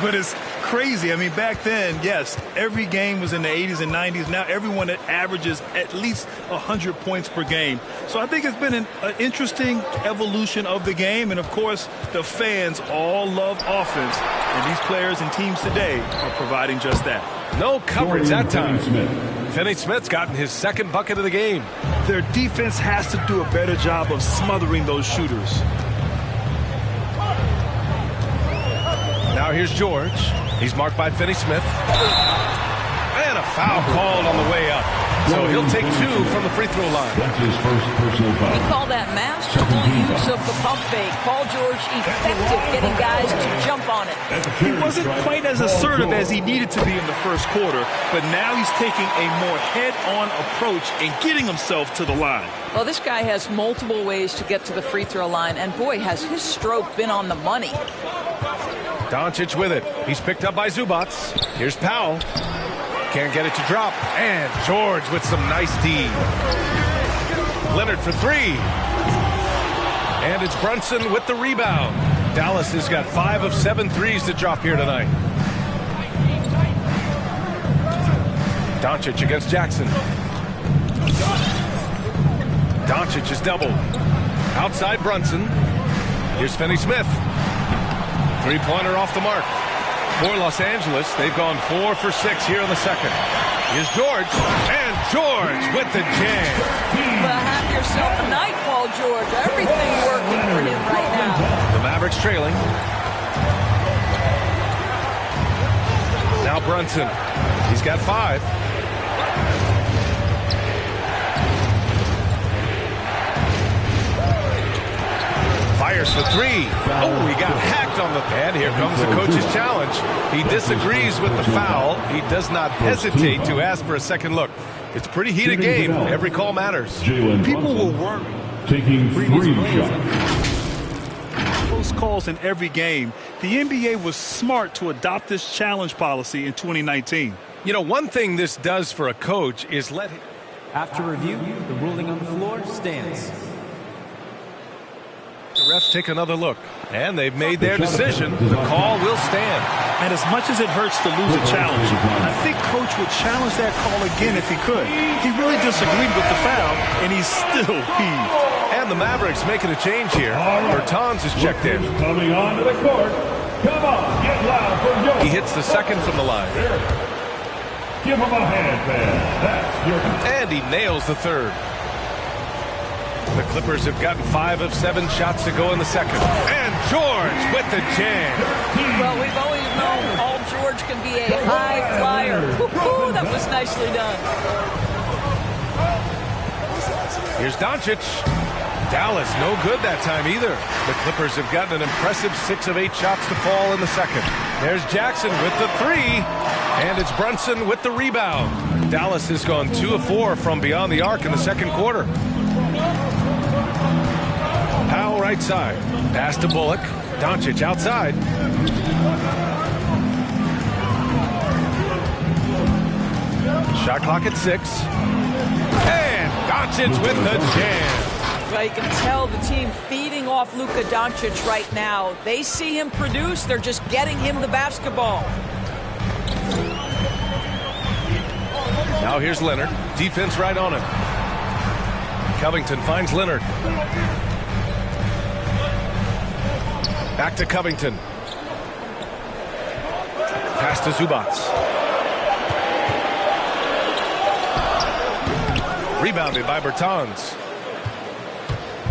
But it's crazy. I mean, back then, yes, every game was in the 80s and 90s. Now everyone averages at least 100 points per game. So I think it's been an interesting evolution of the game. And, of course, the fans all love offense. And these players and teams today are providing just that. No coverage that time. Finney-Smith's gotten his second bucket of the game. Their defense has to do a better job of smothering those shooters. Now here's George. He's marked by Finney-Smith. And a foul called on the way up. So he'll take 2 from the free throw line. That's his first personal foul. We call that masterful use of the pump fake. Paul George effective getting guys to jump on it. He wasn't quite as assertive as he needed to be in the first quarter, but now he's taking a more head-on approach and getting himself to the line. Well, this guy has multiple ways to get to the free throw line, and boy, has his stroke been on the money. Doncic with it. He's picked up by Zubac. Here's Powell. Can't get it to drop. And George with some nice D. Leonard for 3. And it's Brunson with the rebound. Dallas has got 5 of 7 threes to drop here tonight. Doncic against Jackson. Doncic is doubled. Outside Brunson. Here's Finney-Smith. Three-pointer off the mark. For Los Angeles, they've gone 4 for 6 here in the second. Here's George. And George with the jam. Well, have yourself a night, Paul George. Everything working for him right now. The Mavericks trailing. Now Brunson. He's got 5. Fires for 3. Oh, he got hacked on the... And here comes the coach's challenge. He disagrees with the foul. He does not hesitate to ask for a second look. It's a pretty heated game. Every call matters. People will work. Taking 3 shots. Close calls in every game. The NBA was smart to adopt this challenge policy in 2019. You know, one thing this does for a coach is let him... After review, the ruling on the floor stands. The refs take another look, and they've made their decision. The call will stand. And as much as it hurts to lose a challenge, I think Coach would challenge that call again if he could. He really disagreed with the foul, and he's still heaved. And the Mavericks making a change here. Bertans is checked in. Coming onto the court. Come on, get loud for Joe. He hits the second from the line. Give him a hand, man. That's your... And he nails the third. The Clippers have gotten 5 of 7 shots to go in the second. And George with the jam. Well, we've always known Paul George can be a high flyer. Woo-hoo, that was nicely done. Here's Doncic. Dallas, no good that time either. The Clippers have gotten an impressive 6 of 8 shots to fall in the second. There's Jackson with the 3. And it's Brunson with the rebound. Dallas has gone 2 of 4 from beyond the arc in the second quarter. Powell right side. Pass to Bullock. Doncic outside. Shot clock at 6. And Doncic with the jam. Well, you can tell the team feeding off Luka Doncic right now. They see him produce. They're just getting him the basketball. Now here's Leonard. Defense right on him. Covington finds Leonard. Back to Covington. Pass to Zubac. Rebounded by Bertans.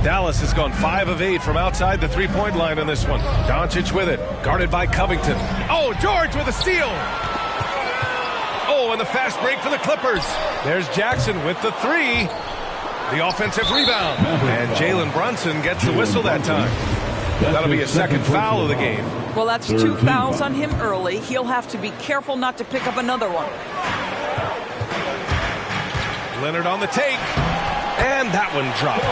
Dallas has gone 5 of 8 from outside the three-point line in this one. Doncic with it. Guarded by Covington. Oh, George with a steal. Oh, and the fast break for the Clippers. There's Jackson with the three. The offensive rebound. And Jalen Brunson gets the whistle that time. That'll be a second foul of the game. Well, that's 2 fouls on him early. He'll have to be careful not to pick up another one. Leonard on the take. And that one drops.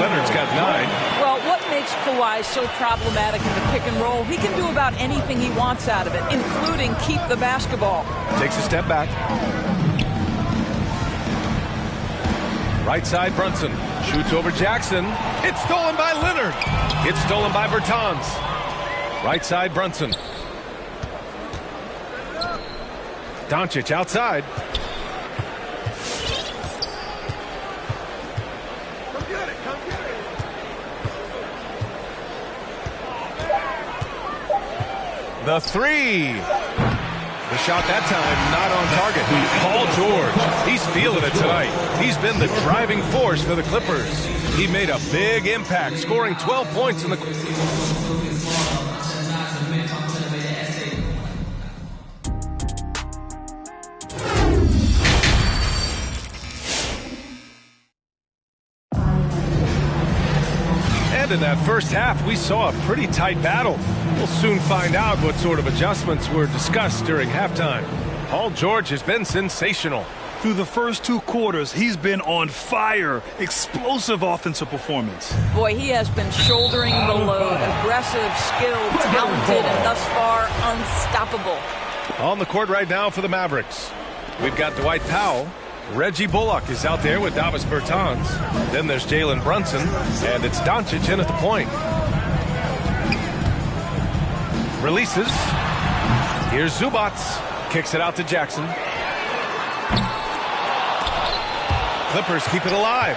Leonard's got 9. Well, what makes Kawhi so problematic in the pick and roll? He can do about anything he wants out of it, including keep the basketball. Takes a step back. Right side, Brunson. Shoots over Jackson. It's stolen by Leonard. It's stolen by Bertans. Right side, Brunson. Doncic outside. The three. The shot that time not on target. Paul George, he's feeling it tonight. He's been the driving force for the Clippers. He made a big impact, scoring 12 points in the... In that first half, we saw a pretty tight battle. We'll soon find out what sort of adjustments were discussed during halftime. Paul George has been sensational. Through the first 2 quarters, he's been on fire. Explosive offensive performance. Boy, he has been shouldering the load. Aggressive, skilled, talented, and thus far unstoppable. On the court right now for the Mavericks, we've got Dwight Powell. Reggie Bullock is out there with Davis Bertans. Then there's Jalen Brunson, and it's Doncic in at the point. Releases. Here's Zubac. Kicks it out to Jackson. Clippers keep it alive.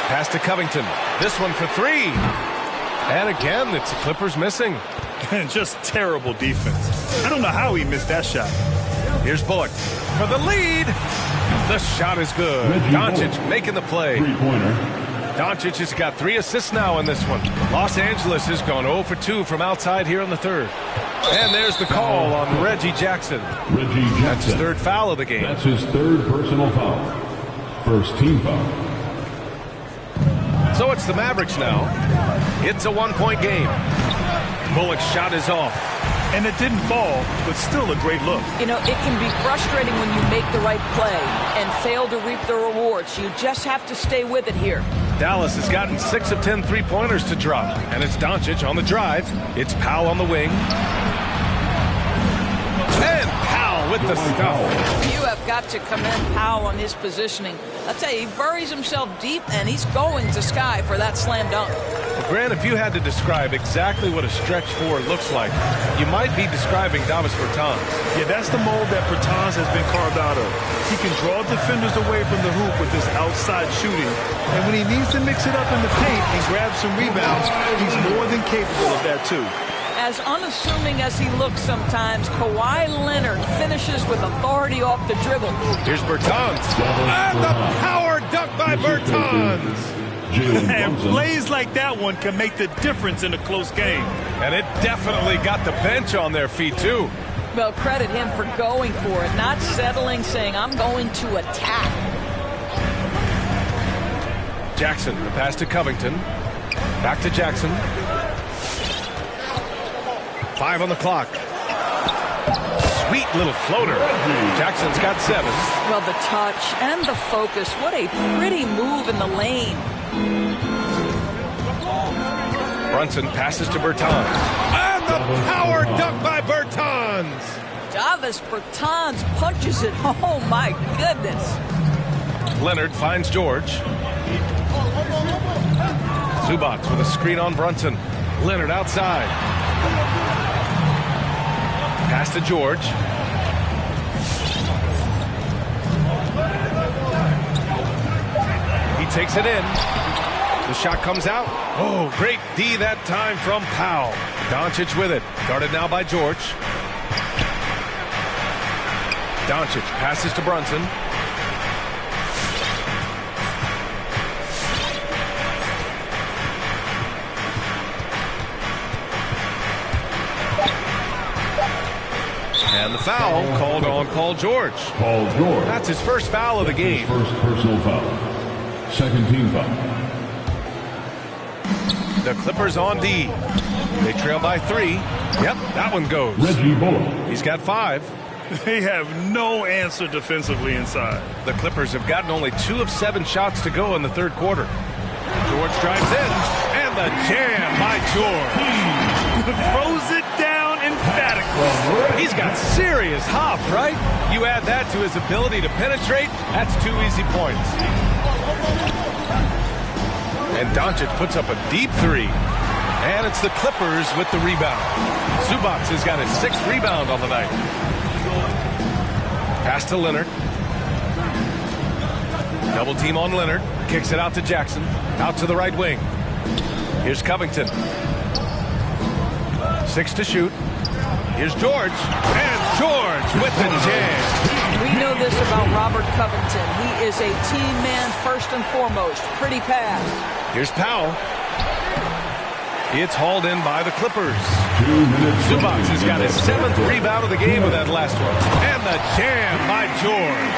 Pass to Covington. This one for 3. And again, it's the Clippers missing. Just terrible defense. I don't know how he missed that shot. Here's Bullock for the lead. The shot is good. Doncic making the play. Doncic has got 3 assists now in this one. Los Angeles has gone 0 for 2 from outside here in the third. And there's the call on Reggie Jackson. That's his 3rd foul of the game. That's his 3rd personal foul. First team foul. So it's the Mavericks now. It's a 1-point game. Bullock's shot is off. And it didn't fall, but still a great look. You know, it can be frustrating when you make the right play and fail to reap the rewards. You just have to stay with it here. Dallas has gotten 6 of 10 three-pointers to drop. And it's Doncic on the drive. It's Powell on the wing. And Powell with the stuff. You have got to commend Powell on his positioning. I'll tell you, he buries himself deep, and he's going to sky for that slam dunk. Well, Grant, if you had to describe exactly what a stretch 4 looks like, you might be describing Davis Bertans. Yeah, that's the mold that Bertans has been carved out of. He can draw defenders away from the hoop with his outside shooting, and when he needs to mix it up in the paint and grab some rebounds, he's more than capable of that too. As unassuming as he looks sometimes, Kawhi Leonard finishes with authority off the dribble. Here's Bertans. And the power dunk by Bertans. And plays like that one can make the difference in a close game. And it definitely got the bench on their feet, too. Well, credit him for going for it, not settling, saying, I'm going to attack. Jackson, the pass to Covington. Back to Jackson. 5 on the clock. Sweet little floater. Jackson's got 7. Well, the touch and the focus. What a pretty move in the lane. Brunson passes to Bertans. And the power dunk by Bertans. Davis Bertans punches it. Oh, my goodness. Leonard finds George. Zubac with a screen on Brunson. Leonard outside. Pass to George. He takes it in. The shot comes out. Oh, great D that time from Powell. Doncic with it. Guarded now by George. Doncic passes to Brunson. And the foul called on Paul George. Paul George. That's his first foul of the game. First personal foul. Second team foul. The Clippers on D. They trail by 3. Yep, that one goes. Reggie Bullock. He's got 5. They have no answer defensively inside. The Clippers have gotten only 2 of 7 shots to go in the third quarter. George drives in, and the jam by George. Throws it down emphatically. He's got serious hop, right? You add that to his ability to penetrate, that's 2 easy points. And Doncic puts up a deep 3. And it's the Clippers with the rebound. Zubac has got his 6th rebound on the night. Pass to Leonard. Double team on Leonard. Kicks it out to Jackson. Out to the right wing. Here's Covington. 6 to shoot. Here's George. And George with the jam. We know this about Robert Covington. He is a team man first and foremost. Pretty pass. Here's Powell. It's hauled in by the Clippers. Zubac has got his 7th rebound of the game with that last one. And the jam by George.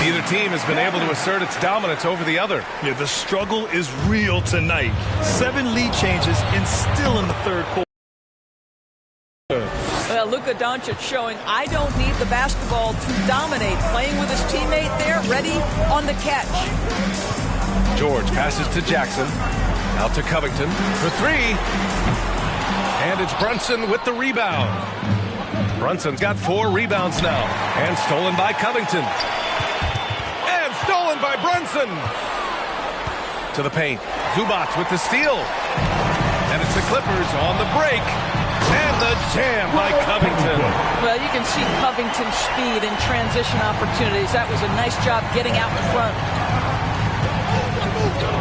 Neither team has been able to assert its dominance over the other. Yeah, the struggle is real tonight. 7 lead changes and still in the third quarter. Well, Luka Doncic showing I don't need the basketball to dominate. Playing with his teammate there, ready on the catch. George passes to Jackson. Out to Covington for 3. And it's Brunson with the rebound. Brunson's got 4 rebounds now. And stolen by Covington. And stolen by Brunson. To the paint. Zubac with the steal. And it's the Clippers on the break. And the jam by Covington. Well, you can see Covington's speed and transition opportunities. That was a nice job getting out in front.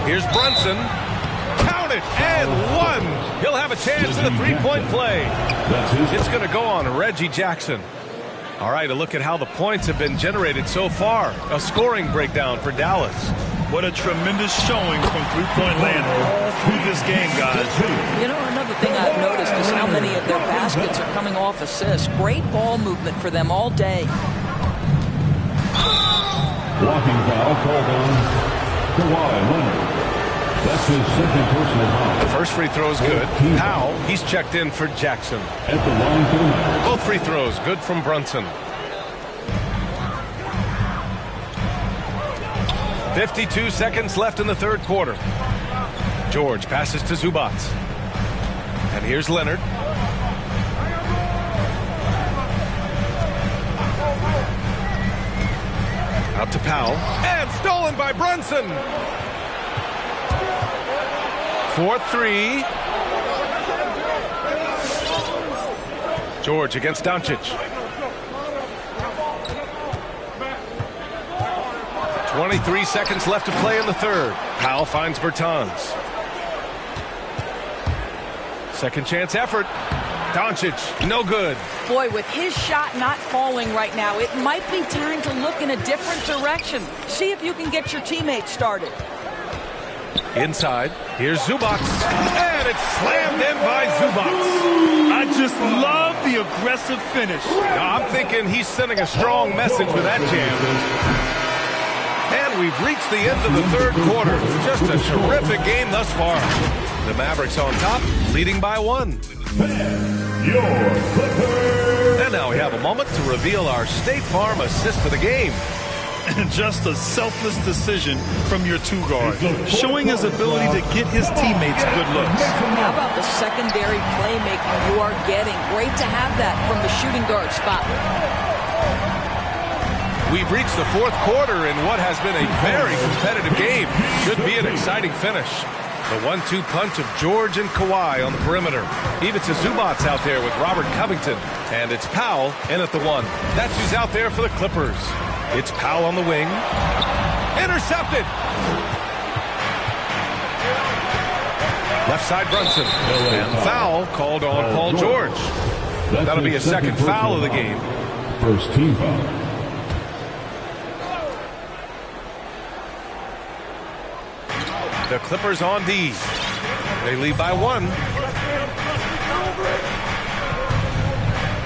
Here's Brunson. Count it, and 1. He'll have a chance in the 3-point play. It's going to go on Reggie Jackson. All right, a look at how the points have been generated so far. A scoring breakdown for Dallas. What a tremendous showing from three-point land all through this game, guys. You know, another thing I've noticed is how many of their baskets are coming off assists. Great ball movement for them all day. Blocking foul called on Kawhi Leonard. That's his 2nd personal foul. The first free throw is good. Powell, he's checked in for Jackson. At the line for the Mavericks. Both free throws good from Brunson. 52 seconds left in the third quarter. George passes to Zubac. And here's Leonard. Out to Powell. And stolen by Brunson. 4-3. George against Doncic. 23 seconds left to play in the third. Powell finds Bertans. Second chance effort. Doncic, no good. Boy, with his shot not falling right now, it might be time to look in a different direction. See if you can get your teammates started. Inside, here's Zubac. And it's slammed in by Zubac. I just love the aggressive finish. Now, I'm thinking he's sending a strong message with that jam. And we've reached the end of the third quarter. Just a terrific game thus far. The Mavericks on top, leading by 1. And now we have a moment to reveal our State Farm assist for the game. And just a selfless decision from your 2 guard, showing his ability to get his teammates good looks. How about the secondary playmaking you are getting? Great to have that from the shooting guard spot. We've reached the fourth quarter in what has been a very competitive game. Should be an exciting finish. The 1-2 punch of George and Kawhi on the perimeter. Ivica Zubac's out there with Robert Covington. And it's Powell in at the 1. That's who's out there for the Clippers. It's Powell on the wing. Intercepted. Left side Brunson. And foul called on Paul George. That'll be a second foul of the game. First team foul. The Clippers on D. They lead by 1.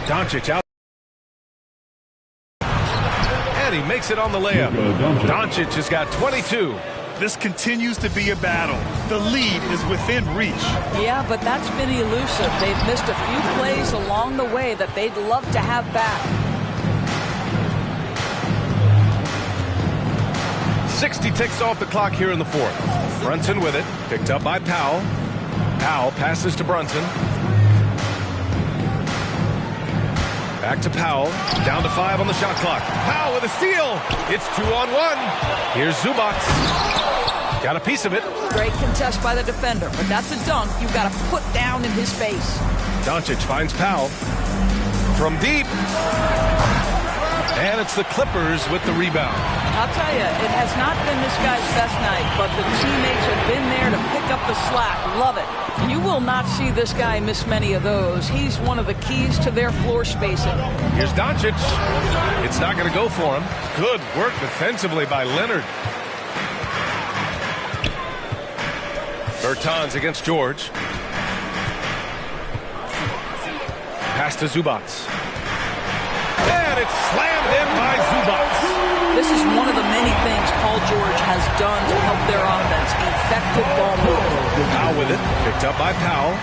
Doncic out. And he makes it on the layup. Doncic has got 22. This continues to be a battle. The lead is within reach. Yeah, but that's been elusive. They've missed a few plays along the way that they'd love to have back. 60 ticks off the clock here in the fourth. Brunson with it. Picked up by Powell. Powell passes to Brunson. Back to Powell. Down to 5 on the shot clock. Powell with a steal. It's 2-on-1. Here's Zubac. Got a piece of it. Great contest by the defender, but that's a dunk you've got to put down in his face. Doncic finds Powell. From deep. And it's the Clippers with the rebound. I'll tell you, it has not been this guy's best night, but the teammates have been there to pick up the slack. Love it. You will not see this guy miss many of those. He's one of the keys to their floor spacing. Here's Doncic. It's not going to go for him. Good work defensively by Leonard. Bertans against George. Pass to Zubac. And it's slammed in by Zubac. This is one of the many things Paul George has done to help their offense. Effective ball movement. Powell with it. Picked up by Powell.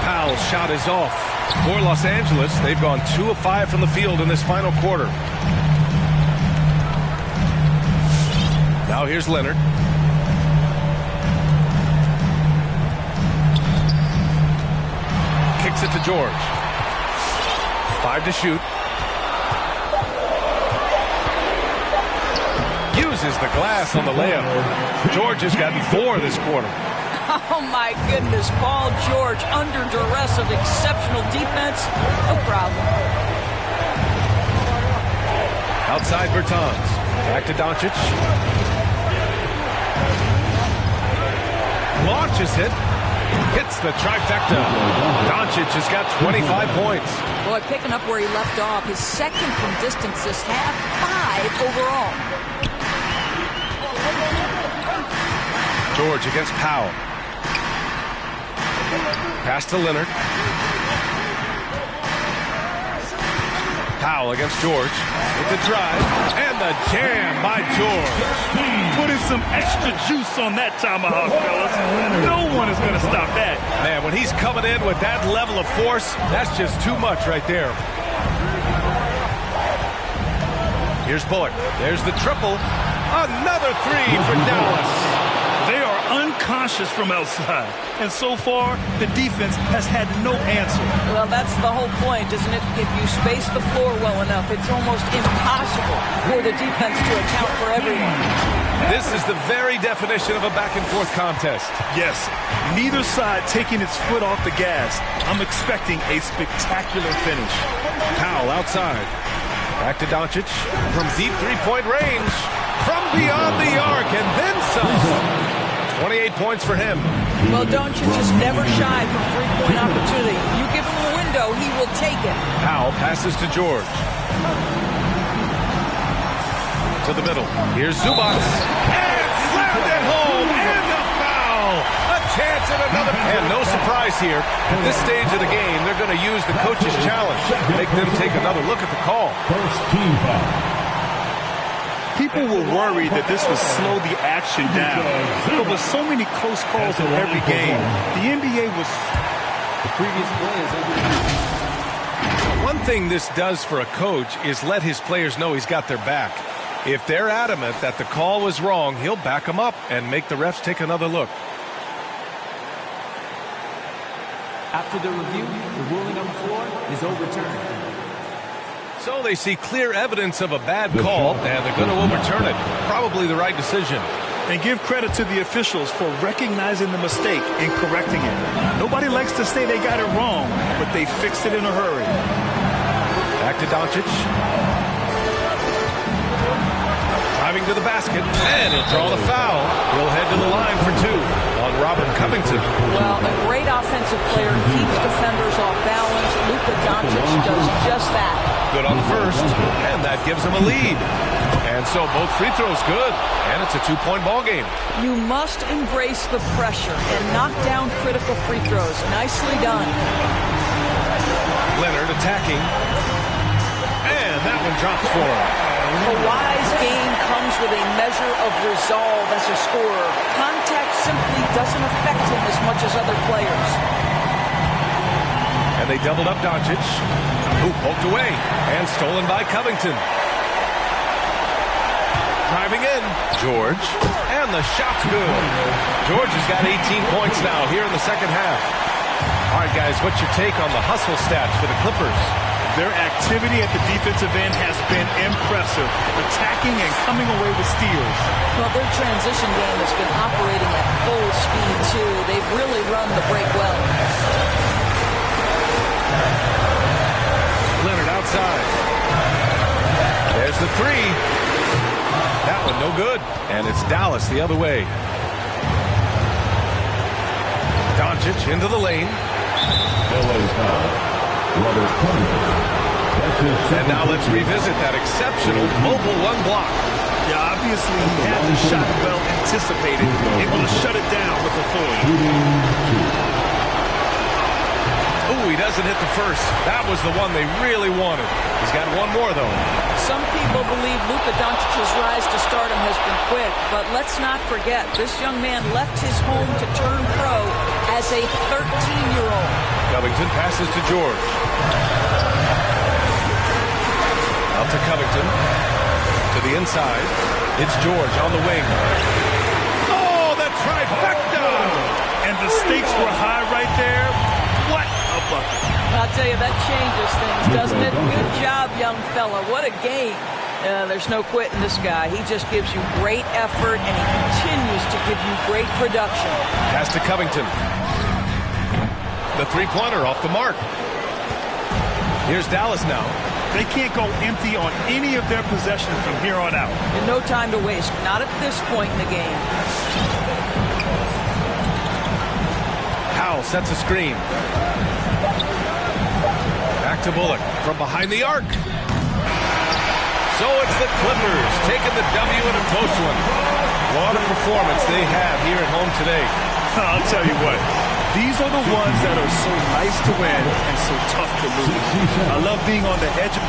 Powell's shot is off. For Los Angeles, they've gone 2 of 5 from the field in this final quarter. Now here's Leonard. Kicks it to George. 5 to shoot. Uses the glass on the layup. George has gotten 4 this quarter. Oh my goodness, Paul George under duress of exceptional defense. No problem. Outside Bertans. Back to Doncic. Launches it. Hits the trifecta. Doncic has got 25 points. Boy, picking up where he left off. His second from distance this half, 5 overall. George against Powell. Pass to Leonard. Powell against George. With the drive. And the jam by George. Putting some extra juice on that tomahawk, fellas. No one is going to stop that. Man, when he's coming in with that level of force, that's just too much right there. Here's Bullock. There's the triple. Another 3 for Dallas. They are unconscious from outside. And so far, the defense has had no answer. Well, that's the whole point, isn't it? If you space the floor well enough, it's almost impossible for the defense to account for everyone. This is the very definition of a back-and-forth contest. Yes, neither side taking its foot off the gas. I'm expecting a spectacular finish. Powell outside. Back to Doncic. From deep three-point range. From beyond the arc, and then some. 28 points for him. Well, Doncic is never shy from three-point opportunity. You give him a window, he will take it. Powell passes to George. To the middle. Here's Zubac. And slammed it home. And a foul. A chance at another. And no surprise here. At this stage of the game, they're going to use the coach's challenge. Make them take another look at the call. First team foul. People were worried that this would slow the action down. But with so many close calls in every game, the NBA was... The previous play is over. One thing this does for a coach is let his players know he's got their back. If they're adamant that the call was wrong, he'll back them up and make the refs take another look. After the review, the ruling on the floor is overturned. So they see clear evidence of a bad call, and they're going to overturn it. Probably the right decision. And give credit to the officials for recognizing the mistake and correcting it. Nobody likes to say they got it wrong, but they fixed it in a hurry. Back to Doncic. Driving to the basket, and he'll draw the foul. He'll head to the line for two on Robert Covington. Well, a great offensive player keeps defenders off balance. Luka Doncic does just that. Good on the first, and that gives him a lead. And so both free throws good, and it's a two-point ball game. You must embrace the pressure and knock down critical free throws. Nicely done. Leonard attacking, and that one drops for him. Kawhi's game comes with a measure of resolve as a scorer. Contact simply doesn't affect him as much as other players. And they doubled up Doncic, who poked away, and stolen by Covington. Driving in, George, and the shot's good. George has got 18 points now here in the second half. All right, guys, what's your take on the hustle stats for the Clippers? Their activity at the defensive end has been impressive, attacking and coming away with steals. Well, their transition game has been operating at full speed, too. They've really run the break well. Leonard outside. There's the three. That one no good. And it's Dallas the other way. Doncic into the lane. And now let's revisit that exceptional mobile one block. Yeah, obviously he had the shot well anticipated, able to shut it down with authority. Oh, he doesn't hit the first. That was the one they really wanted. He's got one more, though. Some people believe Luka Doncic's rise to stardom has been quick, but let's not forget, this young man left his home to turn pro as a 13-year-old. Covington passes to George. Out to Covington. To the inside. It's George on the wing. Oh, that trifecta! And the stakes were high right there. What a bucket. I'll tell you, that changes things, doesn't it? Good job, young fella. What a game. There's no quitting this guy. He just gives you great effort, and he continues to give you great production. Pass to Covington. The three-pointer off the mark. Here's Dallas now. They can't go empty on any of their possessions from here on out. And no time to waste. Not at this point in the game. Powell sets a screen. Back to Bullock from behind the arc. So it's the Clippers taking the W in a close one. What a performance they have here at home today. I'll tell you what. These are the ones that are so nice to win and so tough to lose. I love being on the edge of...